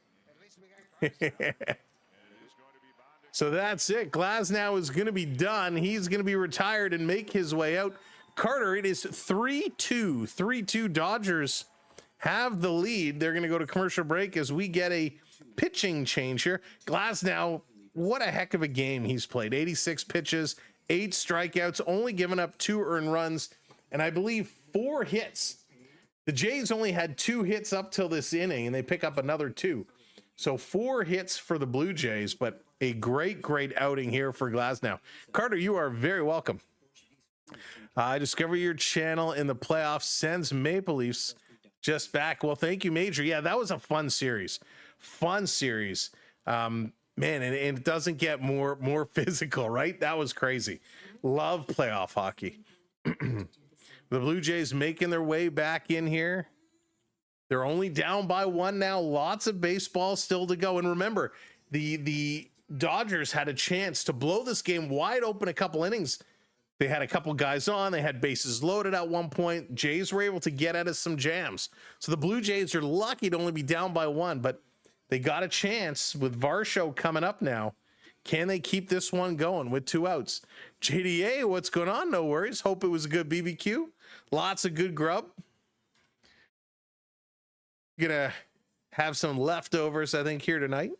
So that's it. Glasnow is going to be done. He's going to be retired and make his way out. Carter, it is 3-2. 3-2 Dodgers have the lead. They're going to go to commercial break as we get a pitching change here. Glasnow, what a heck of a game he's played. 86 pitches, 8 strikeouts, only given up 2 earned runs, and I believe 4 hits. The Jays only had 2 hits up till this inning, and they pick up another 2. So 4 hits for the Blue Jays, but a great, great outing here for Glasnow. Carter, you are very welcome. I discover your channel in the playoffs. Sends Maple Leafs just back. Well, thank you, Major. Yeah, that was a fun series. Fun series. Man, and it doesn't get more physical, right? That was crazy. Love playoff hockey. The Blue Jays making their way back in here. They're only down by 1 now. Lots of baseball still to go. And remember, the Dodgers had a chance to blow this game wide open a couple innings. They had a couple guys on. They had bases loaded at one point. Jays were able to get out of some jams. So the Blue Jays are lucky to only be down by 1, but they got a chance with Varsho coming up now. Can they keep this one going with 2 outs? JDA, what's going on? No worries. Hope it was a good BBQ. Lots of good grub. Gonna have some leftovers, I think, here tonight.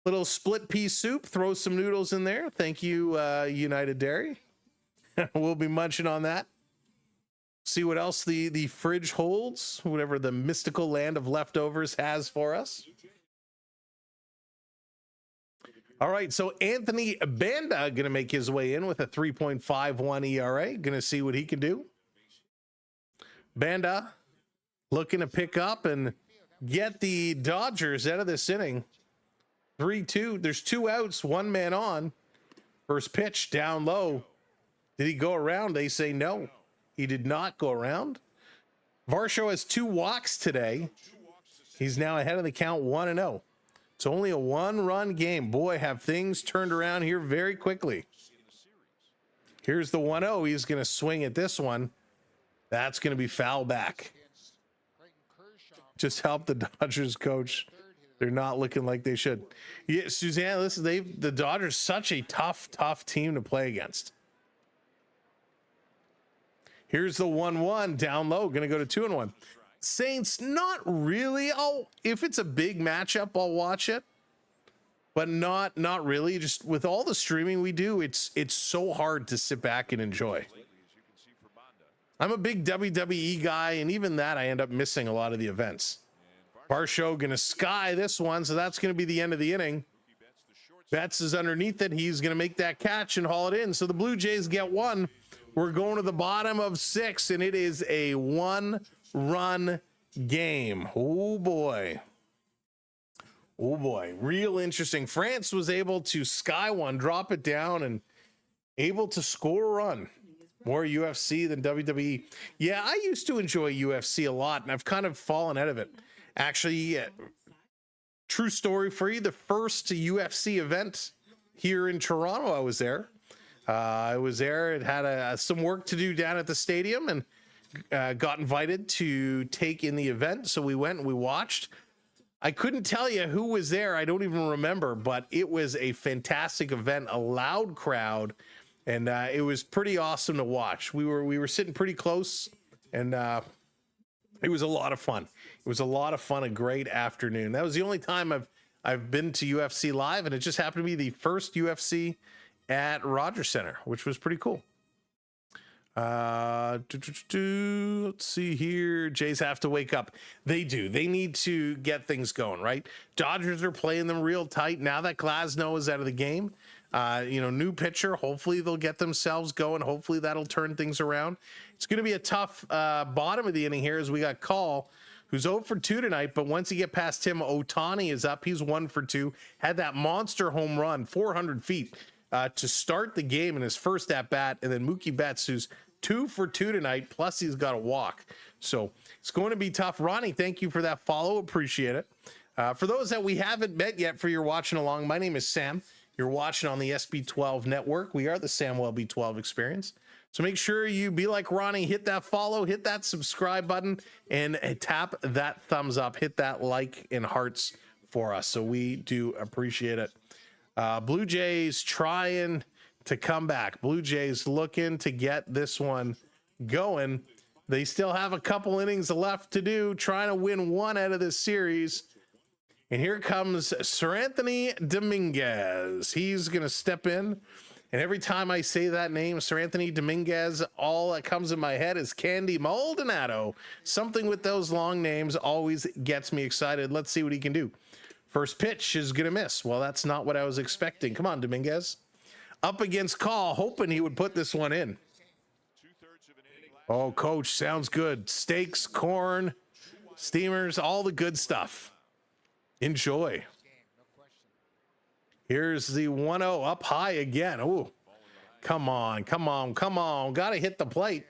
Little split pea soup. Throw some noodles in there. Thank you, United Dairy. We'll be munching on that. See what else the fridge holds, whatever the mystical land of leftovers has for us. All right, so Anthony Banda going to make his way in with a 3.51 ERA. Going to see what he can do. Banda looking to pick up and get the Dodgers out of this inning. 3-2. There's 2 outs, 1 man on. First pitch down low. Did he go around? They say no. He did not go around. Varsho has 2 walks today. He's now ahead of the count 1-0. It's only a 1-run game. Boy, have things turned around here very quickly. Here's the 1-0. He's going to swing at this one. That's going to be foul back. Just help the Dodgers coach. They're not looking like they should. Yeah, Suzanne, listen, the Dodgers such a tough team to play against. Here's the 1-1 down low, going to go to 2-1. Saints, not really. If it's a big matchup, I'll watch it, but not really. Just with all the streaming we do, it's so hard to sit back and enjoy. I'm a big WWE guy, and even that I end up missing a lot of the events. Varsho gonna sky this one, so that's gonna be the end of the inning. Betts is underneath it. He's gonna make that catch and haul it in. So the Blue Jays get 1. We're going to the bottom of 6, and it is a 1-run game. Oh boy. Oh boy. Real interesting. France was able to sky one, drop it down, and able to score a run. More UFC than WWE. Yeah, I used to enjoy UFC a lot, and I've kind of fallen out of it. Actually, true story for you, the first UFC event here in Toronto, I was there. It had some work to do down at the stadium, and got invited to take in the event. So we went and we watched. I couldn't tell you who was there. I don't even remember, but it was a fantastic event, a loud crowd, and it was pretty awesome to watch. We were sitting pretty close, and it was a lot of fun. It was a lot of fun, a great afternoon. That was the only time I've been to UFC live, and it just happened to be the first UFC at Rogers Center, which was pretty cool. Let's see here. Jays have to wake up. They do. They need to get things going, right? Dodgers are playing them real tight now that Glasnow is out of the game. New pitcher. Hopefully they'll get themselves going. Hopefully that'll turn things around. It's going to be a tough bottom of the inning here as we got Call, who's 0 for 2 tonight, but once you get past him, Otani is up. He's 1 for 2. Had that monster home run, 400 feet, to start the game in his first at-bat, and then Mookie Betts, who's 2 for 2 tonight, plus he's got a walk. So it's going to be tough. Ronnie, thank you for that follow. Appreciate it. For those that we haven't met yet, for your watching along, my name is Sam. You're watching on the SB12 network. We are the Samwell B12 Experience. So make sure you be like Ronnie, hit that follow, hit that subscribe button, and tap that thumbs up. Hit that like and hearts for us. So we do appreciate it. Blue Jays trying to come back. Blue Jays looking to get this one going. They still have a couple innings left to do, trying to win 1 out of this series. And here comes Seranthony Dominguez. He's going to step in. And every time I say that name, Seranthony Dominguez, all that comes in my head is Candy Maldonado. Something with those long names always gets me excited. Let's see what he can do. First pitch is going to miss. Well, that's not what I was expecting. Come on, Dominguez. Up against Call, hoping he would put this one in. Oh, coach, sounds good. Steaks, corn, steamers, all the good stuff. Enjoy. Here's the 1-0 up high again. Oh, come on. Got to hit the plate.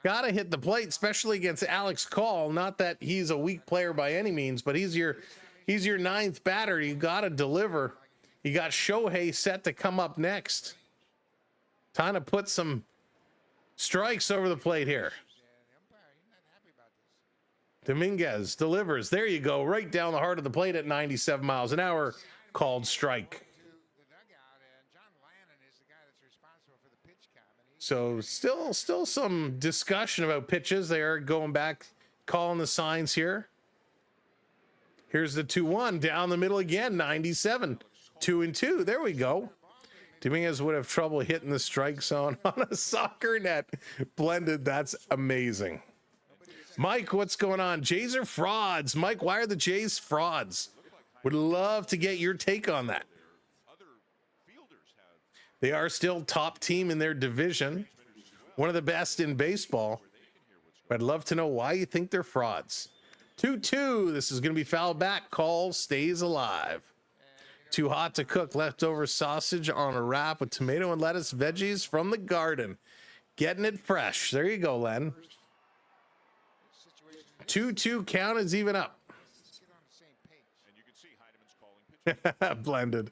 Gotta hit the plate, especially against Alex Call. Not that he's a weak player by any means, but he's your ninth batter. You gotta deliver. You got Shohei set to come up next. Time to put some strikes over the plate here. Dominguez delivers. There you go. Right down the heart of the plate at 97 miles an hour. Called strike. So still some discussion about pitches. They are going back, calling the signs here. Here's the 2-1 down the middle again. 97. 2-2. There we go. Dominguez would have trouble hitting the strike zone on a soccer net. Blended. That's amazing. Mike, what's going on? Jays are frauds. Mike, why are the Jays frauds? Would love to get your take on that. They are still top team in their division. One of the best in baseball. But I'd love to know why you think they're frauds. 2-2. This is going to be fouled back. Call stays alive. Too hot to cook. Leftover sausage on a wrap with tomato and lettuce veggies from the garden. Getting it fresh. There you go, Len. 2-2 count is even up. Blended.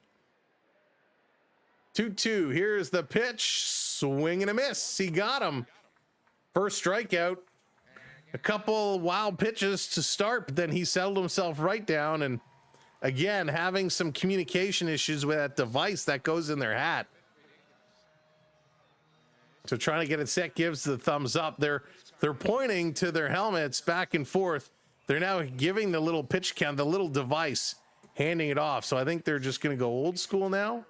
2-2. Here's the pitch. Swing and a miss. He got him. First strikeout. A couple wild pitches to start, but then he settled himself right down. And again, having some communication issues with that device that goes in their hat. So trying to get it set gives the thumbs up. They're pointing to their helmets back and forth. They're now giving the little pitch count, the little device, handing it off. So I think they're just going to go old school now.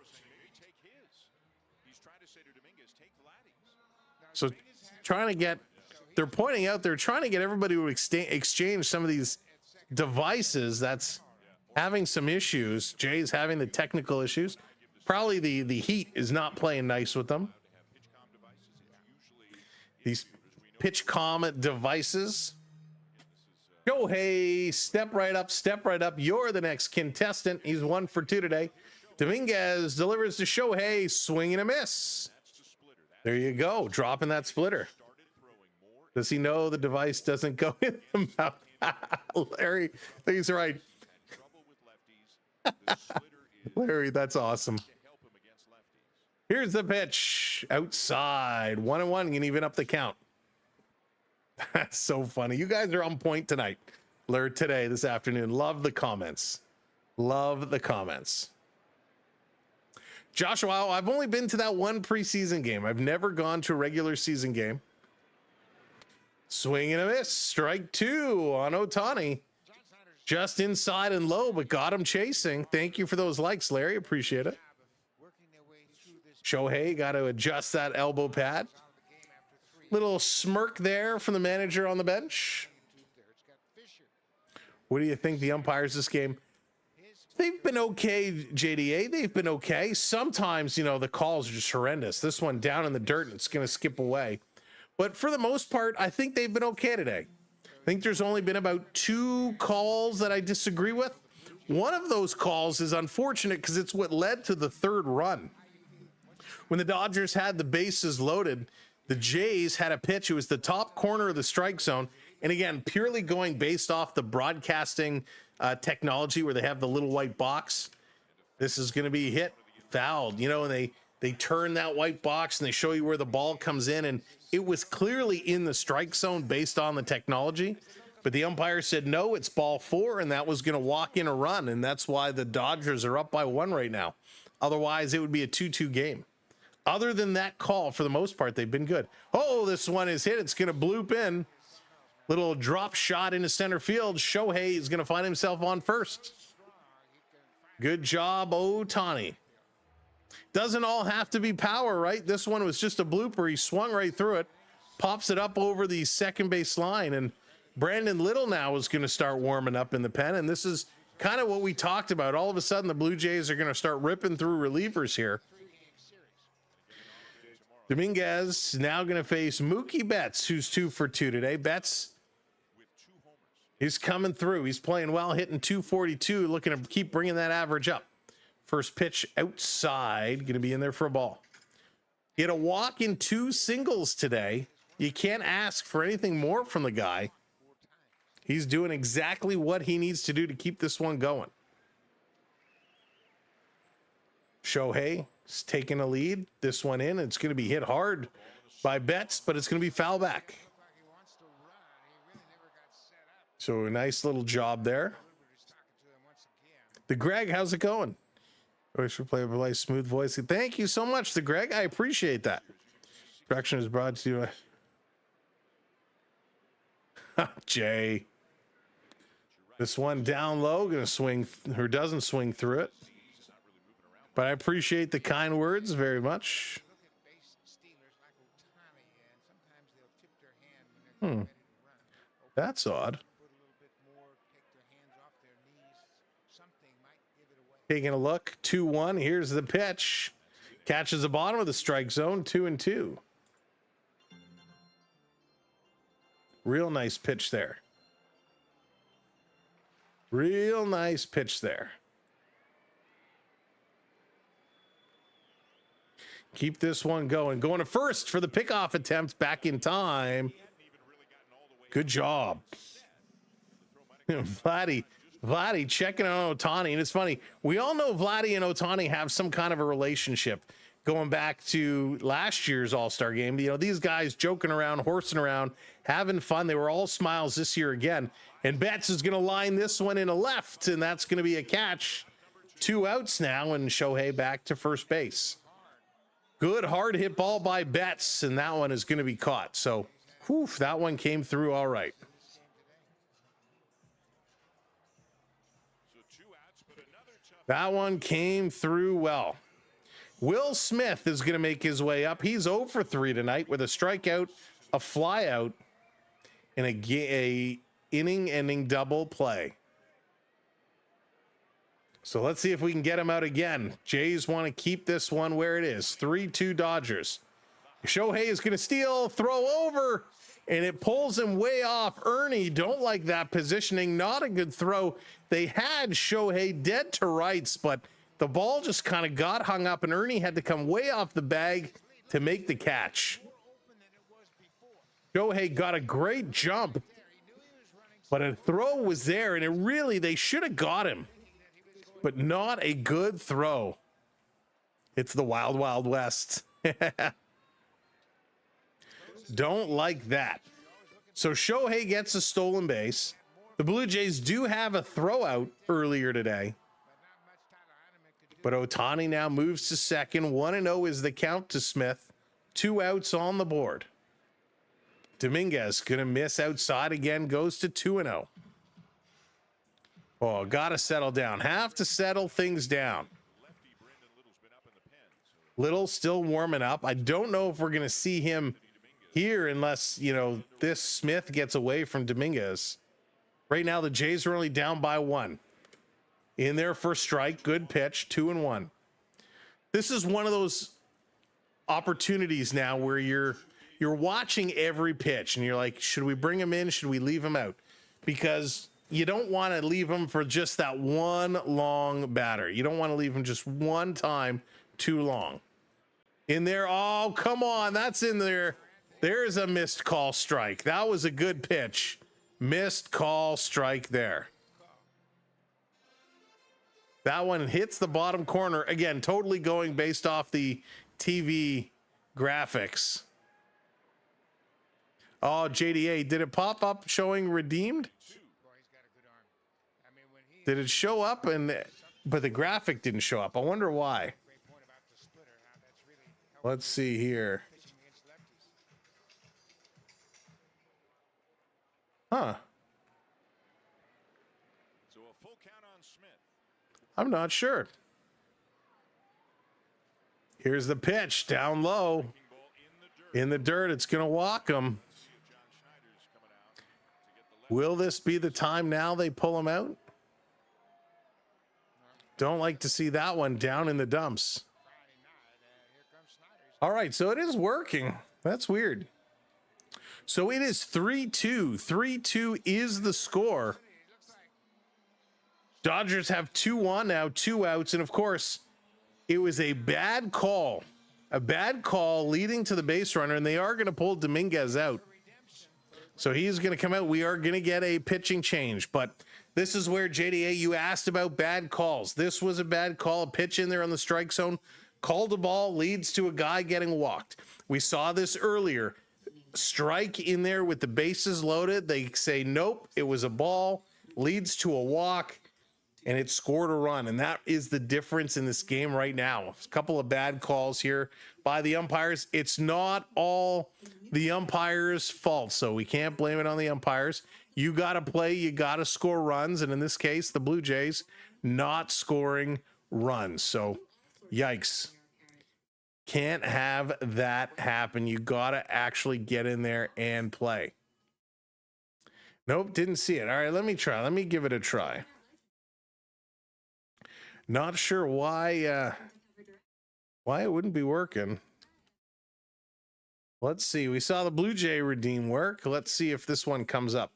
So they're pointing out, they're trying to get everybody to exchange some of these devices that's having some issues. Jay's having the technical issues. Probably the heat is not playing nice with them. These pitch comm devices. Shohei, step right up, step right up. You're the next contestant. He's 1 for 2 today. Dominguez delivers to Shohei, swing and a miss. There you go, dropping that splitter. Does he know the device doesn't go in the mouth? Larry, he's right. Larry, that's awesome. Here's the pitch. Outside. 1-1. Can even up the count. That's so funny. You guys are on point tonight. Today, this afternoon. Love the comments. Love the comments. Joshua, I've only been to that one preseason game. I've never gone to a regular season game. Swing and a miss. Strike 2 on Otani. Just inside and low, but got him chasing. Thank you for those likes, Larry. Appreciate it. Shohei got to adjust that elbow pad. Little smirk there from the manager on the bench. What do you think the umpires this game? They've been okay, JDA. They've been okay. Sometimes, the calls are just horrendous. This one down in the dirt, and it's going to skip away. But for the most part, I think they've been okay today. I think there's only been about 2 calls that I disagree with. One of those calls is unfortunate because it's what led to the 3rd run. When the Dodgers had the bases loaded, the Jays had a pitch. It was the top corner of the strike zone. And again, purely going based off the broadcasting technology where they have the little white box. This is going to be hit, fouled, and they turn that white box and they show you where the ball comes in. And it was clearly in the strike zone based on the technology. But the umpire said, no, it's ball 4. And that was going to walk in a run. And that's why the Dodgers are up by 1 right now. Otherwise, it would be a 2-2 game. Other than that call, for the most part, they've been good. Oh, this one is hit. It's going to bloop in. Little drop shot into center field. Shohei is going to find himself on first. Good job, Otani. Doesn't all have to be power, right? This one was just a blooper. He swung right through it. Pops it up over the second base line. And Brandon Little now is going to start warming up in the pen. And this is kind of what we talked about. All of a sudden, the Blue Jays are going to start ripping through relievers here. Dominguez now going to face Mookie Betts, who's 2 for 2 today. Betts, he's coming through. He's playing well, hitting 242, looking to keep bringing that average up. First pitch outside, going to be in there for a ball. He had a walk in 2 singles today. You can't ask for anything more from the guy. He's doing exactly what he needs to do to keep this one going. Shohei is taking a lead. This one in. It's going to be hit hard by Betts, but it's going to be foul back. So a nice little job there. The Greg, how's it going? Wish for play smooth voice. Thank you so much, the Greg. I appreciate that. Direction is brought to you. Jay. This one down low, gonna swing or doesn't swing through it. But I appreciate the kind words very much. That's odd. Taking a look, 2-1. Here's the pitch. Catches the bottom of the strike zone, 2-2. Real nice pitch there. Real nice pitch there. Keep this one going. Going to first for the pickoff attempt back in time. Good job. Vladdy checking on Otani. And it's funny, we all know Vladdy and Otani have some kind of a relationship going back to last year's All-Star game. You know, these guys joking around, horsing around, having fun. They were all smiles this year again. And Betts is going to line this one in a left, and that's going to be a catch. 2 outs now, and Shohei back to first base. Good hard hit ball by Betts, and that one is going to be caught. So, whew, that one came through all right. That one came through well. Will Smith is going to make his way up. He's 0 for 3 tonight with a strikeout, a flyout, and a inning-ending double play. So let's see if we can get him out again. Jays want to keep this one where it is. 3-2 Dodgers. Shohei is going to steal, throw over, and it pulls him way off. Ernie, don't like that positioning. Not a good throw. They had Shohei dead to rights, but the ball just kind of got hung up, and Ernie had to come way off the bag to make the catch. Shohei got a great jump, but a throw was there, and it really, they should have got him, but not a good throw. It's the Wild Wild West. Don't like that. So Shohei gets a stolen base. The Blue Jays do have a throw out earlier today, but Otani now moves to second. 1-0 is the count to Smith. 2 outs on the board. Dominguez gonna miss outside again, goes to 2-0. Oh, gotta settle down. Have to settle things down. Little still warming up. I don't know if we're gonna see him here unless, you know, this Smith gets away from Dominguez. Right now, the Jays are only down by 1. In there for strike, good pitch, 2-1. This is one of those opportunities now where you're watching every pitch and you're like, should we bring him in? Should we leave him out? Because you don't want to leave him for just that one long batter. You don't want to leave him just one time too long. In there, oh, come on, that's in there. There's a missed call strike. That was a good pitch. Missed call strike there. That one hits the bottom corner. Again, totally going based off the TV graphics. Oh, JDA, did it pop up showing redeemed? Did it show up but the graphic didn't show up? I wonder why. Let's see here. Huh. So a full count on Smith. I'm not sure. Here's the pitch down low. In the dirt, it's going to walk him. Will this be the time now they pull him out? Don't like to see that one down in the dumps. All right, so it is working. That's weird. So it is 3-2. 3-2 is the score. Dodgers have 2-1 now, 2 outs. And of course, it was a bad call A bad call leading to the base runner, and they are going to pull Dominguez out. So he's going to come out. We are going to get a pitching change, but this is where, JDA, you asked about bad calls. This was a bad call. A pitch in there on the strike zone, called a ball, leads to a guy getting walked. We saw this earlier. Strike in there with the bases loaded. They say, nope, it was a ball, leads to a walk, and it scored a run. And that is the difference in this game right now. A couple of bad calls here by the umpires. It's not all the umpires' fault, so we can't blame it on the umpires. You got to play, you got to score runs, and in this case, the Blue Jays not scoring runs. So, yikes. Can't have that happen. You got to actually get in there and play. Nope, didn't see it. All right, let me try. Let me give it a try. Not sure why it wouldn't be working. Let's see. We saw the Blue Jay redeem work. Let's see if this one comes up.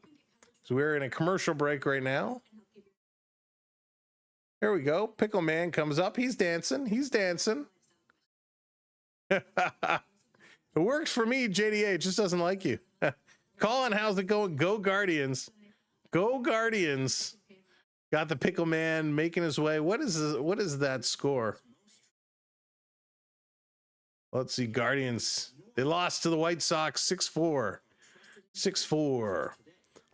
So we're in a commercial break right now. Here we go. Pickle Man comes up. He's dancing. He's dancing. It works for me, JDA. It just doesn't like you. Colin, how's it going? Go Guardians. Go Guardians. Got the Pickle Man making his way. What is that score? Let's see. Guardians. They lost to the White Sox 6-4. 6-4.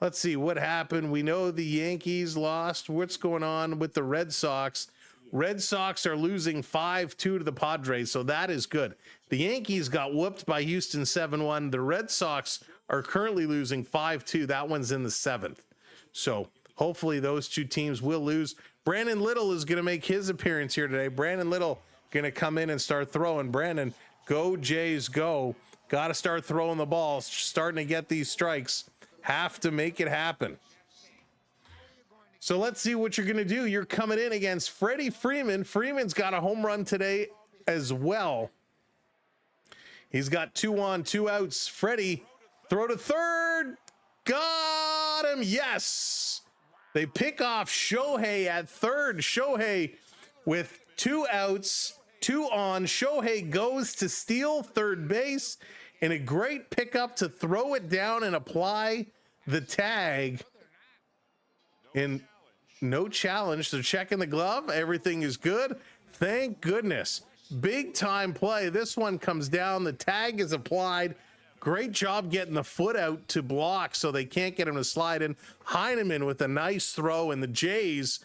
Let's see what happened. We know the Yankees lost. What's going on with the Red Sox? Red Sox are losing 5-2 to the Padres, so that is good. The Yankees got whooped by Houston 7-1. The Red Sox are currently losing 5-2. That one's in the 7th. So hopefully those two teams will lose. Brandon Little is going to make his appearance here today. Brandon Little going to come in and start throwing. Brandon, go Jays, go. Got to start throwing the ball. Starting to get these strikes. Have to make it happen. So let's see what you're going to do. You're coming in against Freddie Freeman. Freeman's got a home run today as well. He's got 2 on, 2 outs. Freddie, throw to third. Got him. Yes. They pick off Shohei at third. Shohei with 2 outs, 2 on. Shohei goes to steal third base, and a great pickup to throw it down and apply the tag. And no challenge. They're checking the glove. Everything is good. Thank goodness. Big time play. This one comes down. The tag is applied. Great job getting the foot out to block so they can't get him to slide in. Heineman with a nice throw, and the Jays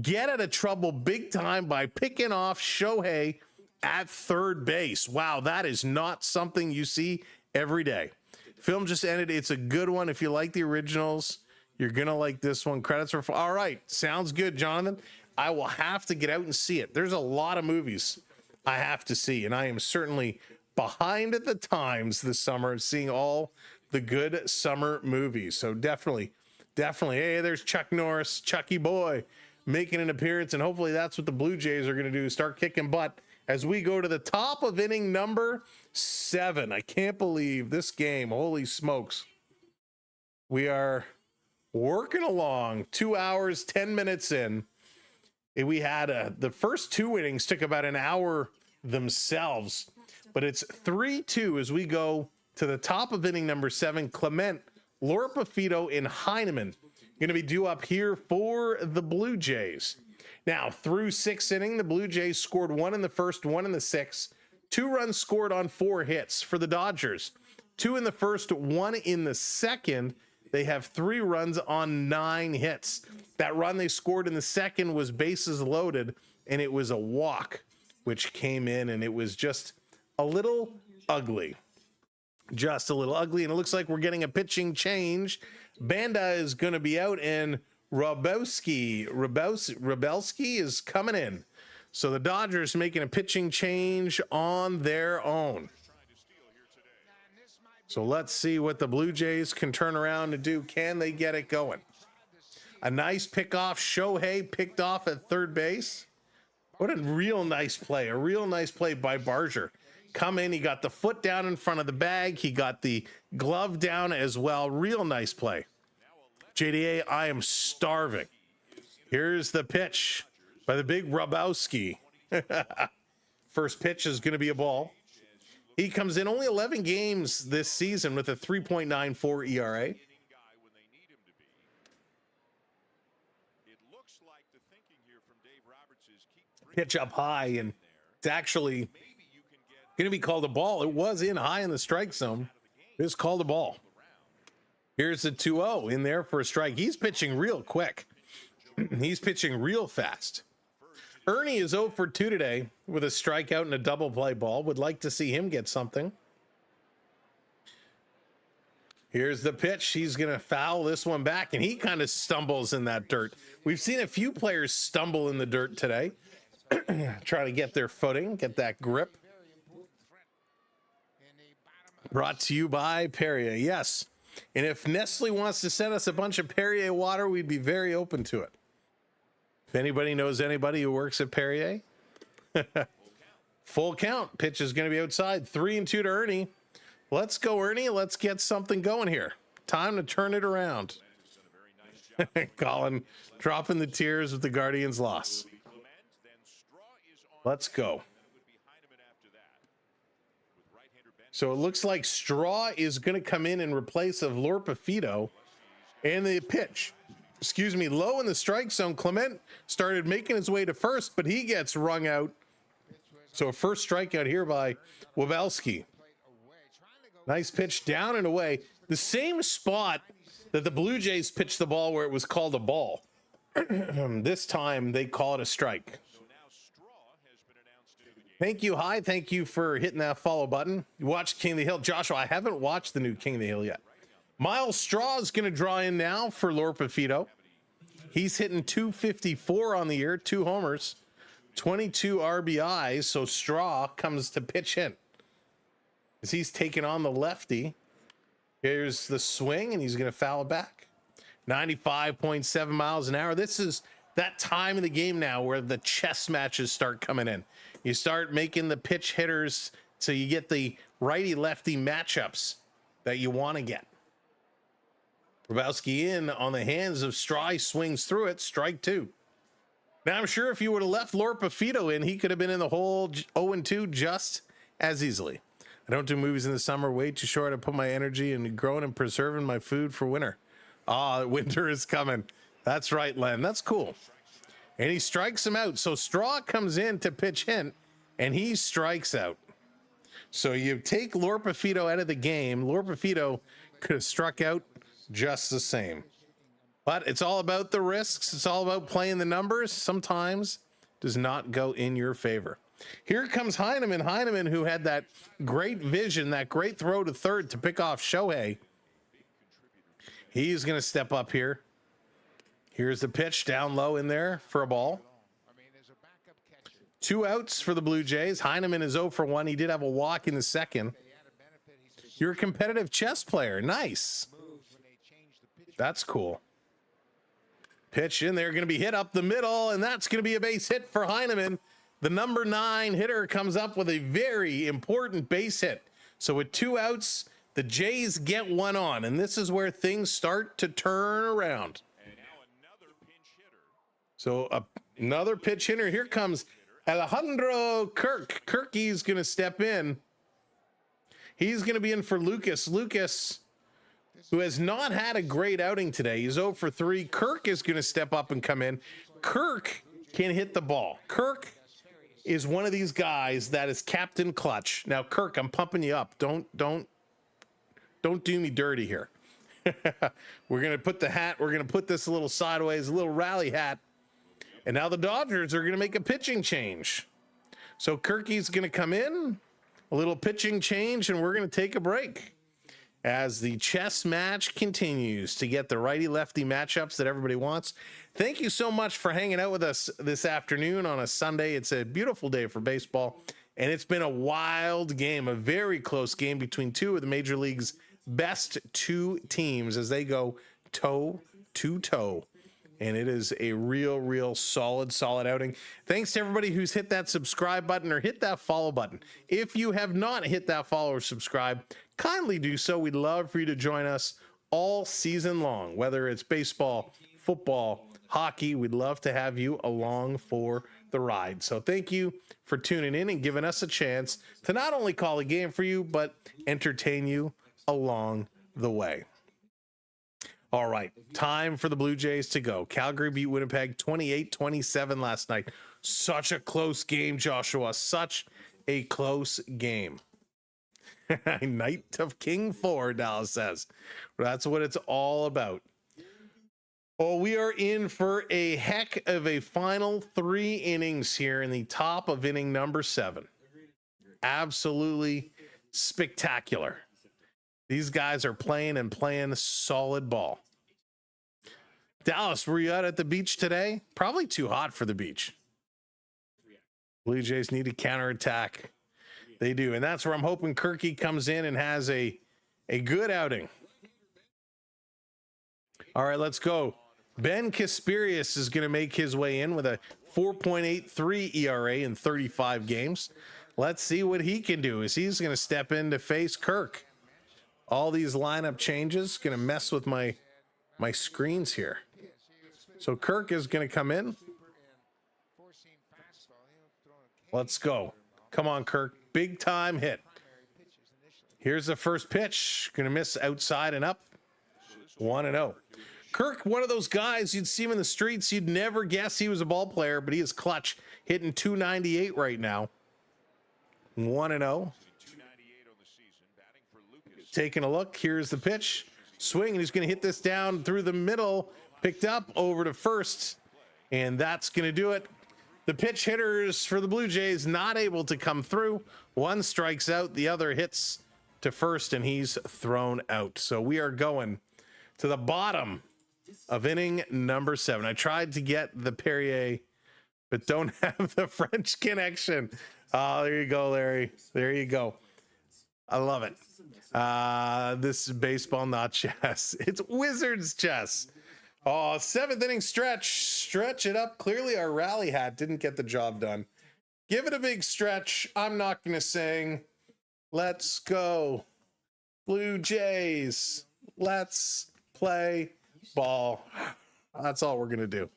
get out of trouble big time by picking off Shohei at third base. Wow, that is not something you see every day. Film just ended. It's a good one. If you like the originals, you're going to like this one. Credits are all right. Sounds good, Jonathan. I will have to get out and see it. There's a lot of movies I have to see, and I am certainly behind at the times this summer, seeing all the good summer movies. So definitely. Hey, there's Chuck Norris, Chucky boy, making an appearance, and hopefully that's what the Blue Jays are going to do, start kicking butt as we go to the top of inning number 7. I can't believe this game. Holy smokes. We are working along 2 hours, 10 minutes in. And we had the first 2 innings took about an hour themselves, but it's 3-2 as we go to the top of inning number 7. Clement, Lorpafito, and Heineman going to be due up here for the Blue Jays. Now, through 6th inning, the Blue Jays scored 1 in the first, 1 in the 6th. 2 runs scored on 4 hits for the Dodgers. 2 in the first, 1 in the second. They have 3 runs on 9 hits. That run they scored in the second was bases loaded, and it was a walk, which came in, and it was just a little ugly. Just a little ugly, and it looks like we're getting a pitching change. Banda is going to be out, and Rabelski is coming in. So the Dodgers making a pitching change on their own. So let's see what the Blue Jays can turn around and do. Can they get it going? A nice pickoff. Shohei picked off at third base. What a real nice play. A real nice play by Barger. Come in. He got the foot down in front of the bag. He got the glove down as well. Real nice play. JDA, I am starving. Here's the pitch by the big Rabowski. First pitch is going to be a ball. He comes in only 11 games this season with a 3.94 ERA. Guy when they need him to be. It looks like the thinking here from Dave Roberts is keep Pitch up high, and it's actually going to be called a ball. It was in high in the strike zone. It's called a ball. Here's the 2-0 in there for a strike. He's pitching real quick. He's pitching real fast. Ernie is 0 for 2 today with a strikeout and a double play ball. Would like to see him get something. Here's the pitch. He's going to foul this one back, and he kind of stumbles in that dirt. We've seen a few players stumble in the dirt today, trying to get their footing, get that grip. Brought to you by Perrier. Yes. And if Nestle wants to send us a bunch of Perrier water, we'd be very open to it. If anybody knows anybody who works at Perrier, full count. Pitch is going to be outside. 3-2 to Ernie. Let's go, Ernie. Let's get something going here. Time to turn it around. Colin dropping the tears with the Guardians' loss. Let's go. So it looks like Straw is going to come in replace of Lorpafito, and the pitch, excuse me, low in the strike zone. Clement started making his way to first, but he gets rung out. So a first strikeout here by Wabelski. Nice pitch down and away. The same spot that the Blue Jays pitched the ball where it was called a ball. This time they call it a strike. Thank you, Hi. Thank you for hitting that follow button. You watched King of the Hill. Joshua, I haven't watched the new King of the Hill yet. Miles Straw is going to draw in now for Lorpafito. He's hitting 254 on the year, 2 homers, 22 RBIs. So Straw comes to pitch in as he's taking on the lefty. Here's the swing, and he's going to foul it back. 95.7 miles an hour. This is that time of the game now where the chess matches start coming in. You start making the pitch hitters so you get the righty-lefty matchups that you want to get. Grabowski in on the hands of Straw. He swings through it. Strike 2. Now, I'm sure if you would have left Lorpafito in, he could have been in the hole 0-2 just as easily. I don't do movies in the summer. Way too short. I put my energy into growing and preserving my food for winter. Winter is coming. That's right, Len. That's cool. And he strikes him out. So Straw comes in to pitch hint, and he strikes out. So you take Lorpafito out of the game. Lorpafito could have struck out just the same. But it's all about the risks. It's all about playing the numbers. Sometimes does not go in your favor. Here comes Heineman. Heineman, who had that great vision, that great throw to third to pick off Shohei. He's going to step up here. Here's the pitch down low in there for a ball. 2 outs for the Blue Jays. Heineman is 0 for 1. He did have a walk in the second. You're a competitive chess player. Nice. That's cool. Pitch in there, going to be hit up the middle, and that's going to be a base hit for Heineman. The number 9 hitter comes up with a very important base hit. So with 2 outs, the Jays get one on, and this is where things start to turn around. So another pitch hitter. Here comes Alejandro Kirk. Kirky's going to step in. He's going to be in for Lucas. Lucas, who has not had a great outing today. He's 0 for 3. Kirk is going to step up and come in. Kirk can hit the ball. Kirk is one of these guys that is Captain Clutch. Now, Kirk, I'm pumping you up. Don't do me dirty here. We're going to put the hat. We're going to put this a little sideways, a little rally hat. And now the Dodgers are going to make a pitching change. So Kirky's going to come in, a little pitching change, and we're going to take a break as the chess match continues to get the righty-lefty matchups that everybody wants. Thank you so much for hanging out with us this afternoon on a Sunday. It's a beautiful day for baseball, and it's been a wild game, a very close game between 2 of the Major League's best 2 teams as they go toe to toe. And it is a real solid outing. Thanks to everybody who's hit that subscribe button or hit that follow button. If you have not hit that follow or subscribe, kindly do so. We'd love for you to join us all season long, whether it's baseball, football, hockey. We'd love to have you along for the ride. So thank you for tuning in and giving us a chance to not only call a game for you, but entertain you along the way. All right, time for the Blue Jays to go. Calgary beat Winnipeg 28-27 last night. Such a close game, Joshua. Such a close game. Knight of King 4, Dallas says. That's what it's all about. Well, we are in for a heck of a final 3 innings here in the top of inning number 7. Absolutely spectacular. These guys are playing and playing solid ball. Dallas, were you out at the beach today? Probably too hot for the beach. Blue Jays need to counterattack. They do, and that's where I'm hoping Kirky comes in and has a good outing. All right, let's go. Ben Kasperius is going to make his way in with a 4.83 ERA in 35 games. Let's see what he can do as he's going to step in to face Kirk. All these lineup changes going to mess with my screens here. So Kirk is going to come in. Let's go. Come on, Kirk. Big time hit. Here's the first pitch. Going to miss outside and up. 1-0. Kirk, one of those guys, you'd see him in the streets. You'd never guess he was a ball player, but he is clutch. Hitting 298 right now. 1-0. Taking a look. Here's the pitch. Swing, and he's going to hit this down through the middle. Picked up over to first, and that's going to do it. The pitch hitters for the Blue Jays not able to come through. One strikes out, the other hits to first, and he's thrown out. So we are going to the bottom of inning number 7. I tried to get the Perrier, but don't have the French connection. Oh, there you go, Larry. There you go. I love it. This is baseball, not chess. It's Wizards chess. Oh, 7th inning stretch. Stretch it up. Clearly our rally hat didn't get the job done. Give it a big stretch. I'm not going to sing. Let's go. Blue Jays. Let's play ball. That's all we're going to do.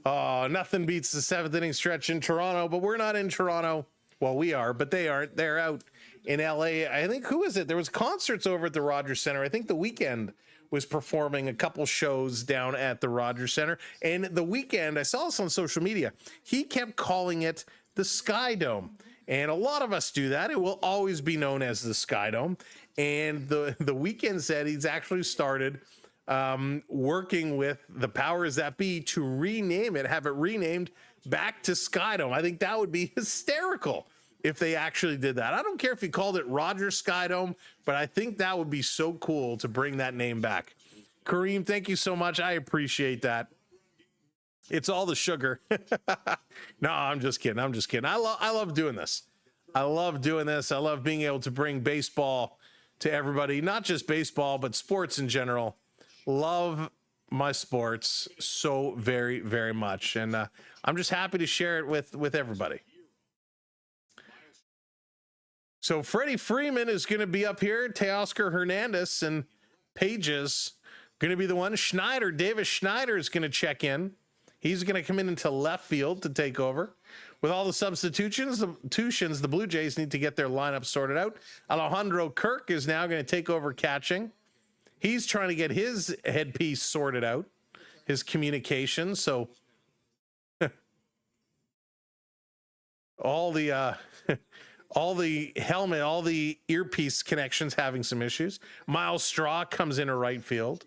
Oh, nothing beats the 7th inning stretch in Toronto, but we're not in Toronto. Well, we are, but they aren't. They're out in LA. I think, who is it? There was concerts over at the Rogers Center. I think The Weeknd was performing a couple shows down at the Rogers Center. And The Weeknd, I saw this on social media, he kept calling it the Sky Dome. And a lot of us do that. It will always be known as the Sky Dome. And the Weeknd said he's actually started working with the powers that be to rename it, have it renamed back to Sky Dome. I think that would be hysterical if they actually did that. I don't care if he called it Roger Sky Dome, but I think that would be so cool to bring that name back. Kareem, thank you so much. I appreciate that. It's all the sugar. No, I'm just kidding. I'm just kidding. I love doing this. I love doing this. I love being able to bring baseball to everybody, not just baseball, but sports in general. Love my sports so very, very much. And I'm just happy to share it with everybody. So Freddie Freeman is going to be up here. Teoscar Hernandez and Pages going to be the one. Schneider, Davis Schneider is going to check in. He's going to come in into left field to take over. With all the substitutions, the Blue Jays need to get their lineup sorted out. Alejandro Kirk is now going to take over catching. He's trying to get his headpiece sorted out, his communication. So all the helmet, all the earpiece connections having some issues. Miles Straw comes in a right field.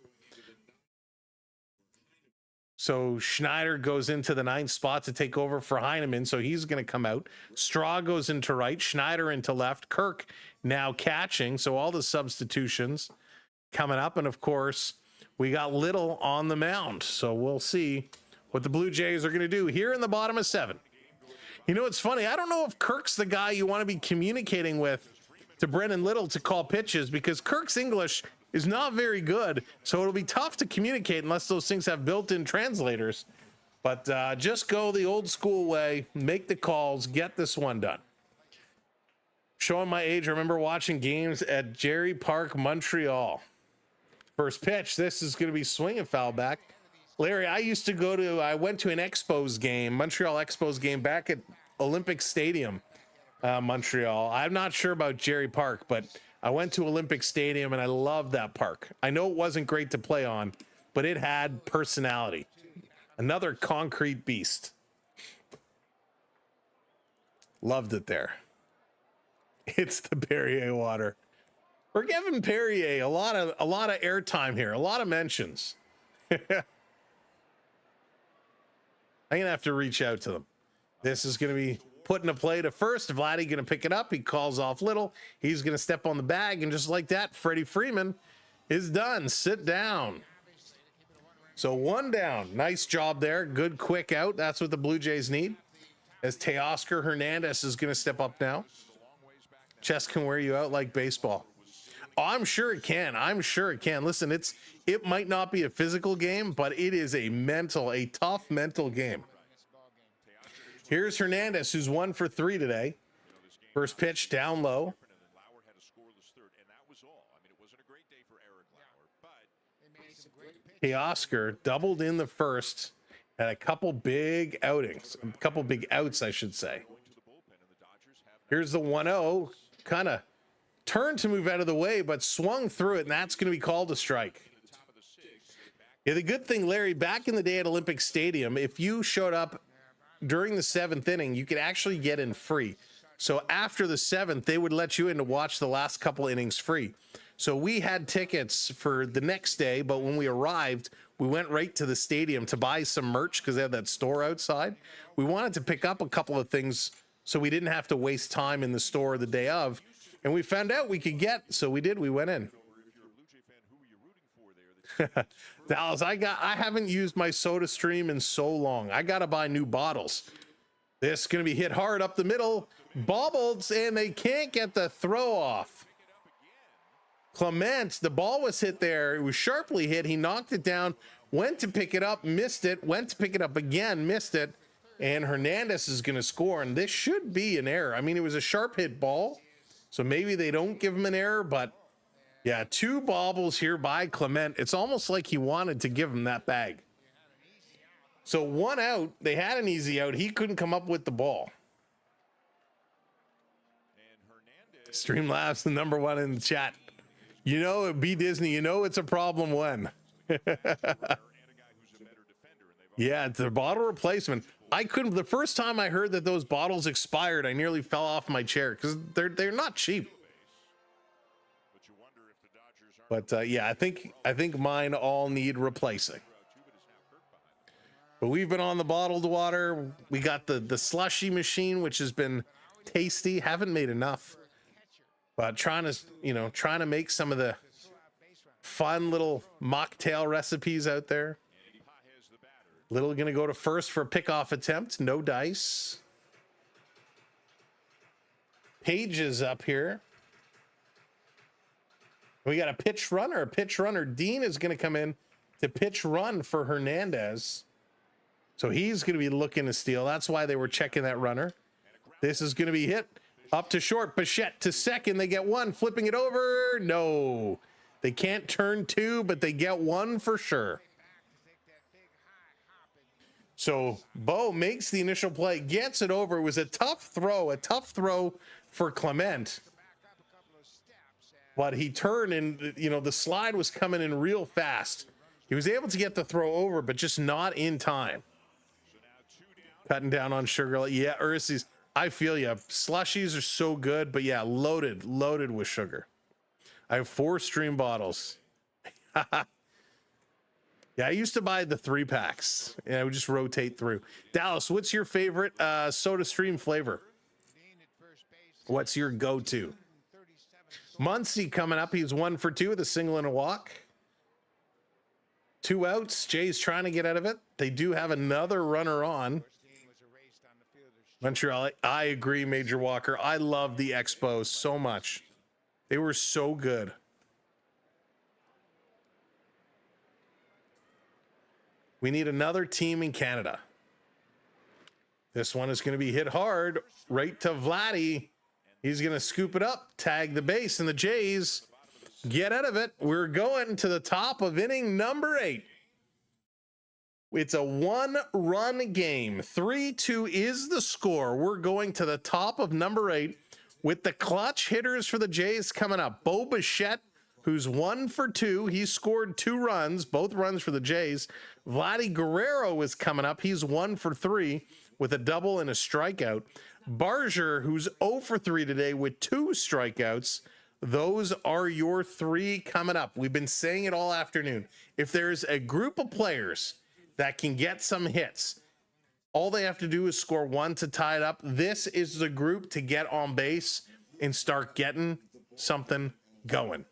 So Schneider goes into the 9th spot to take over for Heineman. So he's going to come out. Straw goes into right, Schneider into left, Kirk now catching. So all the substitutions coming up. And of course, we got Little on the mound. So we'll see what the Blue Jays are going to do here in the bottom of 7. You know, it's funny. I don't know if Kirk's the guy you want to be communicating with to Brendan Little to call pitches, because Kirk's English is not very good. So it'll be tough to communicate unless those things have built-in translators. But just go the old school way, make the calls, get this one done. Showing my age, I remember watching games at Jerry Park, Montreal. First pitch, this is going to be swing and foul back. Larry, I went to an Expos game, Montreal Expos game back at Olympic Stadium, Montreal. I'm not sure about Jerry Park, but I went to Olympic Stadium and I loved that park. I know it wasn't great to play on, but it had personality. Another concrete beast. Loved it there. It's the Perrier water. We're giving Perrier a lot of airtime here, a lot of mentions. I'm gonna have to reach out to them. This is gonna be putting a play to first. Vladdy gonna pick it up. He calls off Little. He's gonna step on the bag, and just like that, Freddie Freeman is done. Sit down. So 1 down. Nice job there. Good quick out. That's what the Blue Jays need. As Teoscar Hernandez is gonna step up now. Chess can wear you out like baseball. Oh, I'm sure it can. I'm sure it can. Listen, it might not be a physical game, but it is a tough mental game. Here's Hernandez, who's 1 for 3 today. First pitch down low. Lauer had a scoreless third, and that was all. I mean, it wasn't a great day for Eric Lauer, but Teoscar doubled in the first, had a couple big outings, a couple big outs, I should say. Here's the 1-0, kind of turned to move out of the way, but swung through it, and that's going to be called a strike. Yeah, the good thing, Larry, back in the day at Olympic Stadium, if you showed up during the 7th inning, you could actually get in free. So after the 7th, they would let you in to watch the last couple innings free. So we had tickets for the next day, but when we arrived, we went right to the stadium to buy some merch because they had that store outside. We wanted to pick up a couple of things so we didn't have to waste time in the store the day of. And we found out we could get, so we did. We went in. Dallas, I haven't used my Soda Stream in so long. I got to buy new bottles. This is going to be hit hard up the middle. Bobbled, and they can't get the throw off. Clement, the ball was hit there. It was sharply hit. He knocked it down, went to pick it up, missed it, went to pick it up again, missed it. And Hernandez is going to score, and this should be an error. I mean, it was a sharp hit ball, so maybe they don't give him an error, but yeah, 2 bobbles here by Clement. It's almost like he wanted to give him that bag. So 1 out, they had an easy out. He couldn't come up with the ball. Streamlabs, the #1 in the chat. You know, B Disney, you know it's a problem when. Yeah, it's the bottle replacement. I couldn't, the first time I heard that those bottles expired, I nearly fell off my chair because they're not cheap. But yeah, I think mine all need replacing. But we've been on the bottled water. We got the slushy machine, which has been tasty. Haven't made enough, but trying to make some of the fun little mocktail recipes out there. Little gonna go to first for a pickoff attempt. No dice. Page is up here. We got a pitch runner. Dean is going to come in to pitch run for Hernandez. So he's going to be looking to steal. That's why they were checking that runner. This is going to be hit up to short. Bichette to second. They get 1. Flipping it over. No. They can't turn 2, but they get 1 for sure. So Bo makes the initial play, gets it over. It was a tough throw for Clement. But he turned and, the slide was coming in real fast. He was able to get the throw over, but just not in time. Cutting down on sugar. Yeah, Ursies, I feel you. Slushies are so good, but yeah, loaded with sugar. I have 4 stream bottles. Yeah, I used to buy the 3-packs. And I would just rotate through. Dallas, what's your favorite Soda Stream flavor? What's your go-to? Muncie coming up. He's 1 for 2 with a single and a walk. 2 outs. Jay's trying to get out of it. They do have another runner on. Montreal, I agree, Major Walker. I love the Expos so much. They were so good. We need another team in Canada. This one is going to be hit hard right to Vladdy. He's going to scoop it up, tag the base, and the Jays get out of it. We're going to the top of inning number 8. It's a 1-run game. 3-2 is the score. We're going to the top of number 8 with the clutch hitters for the Jays coming up. Bo Bichette, who's 1 for 2. He scored 2 runs, both runs for the Jays. Vladdy Guerrero is coming up. He's 1 for 3 with a double and a strikeout. Barger, who's 0 for 3 today with 2 strikeouts. Those are your 3 coming up. We've been saying it all afternoon. If there's a group of players that can get some hits, all they have to do is score 1 to tie it up. This is the group to get on base and start getting something going.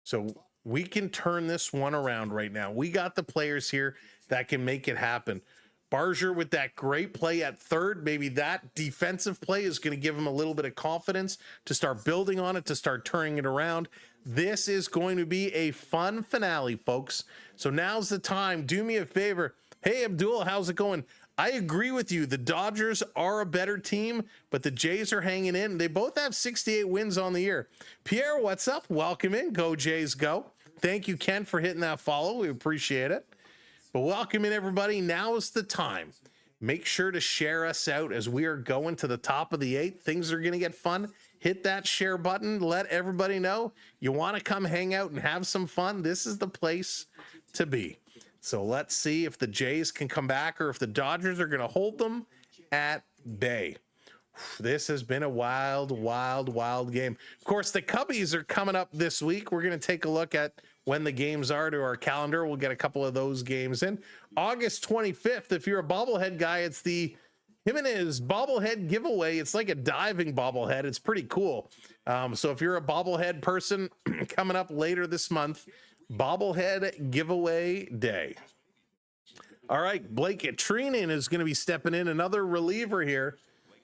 So we can turn this one around right now. We got the players here that can make it happen. Barger with that great play at third, maybe that defensive play is going to give him a little bit of confidence to start building on it, to start turning it around. This is going to be a fun finale, folks. So now's the time. Do me a favor. Hey, Abdul, how's it going? I agree with you. The Dodgers are a better team, but the Jays are hanging in. They both have 68 wins on the year. Pierre, what's up? Welcome in. Go Jays, go. Thank you, Ken, for hitting that follow. We appreciate it. But welcome in, everybody. Now is the time. Make sure to share us out as we are going to the top of the 8th. Things are going to get fun. Hit that share button. Let everybody know you want to come hang out and have some fun. This is the place to be. So let's see if the Jays can come back or if the Dodgers are going to hold them at bay. This has been a wild, wild, wild game. Of course, the Cubbies are coming up this week. We're going to take a look at when the games are to our calendar. We'll get a couple of those games in. August 25th, if you're a bobblehead guy, it's the Jimenez bobblehead giveaway. It's like a diving bobblehead. It's pretty cool. So if you're a bobblehead person, coming up later this month, bobblehead giveaway day. All right, Blake Treinen is going to be stepping in, another reliever here.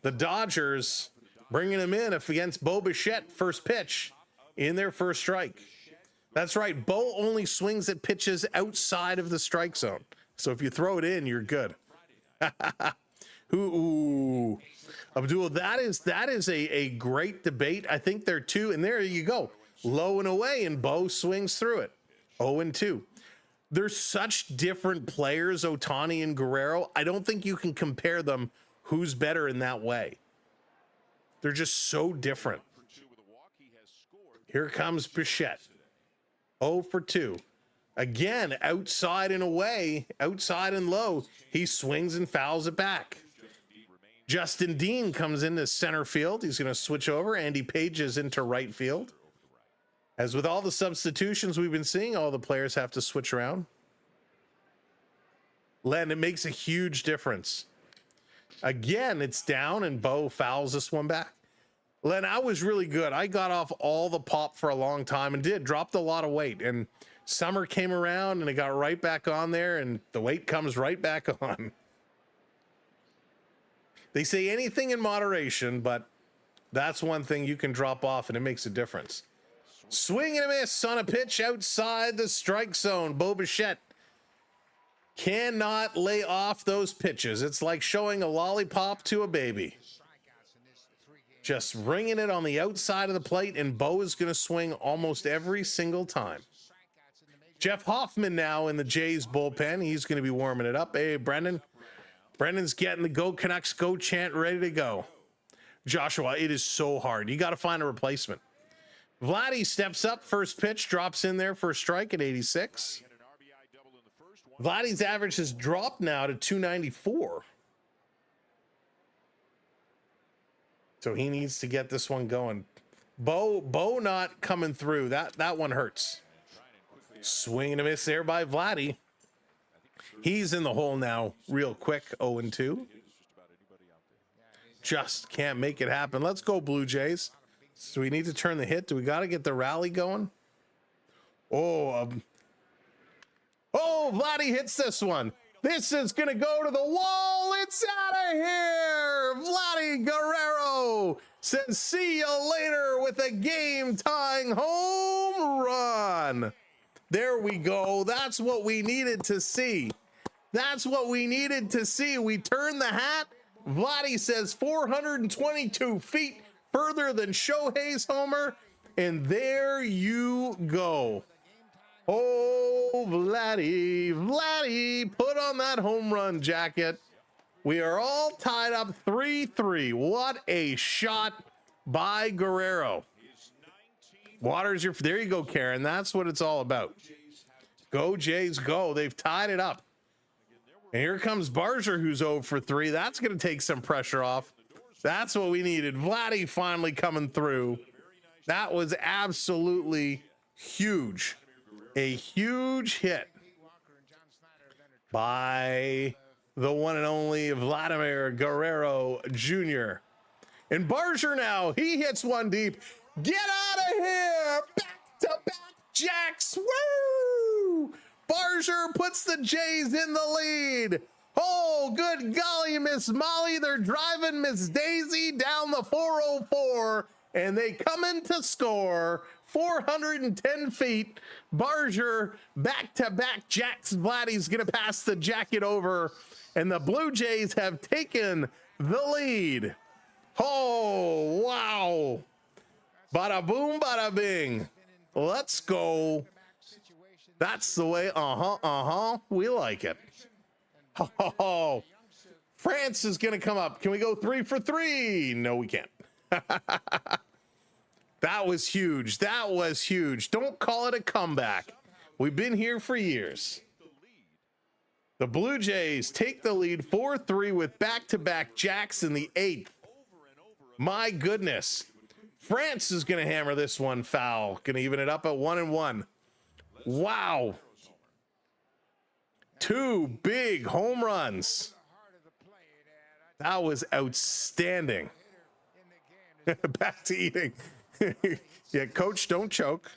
The Dodgers bringing him in against Bo Bichette, first pitch in their first strike. That's right. Bo only swings at pitches outside of the strike zone. So if you throw it in, you're good. Ooh, Abdul, that is a great debate. I think they're 2, and there you go. Low and away, and Bo swings through it. 0-2. They're such different players, Otani and Guerrero. I don't think you can compare them who's better in that way. They're just so different. Here comes Bichette. 0 for 2. Again, outside and away, outside and low. He swings and fouls it back. Justin Dean comes into center field. He's going to switch over. Andy Page is into right field. As with all the substitutions we've been seeing, all the players have to switch around. Len, it makes a huge difference. Again, it's down, and Bo fouls this one back. Len, I was really good. I got off all the pop for a long time and dropped a lot of weight. And summer came around, and it got right back on there, and the weight comes right back on. They say anything in moderation, but that's one thing you can drop off, and it makes a difference. Swing and a miss on a pitch outside the strike zone. Bo Bichette cannot lay off those pitches. It's like showing a lollipop to a baby. Just ringing it on the outside of the plate, and Bo is going to swing almost every single time. Jeff Hoffman now in the Jays bullpen. He's going to be warming it up. Hey, Brendan. Brendan's getting the Go Canucks Go chant ready to go. Joshua, it is so hard. You got to find a replacement. Vladdy steps up, first pitch, drops in there for a strike at 86. Vladdy's average has dropped now to 294. So he needs to get this one going. Bo not coming through. That one hurts. Swing and a miss there by Vladdy. He's in the hole now real quick, 0-2. Just can't make it happen. Let's go, Blue Jays. So we need to turn the hit. Do we got to get the rally going? Oh, Vladdy hits this one. This is going to go to the wall. It's out of here. Vladdy Guerrero says, see you later with a game-tying home run. There we go. That's what we needed to see. That's what we needed to see. We turned the hat. Vladdy says 422 feet further than Shohei's homer. And there you go. Oh, Vladdy, put on that home run jacket. We are all tied up 3-3. What a shot by Guerrero. Waters, there you go, Karen. That's what it's all about. Go, Jays, go. They've tied it up. And here comes Barger, who's 0 for 3. That's going to take some pressure off. That's what we needed. Vladdy finally coming through. That was absolutely huge. A huge hit by the one and only Vladimir Guerrero Jr. And Barger now, he hits one deep. Get out of here! Back-to-back jacks! Woo! Barger puts the Jays in the lead. Oh, good golly, Miss Molly. They're driving Miss Daisy down the 404, and they come in to score 410 feet. Barger, back-to-back jacks. Vladdy's going to pass the jacket over, and the Blue Jays have taken the lead. Oh, wow. Bada boom, bada bing. Let's go. That's the way. We like it. Oh, France is going to come up. Can we go 3 for 3? No, we can't. That was huge. That was huge. Don't call it a comeback. We've been here for years. The Blue Jays take the lead 4-3 with back-to-back jacks in the 8th. My goodness. France is going to hammer this one foul. Going to even it up at 1-1. Wow. 2 big home runs. That was outstanding. Back to eating. Yeah, coach, don't choke.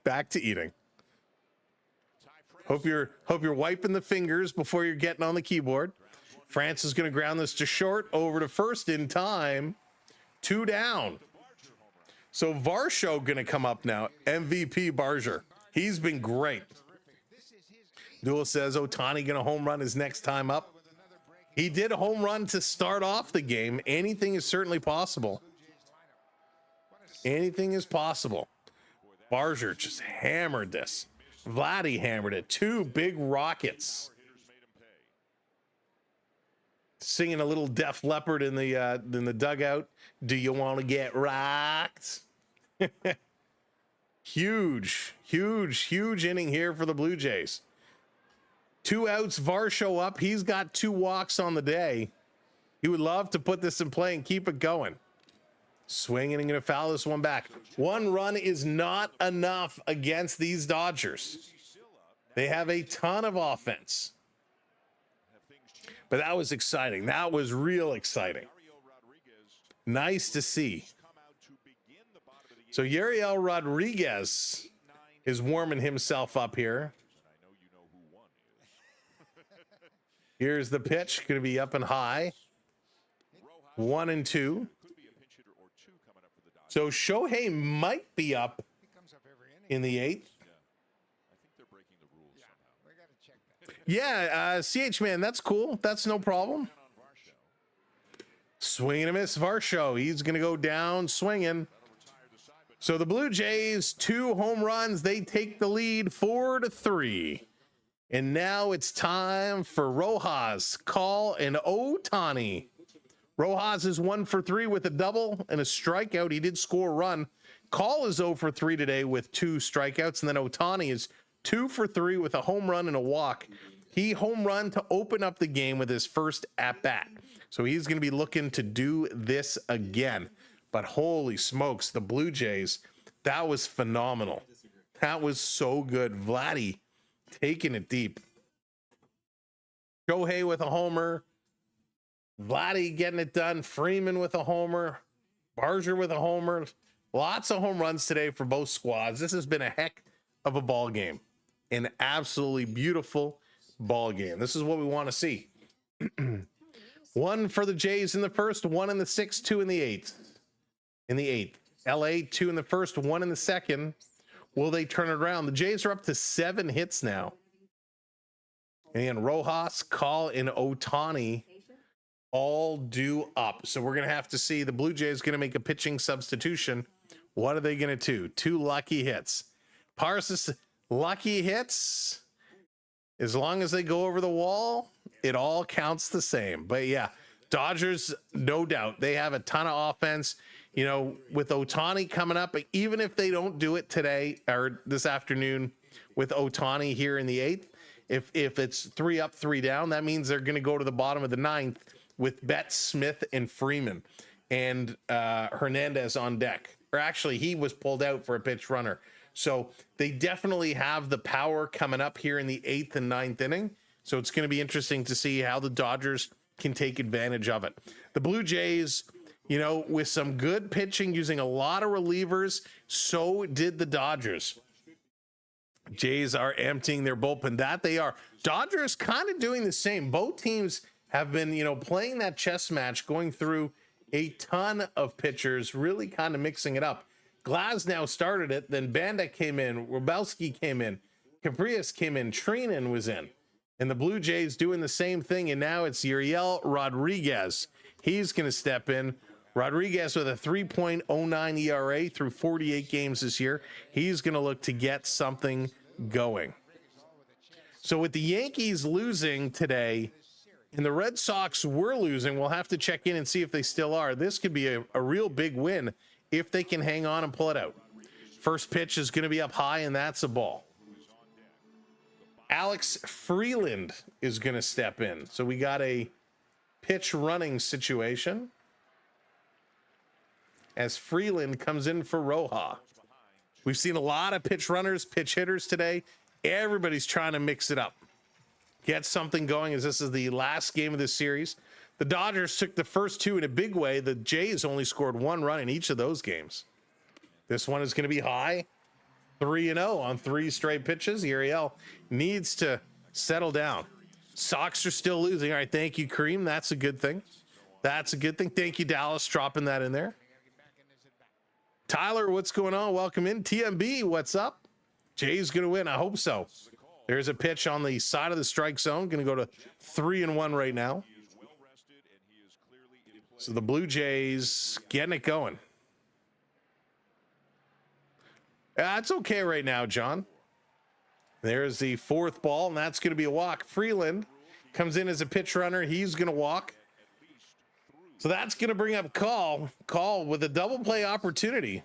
Back to eating. Hope you're wiping the fingers before you're getting on the keyboard. France is going to ground this to short, over to first in time. 2 down. So Varsho going to come up now. MVP Barger. He's been great. Duel says Otani going to home run his next time up. He did a home run to start off the game. Anything is certainly possible. Anything is possible. Barger just hammered this. Vladdy hammered it. 2 big rockets. Singing a little Def Leppard in the dugout. Do you want to get rocked? Huge inning here for the Blue Jays. 2 outs, Varsho up. He's got 2 walks on the day. He would love to put this in play and keep it going. Swinging and going to foul this one back. 1 run is not enough against these Dodgers. They have a ton of offense. But that was exciting. That was real exciting. Nice to see. So Yariel Rodriguez is warming himself up here. Here's the pitch. Going to be up and high. 1-2. So Shohei might be up in the 8th. Yeah, CH man, that's cool. That's no problem. Swing and a miss, Varsho. He's going to go down swinging. So the Blue Jays, 2 home runs. They take the lead 4-3. And now it's time for Rojas, Call, and Otani. Rojas is 1 for 3 with a double and a strikeout. He did score a run. Call is 0 for 3 today with 2 strikeouts. And then Otani is 2 for 3 with a home run and a walk. He home run to open up the game with his first at-bat. So he's going to be looking to do this again. But holy smokes, the Blue Jays, that was phenomenal. That was so good. Vladdy taking it deep. Shohei with a homer. Vladdy getting it done. Freeman with a homer. Barger with a homer. Lots of home runs today for both squads. This has been a heck of a ball game. An absolutely beautiful ball game. This is what we want to see. 1 for the Jays in the first, 1 in the 6th, 2 in the 8th. In the 8th. LA, 2 in the first, 1 in the second. Will they turn it around? The Jays are up to 7 hits now. And Rojas, Call, and Otani all due up. So we're going to have to see. The Blue Jays going to make a pitching substitution. What are they going to do? 2 lucky hits. Parsis, lucky hits, as long as they go over the wall, it all counts the same. But yeah, Dodgers, no doubt, they have a ton of offense. You know, with Otani coming up, even if they don't do it today or this afternoon with Otani here in the 8th, if it's 3 up, 3 down, that means they're going to go to the bottom of the 9th with Betts, Smith, and Freeman, and Hernandez on deck. Or actually, he was pulled out for a pitch runner. So they definitely have the power coming up here in the 8th and 9th inning. So it's going to be interesting to see how the Dodgers can take advantage of it. The Blue Jays, you know, with some good pitching, using a lot of relievers, so did the Dodgers. Jays are emptying their bullpen. That they are. Dodgers kind of doing the same. Both teams have been, you know, playing that chess match, going through a ton of pitchers, really kind of mixing it up. Glasnow started it, then Banda came in, Wabelski came in, Caprias came in, Treinen was in. And the Blue Jays doing the same thing, and now it's Uriel Rodriguez. He's going to step in. Rodriguez with a 3.09 ERA through 48 games this year. He's going to look to get something going. So with the Yankees losing today and the Red Sox were losing, we'll have to check in and see if they still are. This could be a real big win if they can hang on and pull it out. First pitch is going to be up high, and that's a ball. Alex Freeland is going to step in. So we got a pitch running situation as Freeland comes in for Roja. We've seen a lot of pitch runners, pitch hitters today. Everybody's trying to mix it up, get something going, as this is the last game of this series. The Dodgers took the first 2 in a big way. The Jays only scored 1 run in each of those games. This one is going to be high. 3-0 on 3 straight pitches. Uriel needs to settle down. Sox are still losing. All right, thank you, Kareem. That's a good thing. That's a good thing. Thank you, Dallas, dropping that in there. Tyler, what's going on? Welcome in. TMB, what's up? Jay's going to win. I hope so. There's a pitch on the side of the strike zone. Going to go to 3-1 right now. So the Blue Jays getting it going. That's okay right now, John. There's the 4th ball, and that's going to be a walk. Freeland comes in as a pitch runner. He's going to walk. So that's going to bring up Call with a double play opportunity.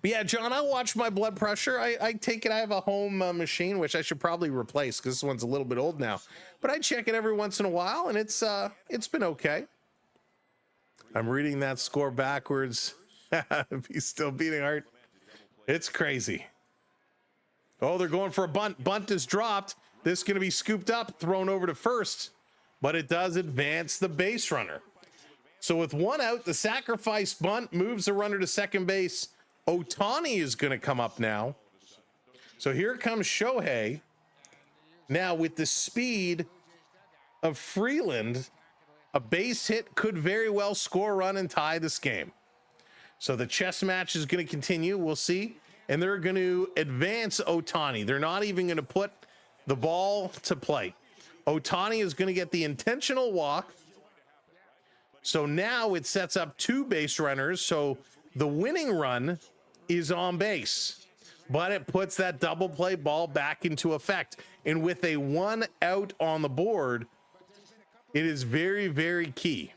But yeah, John, I watch my blood pressure. I take it. I have a home machine, which I should probably replace because this one's a little bit old now. But I check it every once in a while, and it's been okay. I'm reading that score backwards. He's still beating Art. It's crazy. Oh, they're going for a bunt. Bunt is dropped. This is going to be scooped up, thrown over to first, but it does advance the base runner. So with 1 out, the sacrifice bunt moves the runner to second base. Otani is going to come up now. So here comes Shohei. Now with the speed of Freeland, a base hit could very well score a run and tie this game. So the chess match is going to continue. We'll see. And they're going to advance Otani. They're not even going to put the ball to play. Otani is going to get the intentional walk. So now it sets up 2 base runners. So the winning run is on base, but it puts that double play ball back into effect. And with a 1 out on the board, it is very, very key.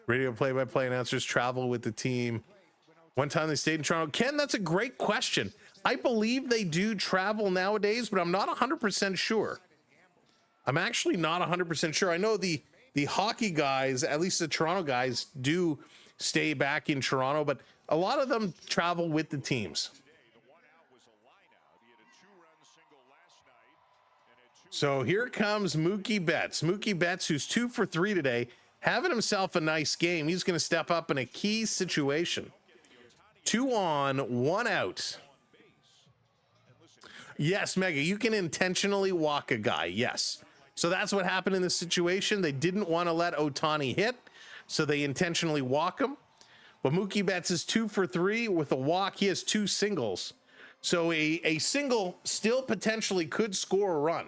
Radio play-by-play announcers travel with the team. One time they stayed in Toronto. Ken, that's a great question. I believe they do travel nowadays, but I'm not 100% sure. I'm actually not 100% sure. I know the hockey guys, at least the Toronto guys, do stay back in Toronto, but a lot of them travel with the teams. So here comes Mookie Betts. Mookie Betts, who's 2 for 3 today, having himself a nice game. He's going to step up in a key situation. 2 on, 1 out. Yes, Mega, you can intentionally walk a guy. Yes. So that's what happened in this situation. They didn't want to let Otani hit, so they intentionally walk him. But Mookie Betts is 2 for 3 with a walk. He has 2 singles. So a single still potentially could score a run.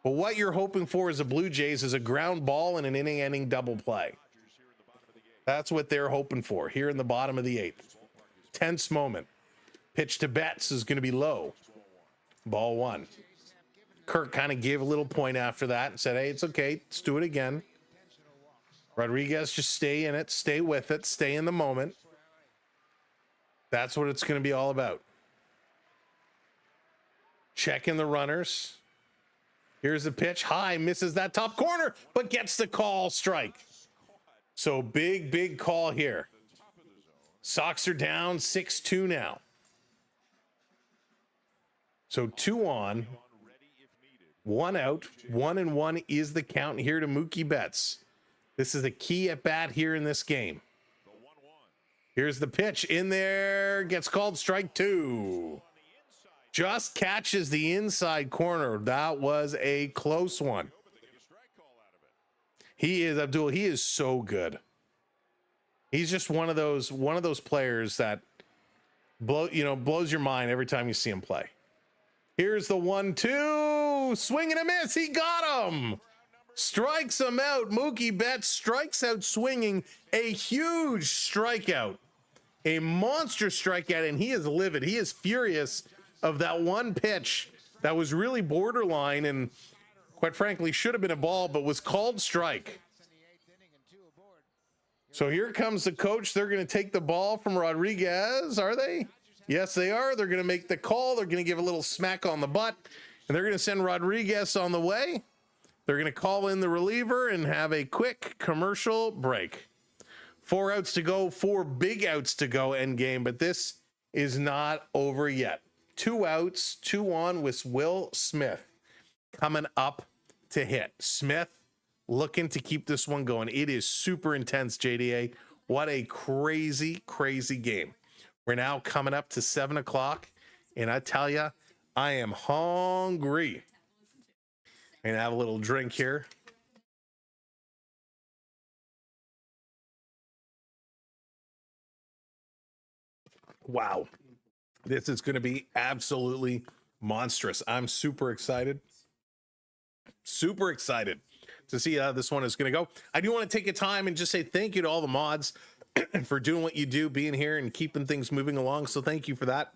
But what you're hoping for as a Blue Jays is a ground ball and an inning-ending double play. That's what they're hoping for here in the bottom of the 8th. Tense moment. Pitch to Betts is going to be low. Ball 1. Kirk kind of gave a little point after that and said, hey, it's okay. Let's do it again. Rodriguez, just stay in it. Stay with it. Stay in the moment. That's what it's going to be all about. Checking the runners. Here's the pitch. High, misses that top corner, but gets the call. Strike. So big call here. Sox are down 6-2 now. So 2 on, 1 out, 1-1 is the count here to Mookie Betts. This is a key at bat here in this game. Here's the pitch in there, gets called strike 2. Just catches the inside corner. That was a close one. He is, Abdul, he is so good. He's just one of those players that blows your mind every time you see him play. Here's the 1-2, swing and a miss. He got him. Strikes him out. Mookie Betts strikes out swinging. A huge strikeout, a monster strikeout, and he is livid. He is furious of that one pitch that was really borderline and quite frankly should have been a ball, but was called strike. So here comes the coach. They're going to take the ball from Rodriguez, are they? Yes, they are. They're going to make the call. They're going to give a little smack on the butt, and they're going to send Rodriguez on the way. They're going to call in the reliever and have a quick commercial break. 4 outs to go, 4 big outs to go, end game, but this is not over yet. 2 outs, 2 on with Will Smith coming up to hit. Smith looking to keep this one going. It is super intense, JDA. What a crazy game. We're now coming up to 7 o'clock, and I tell you, I am hungry. I'm gonna have a little drink here. Wow. This is going to be absolutely monstrous. I'm super excited. Super excited to see how this one is going to go. I do want to take a time and just say thank you to all the mods for doing what you do, being here and keeping things moving along. So thank you for that.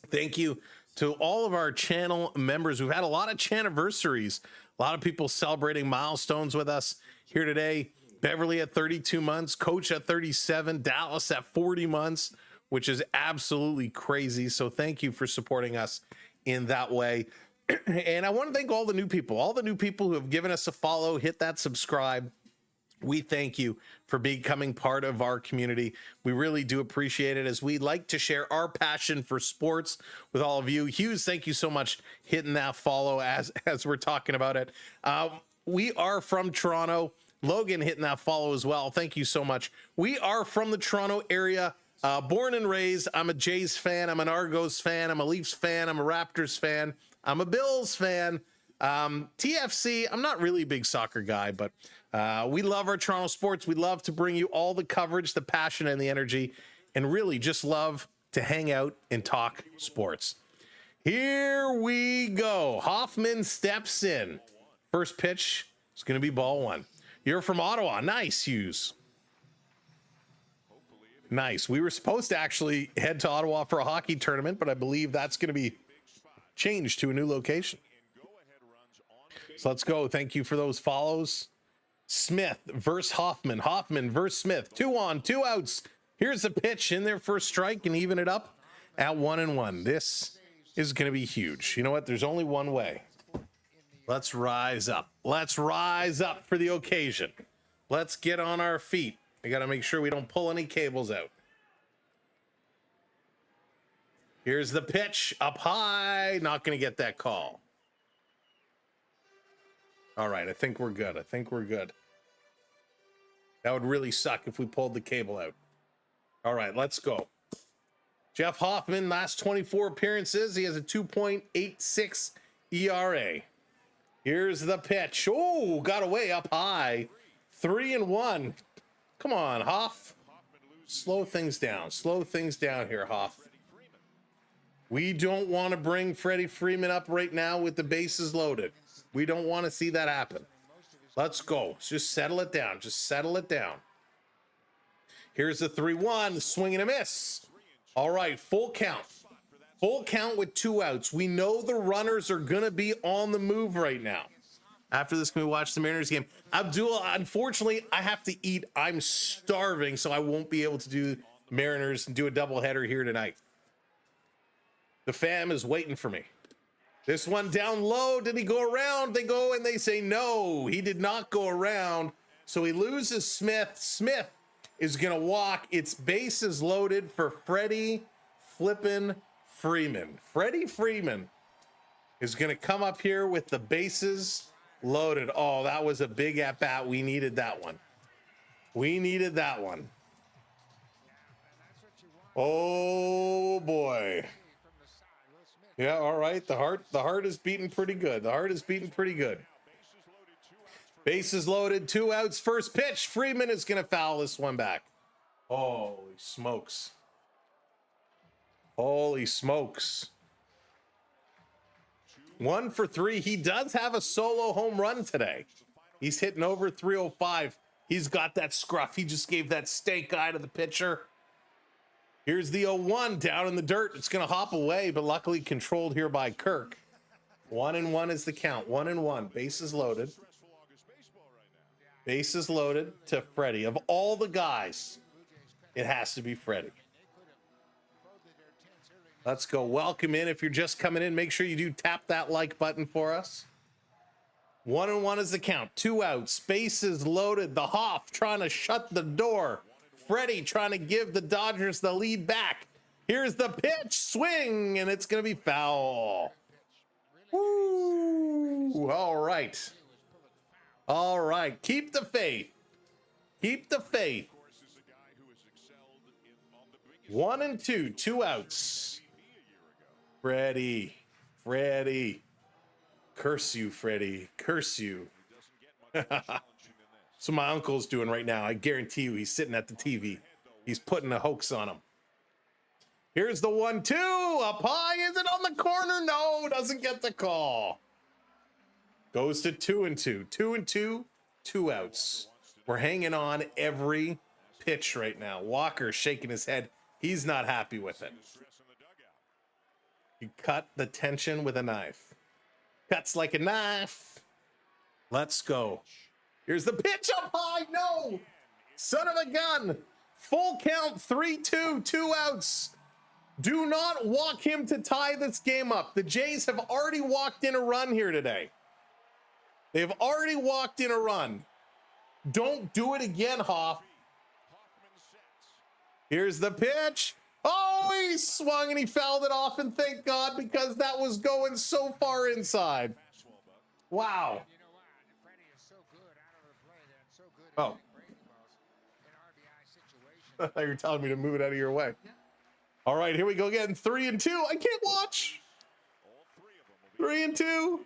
Thank you to all of our channel members. We've had a lot of chaniversaries, a lot of people celebrating milestones with us here today. Beverly at 32 months, Coach at 37, Dallas at 40 months, which is absolutely crazy. So thank you for supporting us in that way. And I want to thank all the new people who have given us a follow, hit that subscribe. We thank you for becoming part of our community. We really do appreciate it, as we like to share our passion for sports with all of you. Hughes, thank you so much hitting that follow as we're talking about it. We are from Toronto. Logan hitting that follow as well. Thank you so much. We are from the Toronto area. Born and raised. I'm a Jays fan. I'm an Argos fan. I'm a Leafs fan. I'm a Raptors fan. I'm a Bills fan. TFC, I'm not really a big soccer guy, but we love our Toronto sports. We love to bring you all the coverage, the passion, and the energy, and really just love to hang out and talk sports. Here we go. Hoffman steps in. First pitch is going to be ball 1. You're from Ottawa. Nice, Hughes. Nice. We were supposed to actually head to Ottawa for a hockey tournament, but I believe that's going to be changed to a new location. So let's go. Thank you for those follows. Smith versus Hoffman. Hoffman versus Smith. 2 on, 2 outs. Here's the pitch in there for a strike and even it up at 1-1. This is going to be huge. You know what? There's only one way. Let's rise up. Let's rise up for the occasion. Let's get on our feet. I got to make sure we don't pull any cables out. Here's the pitch up high. Not going to get that call. All right, I think we're good. I think we're good. That would really suck if we pulled the cable out. All right, let's go. Jeff Hoffman, last 24 appearances. He has a 2.86 ERA. Here's the pitch. Oh, got away up high. 3-1. Come on, Hoff. Slow things down. Slow things down here, Hoff. We don't want to bring Freddie Freeman up right now with the bases loaded. We don't want to see that happen. Let's go. Just settle it down. Just settle it down. Here's the 3-1. Swing and a miss. All right, full count. Full count with 2 outs. We know the runners are going to be on the move right now. After this, can we watch the Mariners game? Abdul, unfortunately, I have to eat. I'm starving, so I won't be able to do Mariners and do a doubleheader here tonight. The fam is waiting for me. This one down low. Did he go around? They go and they say no. He did not go around. So he loses Smith. Smith is going to walk. It's bases loaded for Freddie flippin' Freeman. Freddie Freeman is going to come up here with the bases loaded. Oh, that was a big at bat. We needed that one. We needed that one. Oh boy. Yeah, all right. The heart is beating pretty good. The heart is beating pretty good. Bases loaded, 2 outs, first pitch. Freeman is going to foul this one back. Holy smokes. Holy smokes. 1 for 3. He does have a solo home run today. He's hitting over 305. He's got that scruff. He just gave that steak eye to the pitcher. Here's the 0-1 down in the dirt. It's going to hop away, but luckily controlled here by Kirk. 1-1 is the count. 1-1. Bases loaded. Bases loaded to Freddie. Of all the guys, it has to be Freddie. Let's go. Welcome in. If you're just coming in, make sure you do tap that like button for us. 1-1 is the count. 2 outs. Bases loaded. The Hoff trying to shut the door. Freddie trying to give the Dodgers the lead back. Here's the pitch. Swing, and it's going to be foul. Woo. All right. All right. Keep the faith. Keep the faith. 1-2. 2 outs. Freddie. Freddie. Curse you, Freddie. Curse you. So my uncle's doing right now. I guarantee you he's sitting at the TV. He's putting a hoax on him. Here's the 1-2. Up high. Is it on the corner? No, doesn't get the call. Goes to 2-2. 2-2. 2 outs. We're hanging on every pitch right now. Walker shaking his head. He's not happy with it. You cut the tension with a knife. Cuts like a knife. Let's go. Here's the pitch up high. No. Son of a gun. Full count. 3-2. 2 outs. Do not walk him to tie this game up. The Jays have already walked in a run here today. They've already walked in a run. Don't do it again, Hoff. Here's the pitch. Oh, he swung and he fouled it off, and thank God, because that was going so far inside. Wow. Oh. I thought you were telling me to move it out of your way. All right, here we go again. 3-2. I can't watch. 3-2.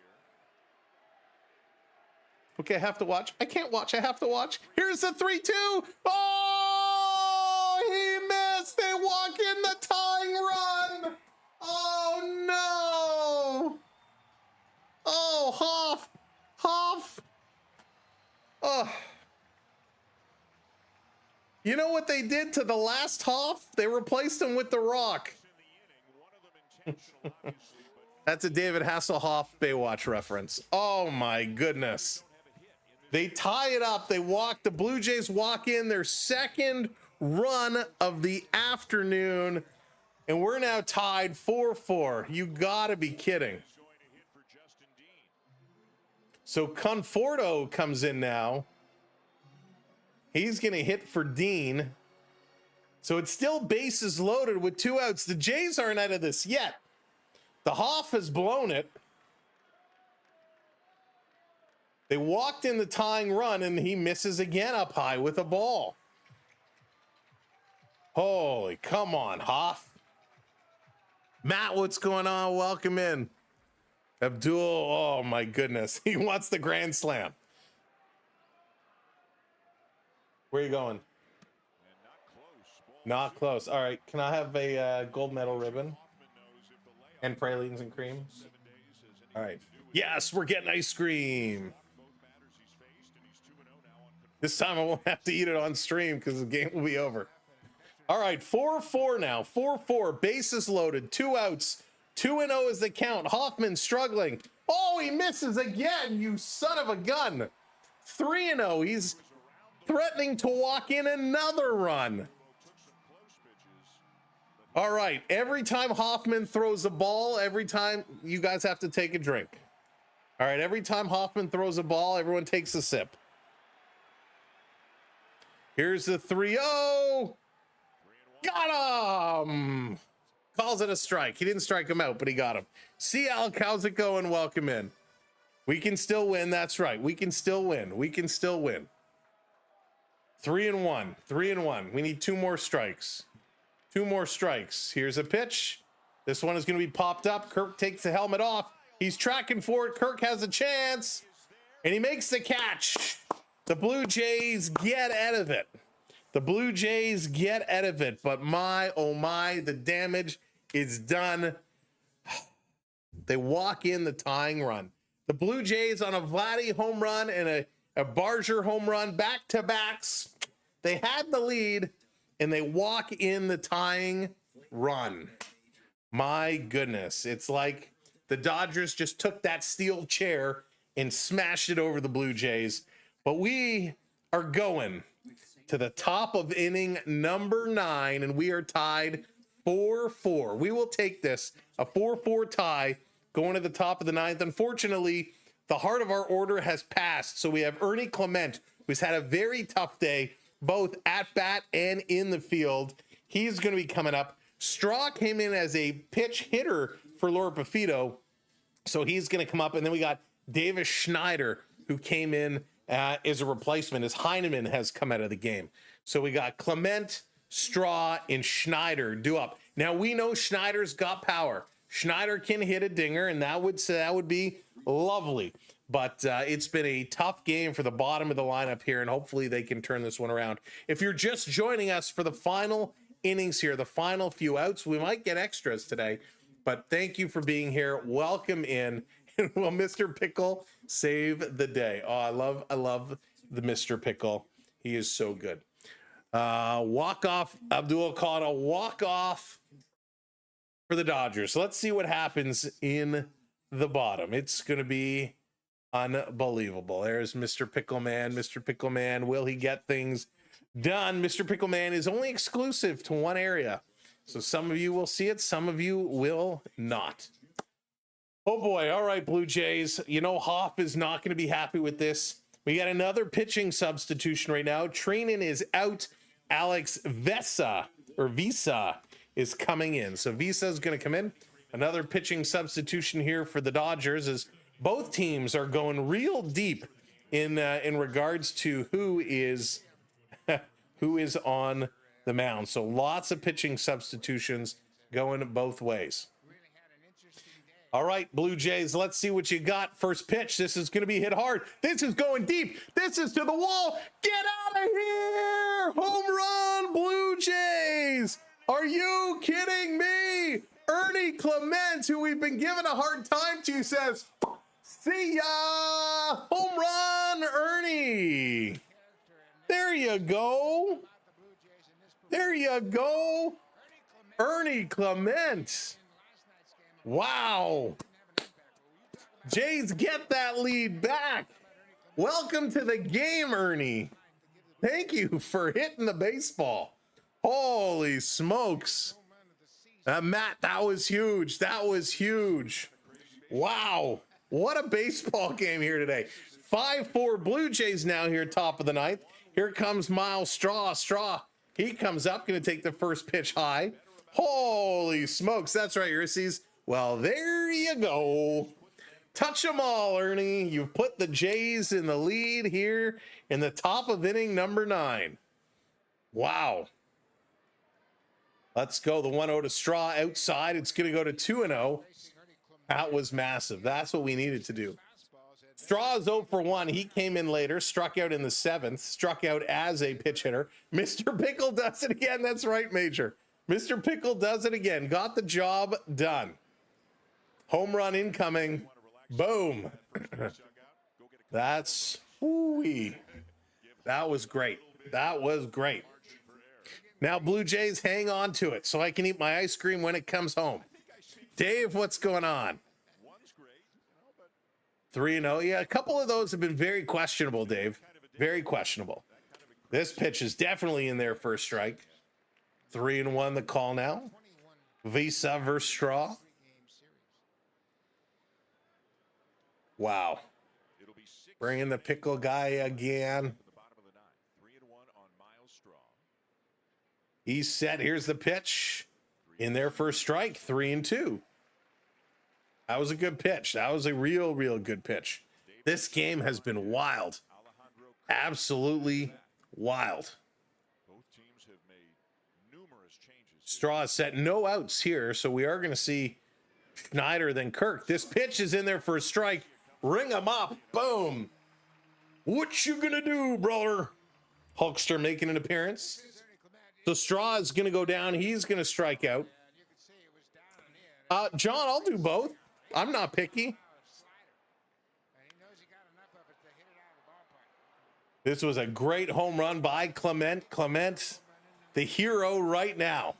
Okay, I have to watch. I can't watch. I have to watch. Here's the 3-2. Oh, he missed. They walk in the tying run. Oh, no. Oh, Hoff. Hoff. Oh. You know what they did to the last Hoff? They replaced him with The Rock. That's a David Hasselhoff Baywatch reference. Oh, my goodness. They tie it up. They walk. The Blue Jays walk in their second run of the afternoon, and we're now tied 4-4. You gotta be kidding. So Conforto comes in now. He's gonna hit for Dean. So it's still bases loaded with 2 outs. The Jays aren't out of this yet. The Hoff has blown it. They walked in the tying run, and he misses again up high with a ball. Holy, come on, Hoff. Matt, what's going on? Welcome in. Abdul, oh my goodness. He wants the grand slam. Where are you going? Not close. All right, can I have a gold medal ribbon? And pralines and cream? All right. Yes, we're getting ice cream. This time I won't have to eat it on stream because the game will be over. All right, 4-4 now. 4-4. Bases loaded. 2 outs. 2-0 is the count. Hoffman struggling. Oh, he misses again, you son of a gun. 3-0. He's threatening to walk in another run. All right, every time Hoffman throws a ball, every time you guys have to take a drink. All right, every time Hoffman throws a ball, everyone takes a sip. Here's the 3-0. Got him. Calls it a strike. He didn't strike him out, but he got him. See, Alec, how's it going? Welcome in. We can still win. That's right. We can still win. We can still win. 3-1. 3-1. We need 2 more strikes. 2 more strikes. Here's a pitch. This one is going to be popped up. Kirk takes the helmet off. He's tracking for it. Kirk has a chance. And he makes the catch. The Blue Jays get out of it. The Blue Jays get out of it. But my, oh my, the damage is done. They walk in the tying run. The Blue Jays on a Vladdy home run and a Barger home run, back-to-backs. They had the lead, and they walk in the tying run. My goodness. It's like the Dodgers just took that steel chair and smashed it over the Blue Jays. But we are going to the top of inning number 9, and we are tied 4-4. We will take this, a 4-4 tie, going to the top of the 9th. Unfortunately, the heart of our order has passed. So we have Ernie Clement, who's had a very tough day, both at bat and in the field. He's going to be coming up. Straw came in as a pitch hitter for Lauer Buffito, so he's going to come up. And then we got Davis Schneider, who came in as a replacement, as Heineman has come out of the game. So we got Clement, Straw, and Schneider due up. Now we know Schneider's got power. Schneider can hit a dinger, and that would be lovely. But it's been a tough game for the bottom of the lineup here, and hopefully they can turn this one around. If you're just joining us for the final innings here, the final few outs, we might get extras today. But thank you for being here. Welcome in. And will Mr. Pickle save the day? Oh, I love the Mr. Pickle. He is so good. Walk-off, Abdul caught a walk-off for the Dodgers. So let's see what happens in the bottom. It's going to be unbelievable. There's Mr. Pickleman. Mr. Pickleman, will he get things done? Mr. Pickleman is only exclusive to one area. So some of you will see it, some of you will not. Oh boy, all right, Blue Jays. You know, Hoff is not going to be happy with this. We got another pitching substitution right now. Treinen is out. Alex Visa is coming in. So Visa is going to come in. Another pitching substitution here for the Dodgers, as both teams are going real deep in regards to who is on the mound. So lots of pitching substitutions going both ways. All right, Blue Jays, let's see what you got. First pitch. This is going to be hit hard. This is going deep. This is to the wall. Get out of here. Home run, Blue Jays. Are you kidding me? Ernie Clement, who we've been giving a hard time to, says, see ya. Home run, Ernie. There you go. There you go. Ernie Clement. Wow. Jays get that lead back. Welcome to the game, Ernie. Thank you for hitting the baseball. Holy smokes. Matt, that was huge. That was huge. Wow. What a baseball game here today. 5-4 Blue Jays now here, top of the 9th. Here comes Miles Straw. Straw, he comes up, going to take the first pitch high. Holy smokes. That's right, Urises. Well, there you go. Touch them all, Ernie. You've put the Jays in the lead here in the top of inning number 9. Wow. Let's go. The 1-0 to Straw outside. It's going to go to 2-0. That was massive. That's what we needed to do. Straw is 0 for 1. He came in later, struck out in the 7th, struck out as a pitch hitter. Mr. Pickle does it again. That's right, Major. Mr. Pickle does it again. Got the job done. Home run incoming. Boom. That's, ooh-wee. That was great. That was great. Now Blue Jays, hang on to it so I can eat my ice cream when it comes home. Dave, what's going on? 3-0. Yeah, a couple of those have been very questionable, Dave. Very questionable. This pitch is definitely in there for a strike. 3-1 the call now. Visa versus Straw. Wow. Bringing the pickle guy again. He's set. Here's the pitch. In there for a strike. 3-2. That was a good pitch. That was a real good pitch. This game has been wild. Absolutely wild. Straw is set. No outs here, so we are going to see Schneider then Kirk. This pitch is in there for a strike. Ring him up. Boom. What you gonna do, brother? Hulkster making an appearance. So Straw is going to go down. He's going to strike out. John, I'll do both. I'm not picky. This was a great home run by Clement. Clement, the hero right now.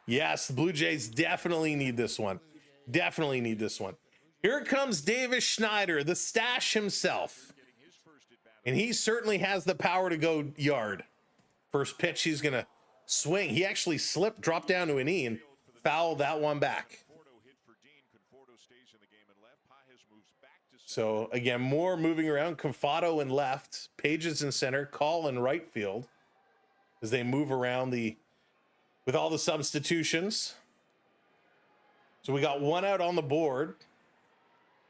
Yes, the Blue Jays definitely need this one. Definitely need this one. Here comes Davis Schneider, the stash himself. And he certainly has the power to go yard. First pitch, he's going to swing. He actually slipped, dropped down to a knee, and fouled that one back. So, again, more moving around. Conforto in left. Pages in center. Call in right field. As they move around with all the substitutions. So we got one out on the board.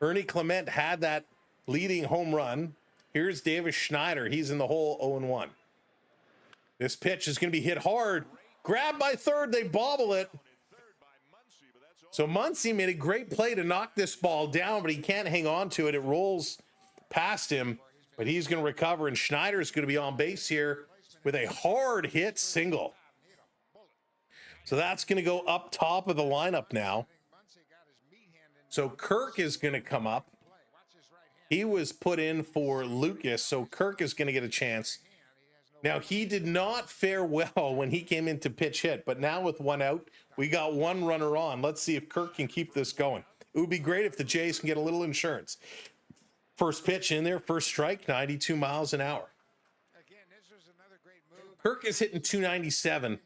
Ernie Clement had that leading home run. Here's Davis Schneider. He's in the hole 0-1. This pitch is going to be hit hard. Grabbed by third. They bobble it. So Muncy made a great play to knock this ball down, but he can't hang on to it. It rolls past him, but he's going to recover, and Schneider's going to be on base here with a hard hit single. So that's going to go up top of the lineup now. So Kirk is going to come up. He was put in for Lucas, so Kirk is going to get a chance. Now, he did not fare well when he came into pitch hit, but now with one out, we got one runner on. Let's see if Kirk can keep this going. It would be great if the Jays can get a little insurance. First pitch in there, first strike, 92 miles an hour. Kirk is hitting 297.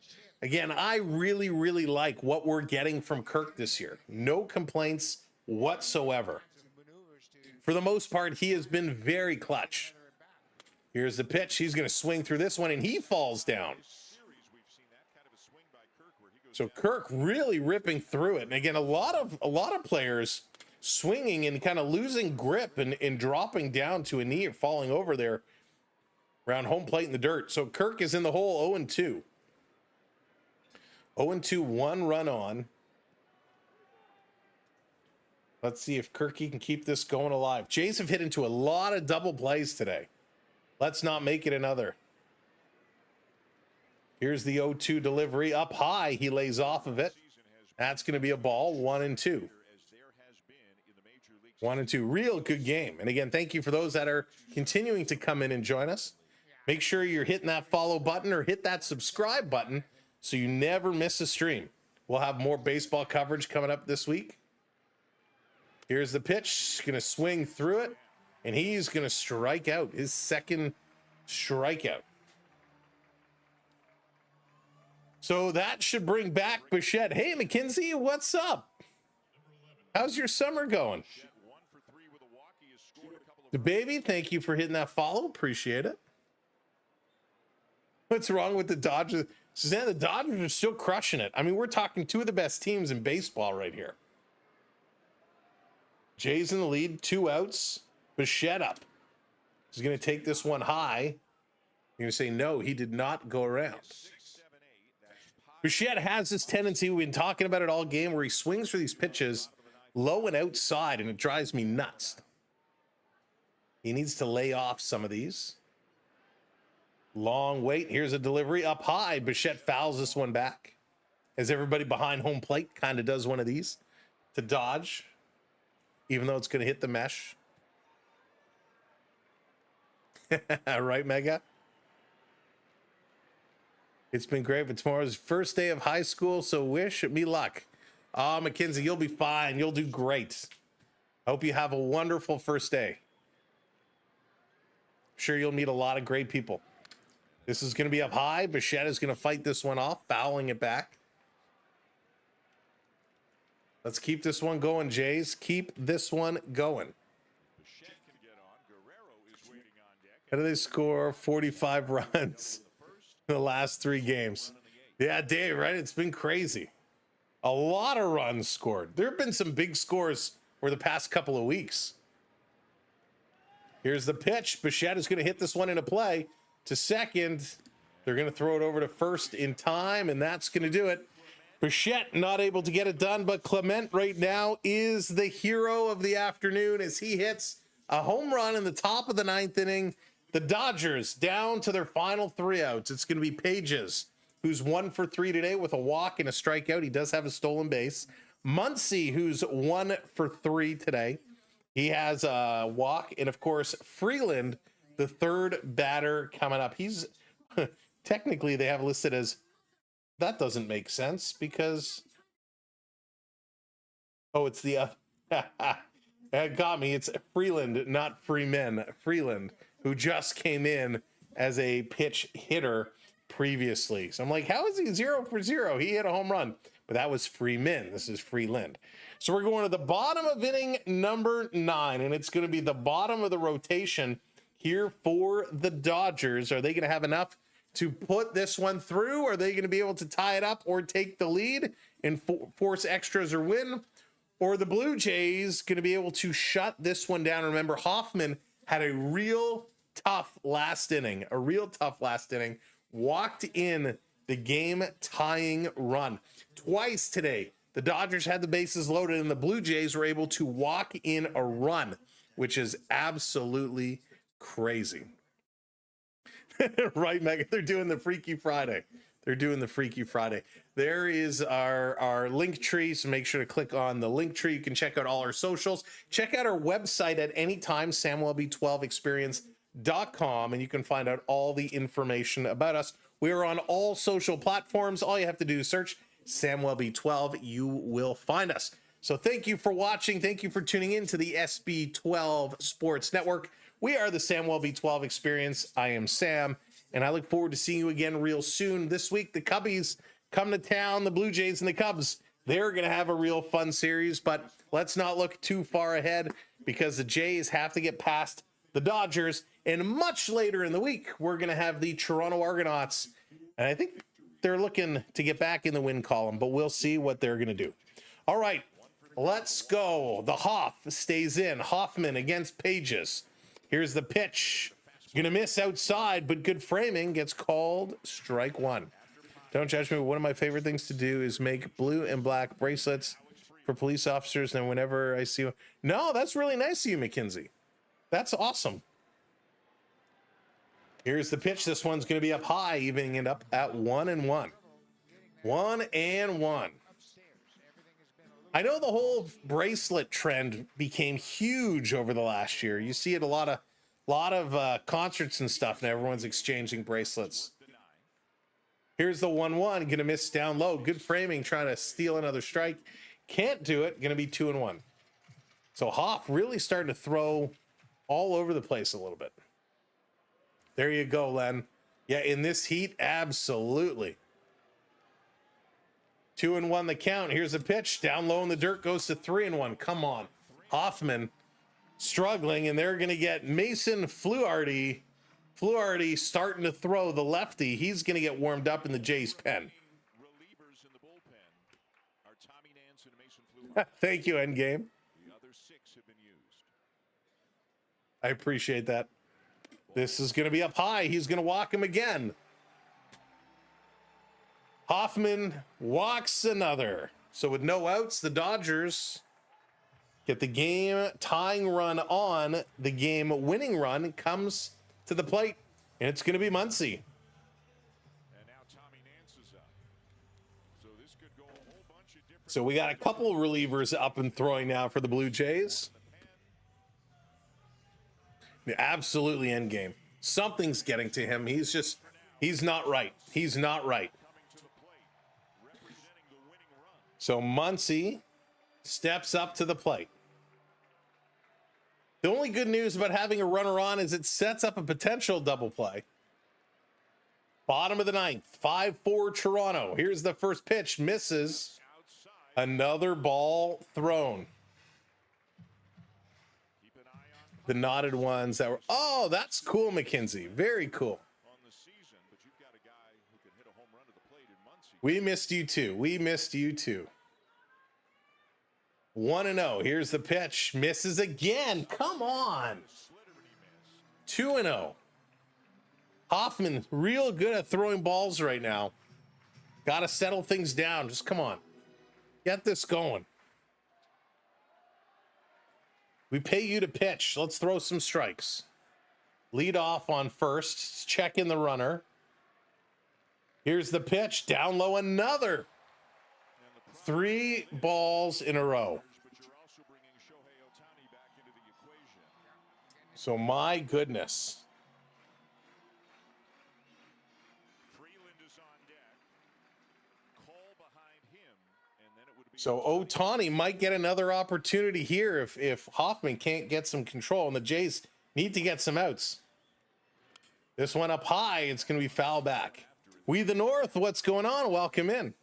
Again, I really like what we're getting from Kirk this year. No complaints whatsoever. For the most part, he has been very clutch. Here's the pitch. He's going to swing through this one, and he falls down. So Kirk really ripping through it. And again, a lot of players swinging and kind of losing grip and dropping down to a knee or falling over there around home plate in the dirt. So Kirk is in the hole 0-2. 0-2, one run on. Let's see if Kirky can keep this going alive. Jays have hit into a lot of double plays today. Let's not make it another. Here's the 0-2 delivery up high. He lays off of it. That's going to be a ball. 1-2. 1-2. Real good game. And again, thank you for those that are continuing to come in and join us. Make sure you're hitting that follow button or hit that subscribe button so you never miss a stream. We'll have more baseball coverage coming up this week. Here's the pitch. Going to swing through it. And he's going to strike out. His second strikeout. So that should bring back Bichette. Hey, McKinsey, what's up? How's your summer going? The baby, thank you for hitting that follow. Appreciate it. What's wrong with the Dodgers? Suzanne, the Dodgers are still crushing it. I mean, we're talking two of the best teams in baseball right here. Jays in the lead, 2 outs. Bichette up. He's going to take this one high. You're going to say, no, he did not go around. Bichette has this tendency, we've been talking about it all game, where he swings for these pitches low and outside, and it drives me nuts. He needs to lay off some of these. Long wait. Here's a delivery up high. Bichette fouls this one back. As everybody behind home plate kind of does one of these to dodge, even though it's going to hit the mesh. Right, Mega? It's been great, but tomorrow's first day of high school, so wish me luck. Mackenzie, you'll be fine. You'll do great. I hope you have a wonderful first day. I'm sure you'll meet a lot of great people. This is going to be up high. Bichette is going to fight this one off, fouling it back. Let's keep this one going, Jays. Keep this one going. How do they score 45 runs in the last 3 games? Yeah, Dave, right? It's been crazy. A lot of runs scored. There have been some big scores over the past couple of weeks. Here's the pitch. Bichette is going to hit this one into play to second. They're going to throw it over to first in time, and that's going to do it. Bichette not able to get it done, but Clement right now is the hero of the afternoon as he hits a home run in the top of the 9th inning. The Dodgers down to their final 3 outs. It's going to be Pages, who's 1 for 3 today with a walk and a strikeout. He does have a stolen base. Muncy, who's 1 for 3 today. He has a walk. And, of course, Freeland, the 3rd batter coming up. He's technically they have listed as, that doesn't make sense because, oh, it's the it got me. It's Freeland, not Freeman. Freeland, who just came in as a pitch hitter previously. So I'm like, how is he 0 for 0? He hit a home run, but that was Freeman. This is Freeland. So we're going to the bottom of inning number 9, and it's going to be the bottom of the rotation here for the Dodgers. Are they going to have enough to put this one through? Are they going to be able to tie it up or take the lead and force extras or win? Or the Blue Jays going to be able to shut this one down? Remember, Hoffman had a real tough last inning, walked in the game tying run twice today. The Dodgers had the bases loaded and the Blue Jays were able to walk in a run, which is absolutely crazy. Right, Megan? They're doing the Freaky Friday. There is our link tree, so make sure to click on the link tree. You can check out all our socials. Check out our website at any time, SamWellB12Experience.com, and you can find out all the information about us. We are on all social platforms. All you have to do is search SamWellB12. You will find us. So thank you for watching. Thank you for tuning in to the SB12 Sports Network. We are the SamWellB12 Experience. I am Sam, and I look forward to seeing you again real soon. This week, the Cubbies come to town. The Blue Jays and the Cubs, they're going to have a real fun series, but let's not look too far ahead because the Jays have to get past the Dodgers, and much later in the week, we're going to have the Toronto Argonauts, and I think they're looking to get back in the win column, but we'll see what they're going to do. All right, let's go. The Hoff stays in. Hoffman against Pages. Here's the pitch. Gonna miss outside, but good framing. Gets called strike 1. Don't judge me. One of my favorite things to do is make blue and black bracelets for police officers. And whenever I see one, no, that's really nice of you, Mackenzie. That's awesome. Here's the pitch. This one's gonna be up high, evening it up at 1-1. 1-1. I know the whole bracelet trend became huge over the last year. You see it a lot of concerts and stuff, and everyone's exchanging bracelets. Here's the 1-1, gonna miss down low. Good framing, trying to steal another strike. Can't do it, gonna be 2-1. So Hoff really starting to throw all over the place a little bit. There you go, Len. Yeah, in this heat, absolutely. 2-1 the count. Here's a pitch. Down low in the dirt, goes to 3-1. Come on. Hoffman struggling, and they're going to get Mason Fluharty. Fluharty starting to throw the lefty. He's going to get warmed up in the Jays pen. Relievers in the bullpen are Tommy Nance and Mason Fluharty. Thank you, Endgame. The other 6 have been used. I appreciate that. This is going to be up high. He's going to walk him again. Hoffman walks another. So with no outs, the Dodgers get the game tying run on. The game winning run comes to the plate, and it's going to be Muncy. And now Tommy Nance is up. So this could go a whole bunch of different. So we got a couple of relievers up and throwing now for the Blue Jays. Absolutely end game. Something's getting to him. He's He's not right. He's not right. So Muncy steps up to the plate. The only good news about having a runner on is it sets up a potential double play. Bottom of the ninth, 5-4 Toronto. Here's the first pitch, misses. Another ball thrown. The knotted ones that were, oh, that's cool, McKenzie. Very cool. We missed you too. We missed you too. 1-0. Here's the pitch. Misses again. Come on. 2-0. Hoffman, real good at throwing balls right now. Got to settle things down. Just come on. Get this going. We pay you to pitch. Let's throw some strikes. Lead off on first. Check in the runner. Here's the pitch. Down low, another. 3 balls in a row. So my goodness. So Otani might get another opportunity here if Hoffman can't get some control, and the Jays need to get some outs. This one up high, it's going to be foul back. We the North, what's going on? Welcome in.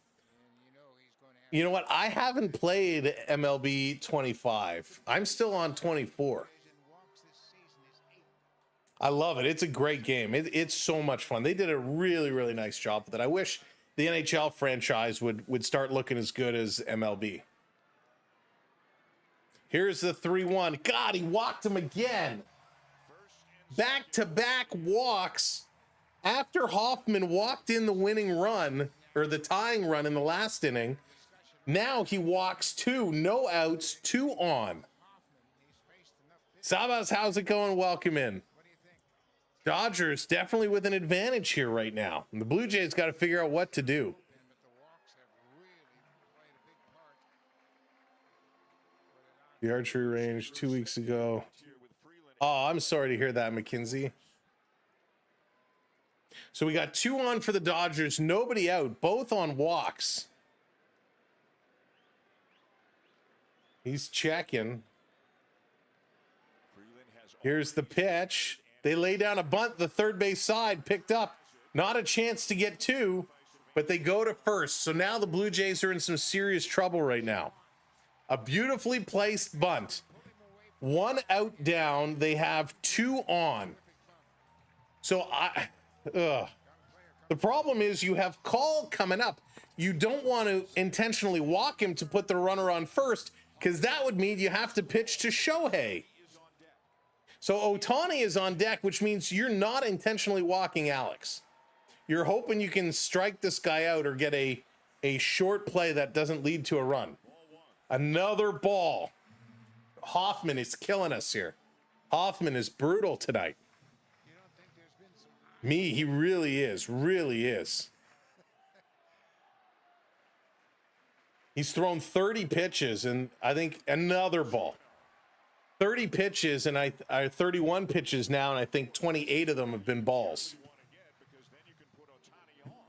You know what? I haven't played MLB 25. I'm still on 24. I love it. It's a great game. It's so much fun. They did a really, really nice job with it. I wish the NHL franchise would start looking as good as MLB. Here's the 3-1. God, he walked him again. Back-to-back walks after Hoffman walked in the winning run, or the tying run in the last inning. Now he walks 2, no outs, 2 on. Sabas, how's it going? Welcome in. Dodgers definitely with an advantage here right now. And the Blue Jays got to figure out what to do. The archery range 2 weeks ago. Oh, I'm sorry to hear that, McKenzie. So we got 2 on for the Dodgers, nobody out, both on walks. He's checking. Here's the pitch. They lay down a bunt, the third base side picked up. Not a chance to get 2, but they go to first. So now the Blue Jays are in some serious trouble right now. A beautifully placed bunt. 1 out down, they have 2 on. So the problem is you have Call coming up. You don't want to intentionally walk him to put the runner on first, because that would mean you have to pitch to Shohei. So Otani is on deck, which means you're not intentionally walking Alex. You're hoping you can strike this guy out or get a short play that doesn't lead to a run. Another ball. Hoffman is killing us here. Hoffman is brutal tonight. He really is, really is. He's thrown 30 pitches, and I think another ball. 30 pitches, and I 31 pitches now, and I think 28 of them have been balls.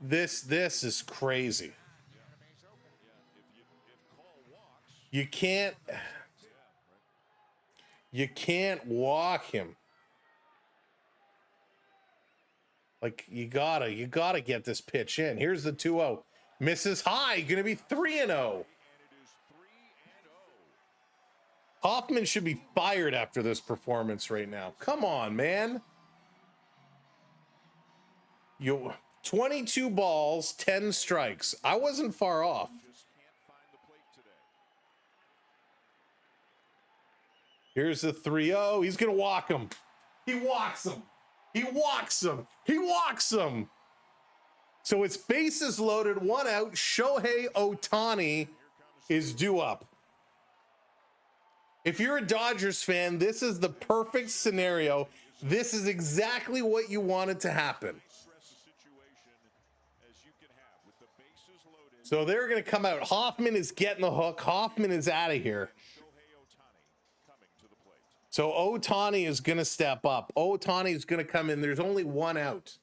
This is crazy. You can't walk him. Like, you gotta get this pitch in. Here's the 2-0. Misses high, gonna be 3-0. Hoffman should be fired after this performance right now. Come on, man. 22 balls, 10 strikes. I wasn't far off. Here's the 3-0. He's going to walk him. He walks him. He walks him. He walks him. So it's bases loaded, 1 out. Shohei Otani is due up. If you're a Dodgers fan, this is the perfect scenario. This is exactly what you wanted to happen. So they're going to come out. Hoffman is getting the hook. Hoffman is out of here. So Otani is going to step up. Otani is going to come in. There's only 1 out.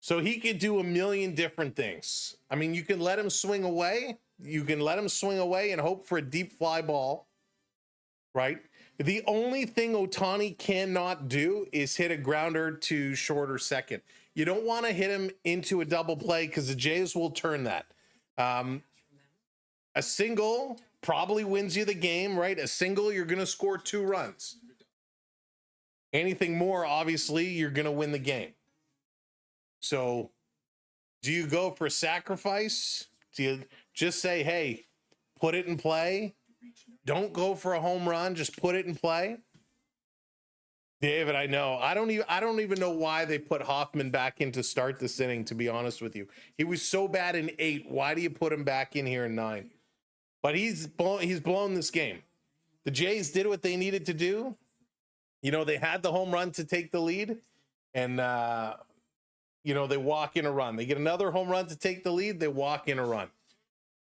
So he could do a million different things. I mean, you can let him swing away. You can let him swing away and hope for a deep fly ball, right? The only thing Otani cannot do is hit a grounder to short or second. You don't want to hit him into a double play because the Jays will turn that. A single probably wins you the game, right? A single, you're going to score 2 runs. Anything more, obviously, you're going to win the game. So do you go for sacrifice? Do you just say, hey, put it in play? Don't go for a home run. Just put it in play. David, I know. I don't even know why they put Hoffman back in to start this inning, to be honest with you. He was so bad in 8. Why do you put him back in here in 9? But he's blown this game. The Jays did what they needed to do. You know, they had the home run to take the lead, and you know, they walk in a run. They get another home run to take the lead. They walk in a run.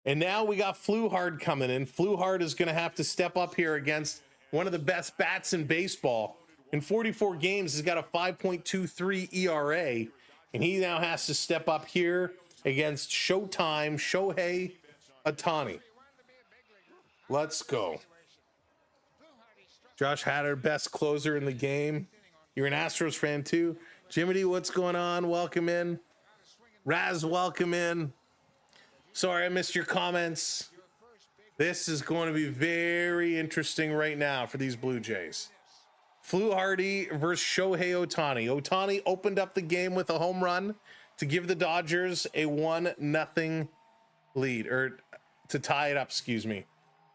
And now we got Fluhard coming in. Fluhard is going to have to step up here against one of the best bats in baseball. In 44 games, he's got a 5.23 ERA, and he now has to step up here against Showtime, Shohei Otani. Let's go. Josh Hader, best closer in the game. You're an Astros fan too. Jiminy, what's going on? Welcome in. Raz, welcome in. Sorry, I missed your comments. This is going to be very interesting right now for these Blue Jays. Fluharty versus Shohei Otani. Otani opened up the game with a home run to give the Dodgers a 1-0 lead, or to tie it up, excuse me,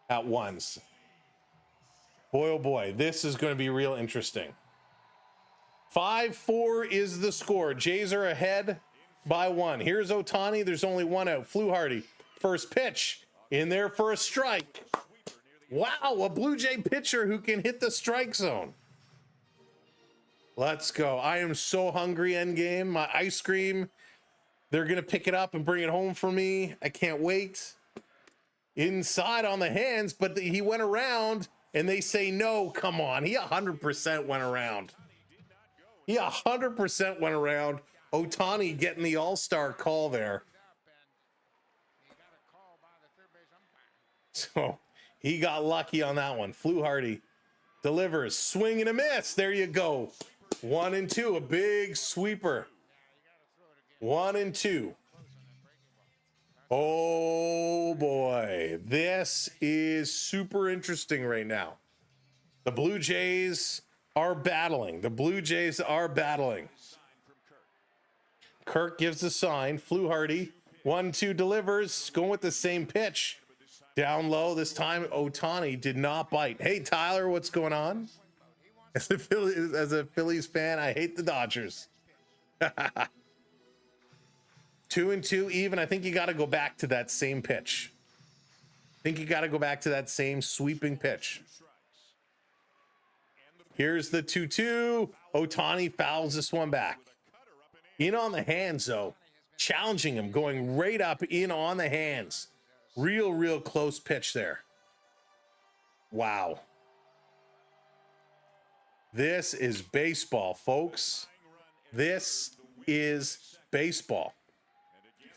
at ones. Boy, oh boy, this is going to be real interesting. 5-4 is the score. Jays are ahead by 1. Here's Otani. There's only 1 out. Fluharty, first pitch in there for a strike. Wow, a Blue Jay pitcher who can hit the strike zone. Let's go. I am so hungry, Endgame. My ice cream, they're going to pick it up and bring it home for me. I can't wait. Inside on the hands, but he went around, and they say no. Come on. He 100% went around. He 100% went around. Otani getting the all-star call there. So he got lucky on that one. Fluharty delivers, swing and a miss. There you go. 1-2, a big sweeper. 1-2. Oh boy, this is super interesting right now. The Blue Jays are battling. The Blue Jays are battling. Kirk gives the sign. Fluharty, 1-2 delivers, going with the same pitch. Down low this time. Otani did not bite. Hey Tyler, what's going on? As a Phillies fan, I hate the Dodgers. 2-2 even. I think you got to go back to that same pitch. I think you got to go back to that same sweeping pitch. Here's the 2-2. Otani fouls this one back. In on the hands, though. Challenging him, going right up in on the hands. Real close pitch there. Wow. This is baseball, folks. This is baseball.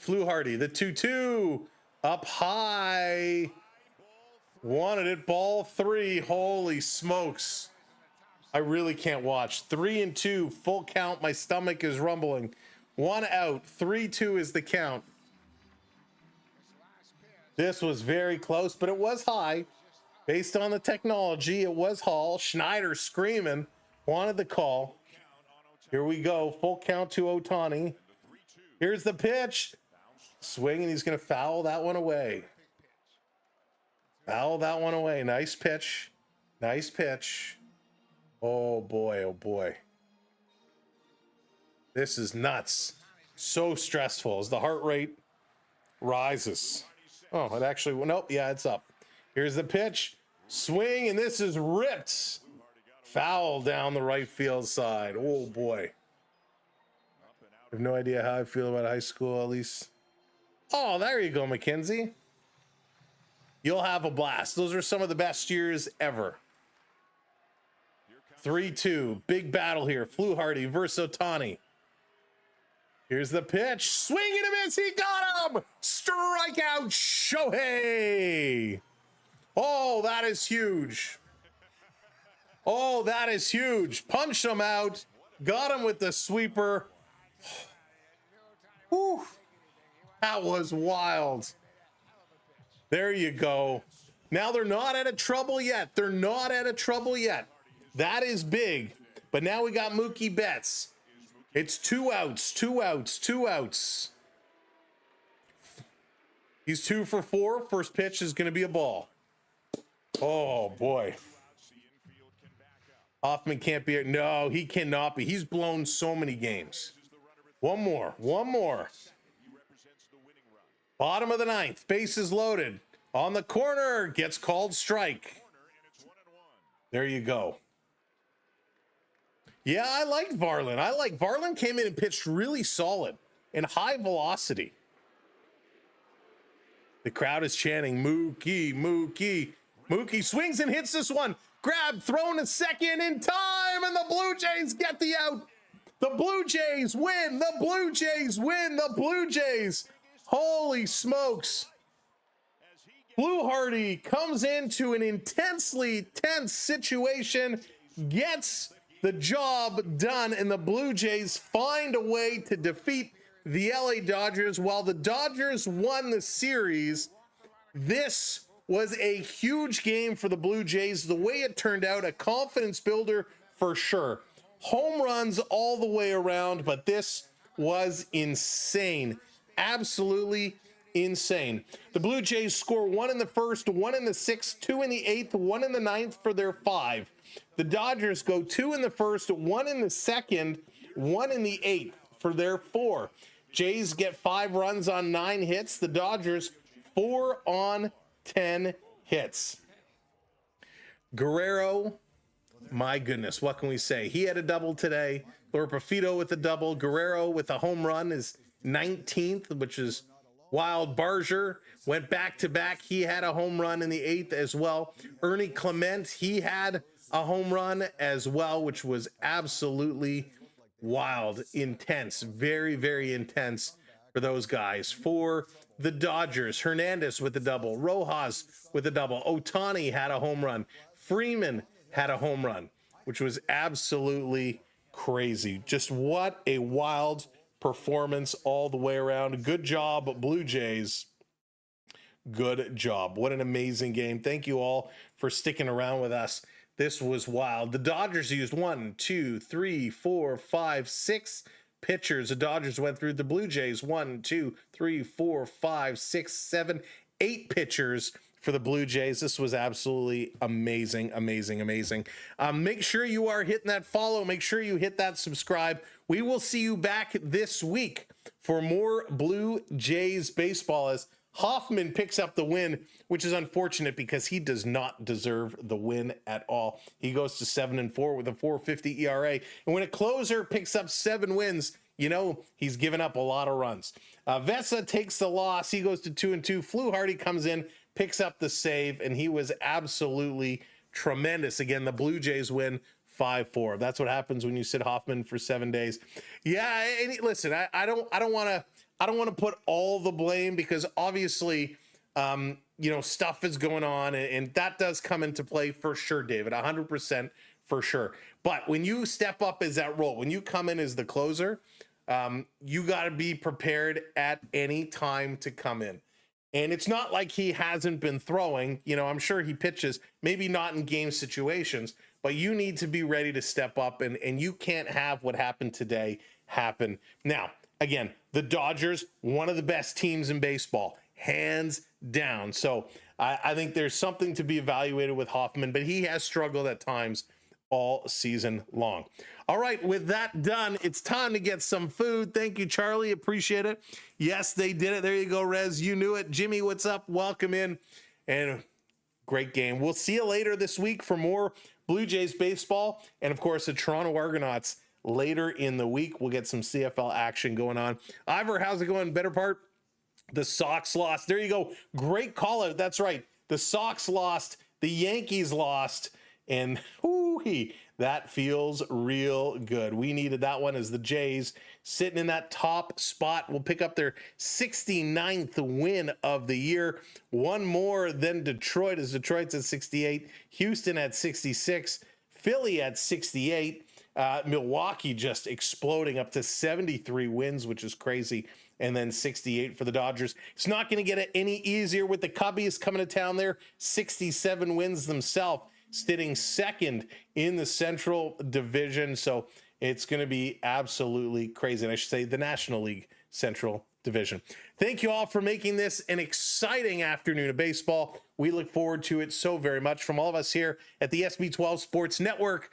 Fluharty, the 2-2. Up high. Wanted it, ball 3. Holy smokes. I really can't watch. 3-2, full count. My stomach is rumbling. 1 out, 3-2 is the count. This was very close, but it was high. Based on the technology, it was Hall. Schneider screaming, wanted the call. Here we go, full count to Otani. Here's the pitch. Swing, and he's going to foul that one away. Foul that one away. Nice pitch. Nice pitch. Oh boy, oh boy. This is nuts. So stressful as the heart rate rises. Oh, it actually, nope, yeah, it's up. Here's the pitch. Swing, and this is ripped. Foul down the right field side. Oh boy. I have no idea how I feel about high school, at least. Oh, there you go, Mackenzie. You'll have a blast. Those are some of the best years ever. 3-2, big battle here. Fluharty versus Otani. Here's the pitch. Swing and a miss. He got him. Strikeout, Shohei. Oh, that is huge. Oh, that is huge. Punched him out. Got him with the sweeper. Whew. That was wild. There you go. Now they're not out of trouble yet. They're not out of trouble yet. That is big. But now we got Mookie Betts. It's 2 outs, 2 outs, 2 outs. He's 2 for 4. First pitch is going to be a ball. Oh, boy. Hoffman can't be. No, he cannot be. He's blown so many games. One more. One more. Bottom of the 9th. Bases loaded. On the corner. Gets called strike. There you go. Yeah, I liked Varland. Varland came in and pitched really solid and high velocity. The crowd is chanting, Mookie, Mookie. Mookie swings and hits this one. Grab, thrown a second in time, and the Blue Jays get the out. The Blue Jays win. The Blue Jays win. The Blue Jays. Holy smokes. Blue Hardy comes into an intensely tense situation, gets the job done, and the Blue Jays find a way to defeat the LA Dodgers. While the Dodgers won the series, this was a huge game for the Blue Jays. The way it turned out, a confidence builder for sure. Home runs all the way around, but this was insane. Absolutely insane. The Blue Jays score 1 in the first, 1 in the 6th, 2 in the 8th, 1 in the 9th for their 5. The Dodgers go 2 in the first, 1 in the 2nd, 1 in the 8th for their 4. Jays get 5 runs on 9 hits. The Dodgers 4 on 10 hits. Guerrero, my goodness, what can we say? He had a double today. Lorpafito with a double. Guerrero with a home run is 19th, which is wild. Barger went back-to-back. He had a home run in the 8th as well. Ernie Clement, he had a home run as well, which was absolutely wild, intense, very, very intense for those guys. For the Dodgers, Hernandez with a double, Rojas with a double, Otani had a home run, Freeman had a home run, which was absolutely crazy. Just what a wild performance all the way around. Good job, Blue Jays. Good job. What an amazing game. Thank you all for sticking around with us. This was wild. The Dodgers used 1, 2, 3, 4, 5, 6 pitchers. The Dodgers went through. The Blue Jays 1, 2, 3, 4, 5, 6, 7, 8 pitchers for the Blue Jays. This was absolutely amazing, amazing, amazing. Make sure you are hitting that follow. Make sure you hit that subscribe. We will see you back this week for more Blue Jays baseball as Hoffman picks up the win, which is unfortunate because he does not deserve the win at all. He goes to 7-4 with a 4.50 ERA. And when a closer picks up 7 wins, you know he's given up a lot of runs. Vessa takes the loss. He goes to 2-2. Flu Hardy comes in, picks up the save, and he was absolutely tremendous. Again, the Blue Jays win 5-4. That's what happens when you sit Hoffman for 7 days. Yeah, and listen, I don't want to put all the blame because obviously, stuff is going on and that does come into play for sure, David, 100% for sure. But when you step up as that role, when you come in as the closer, you got to be prepared at any time to come in. And it's not like he hasn't been throwing, I'm sure he pitches, maybe not in game situations, but you need to be ready to step up and you can't have what happened today happen. Now, again, the Dodgers, one of the best teams in baseball, hands down. So I think there's something to be evaluated with Hoffman, but he has struggled at times all season long. All right, with that done, it's time to get some food. Thank you, Charlie. Appreciate it. Yes, they did it. There you go, Rez. You knew it. Jimmy, what's up? Welcome in. And great game. We'll see you later this week for more Blue Jays baseball. And, of course, the Toronto Argonauts later in the week. We'll get some CFL action going on. Ivor, how's it going? Better part? The Sox lost. There you go. Great call out. That's right. The Sox lost. The Yankees lost. And that feels real good. We needed that one as the Jays sitting in that top spot will pick up their 69th win of the year. One more than Detroit, as Detroit's at 68, Houston at 66, Philly at 68, Milwaukee just exploding up to 73 wins, which is crazy. And then 68 for the Dodgers. It's not going to get it any easier with the Cubbies coming to town there. 67 wins themselves, sitting second in the Central Division. So it's going to be absolutely crazy. And I should say the National League Central Division. Thank you all for making this an exciting afternoon of baseball. We look forward to it so very much from all of us here at the SB12 Sports Network.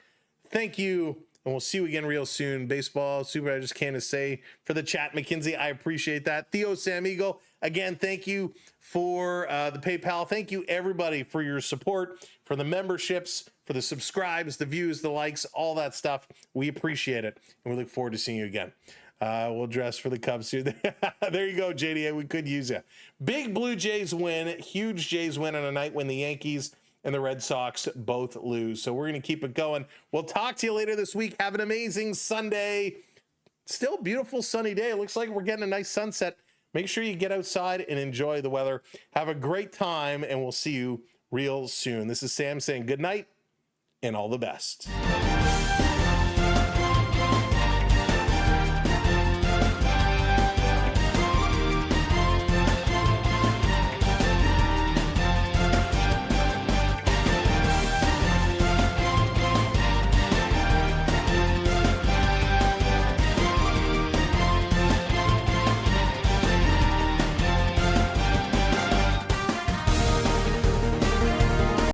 Thank you. And we'll see you again real soon. Baseball Super, I just can't say for the chat, McKinsey. I appreciate that. Theo Samigo, again, thank you for the PayPal. Thank you, everybody, for your support, for the memberships, for the subscribes, the views, the likes, all that stuff. We appreciate it. And we look forward to seeing you again. We'll dress for the Cubs here. There you go, JDA. We could use you. Big Blue Jays win. Huge Jays win on a night when the Yankees and the Red Sox both lose. So we're going to keep it going. We'll talk to you later this week. Have an amazing Sunday. Still beautiful sunny day. It looks like we're getting a nice sunset. Make sure you get outside and enjoy the weather. Have a great time, and we'll see you real soon. This is Sam saying good night and all the best.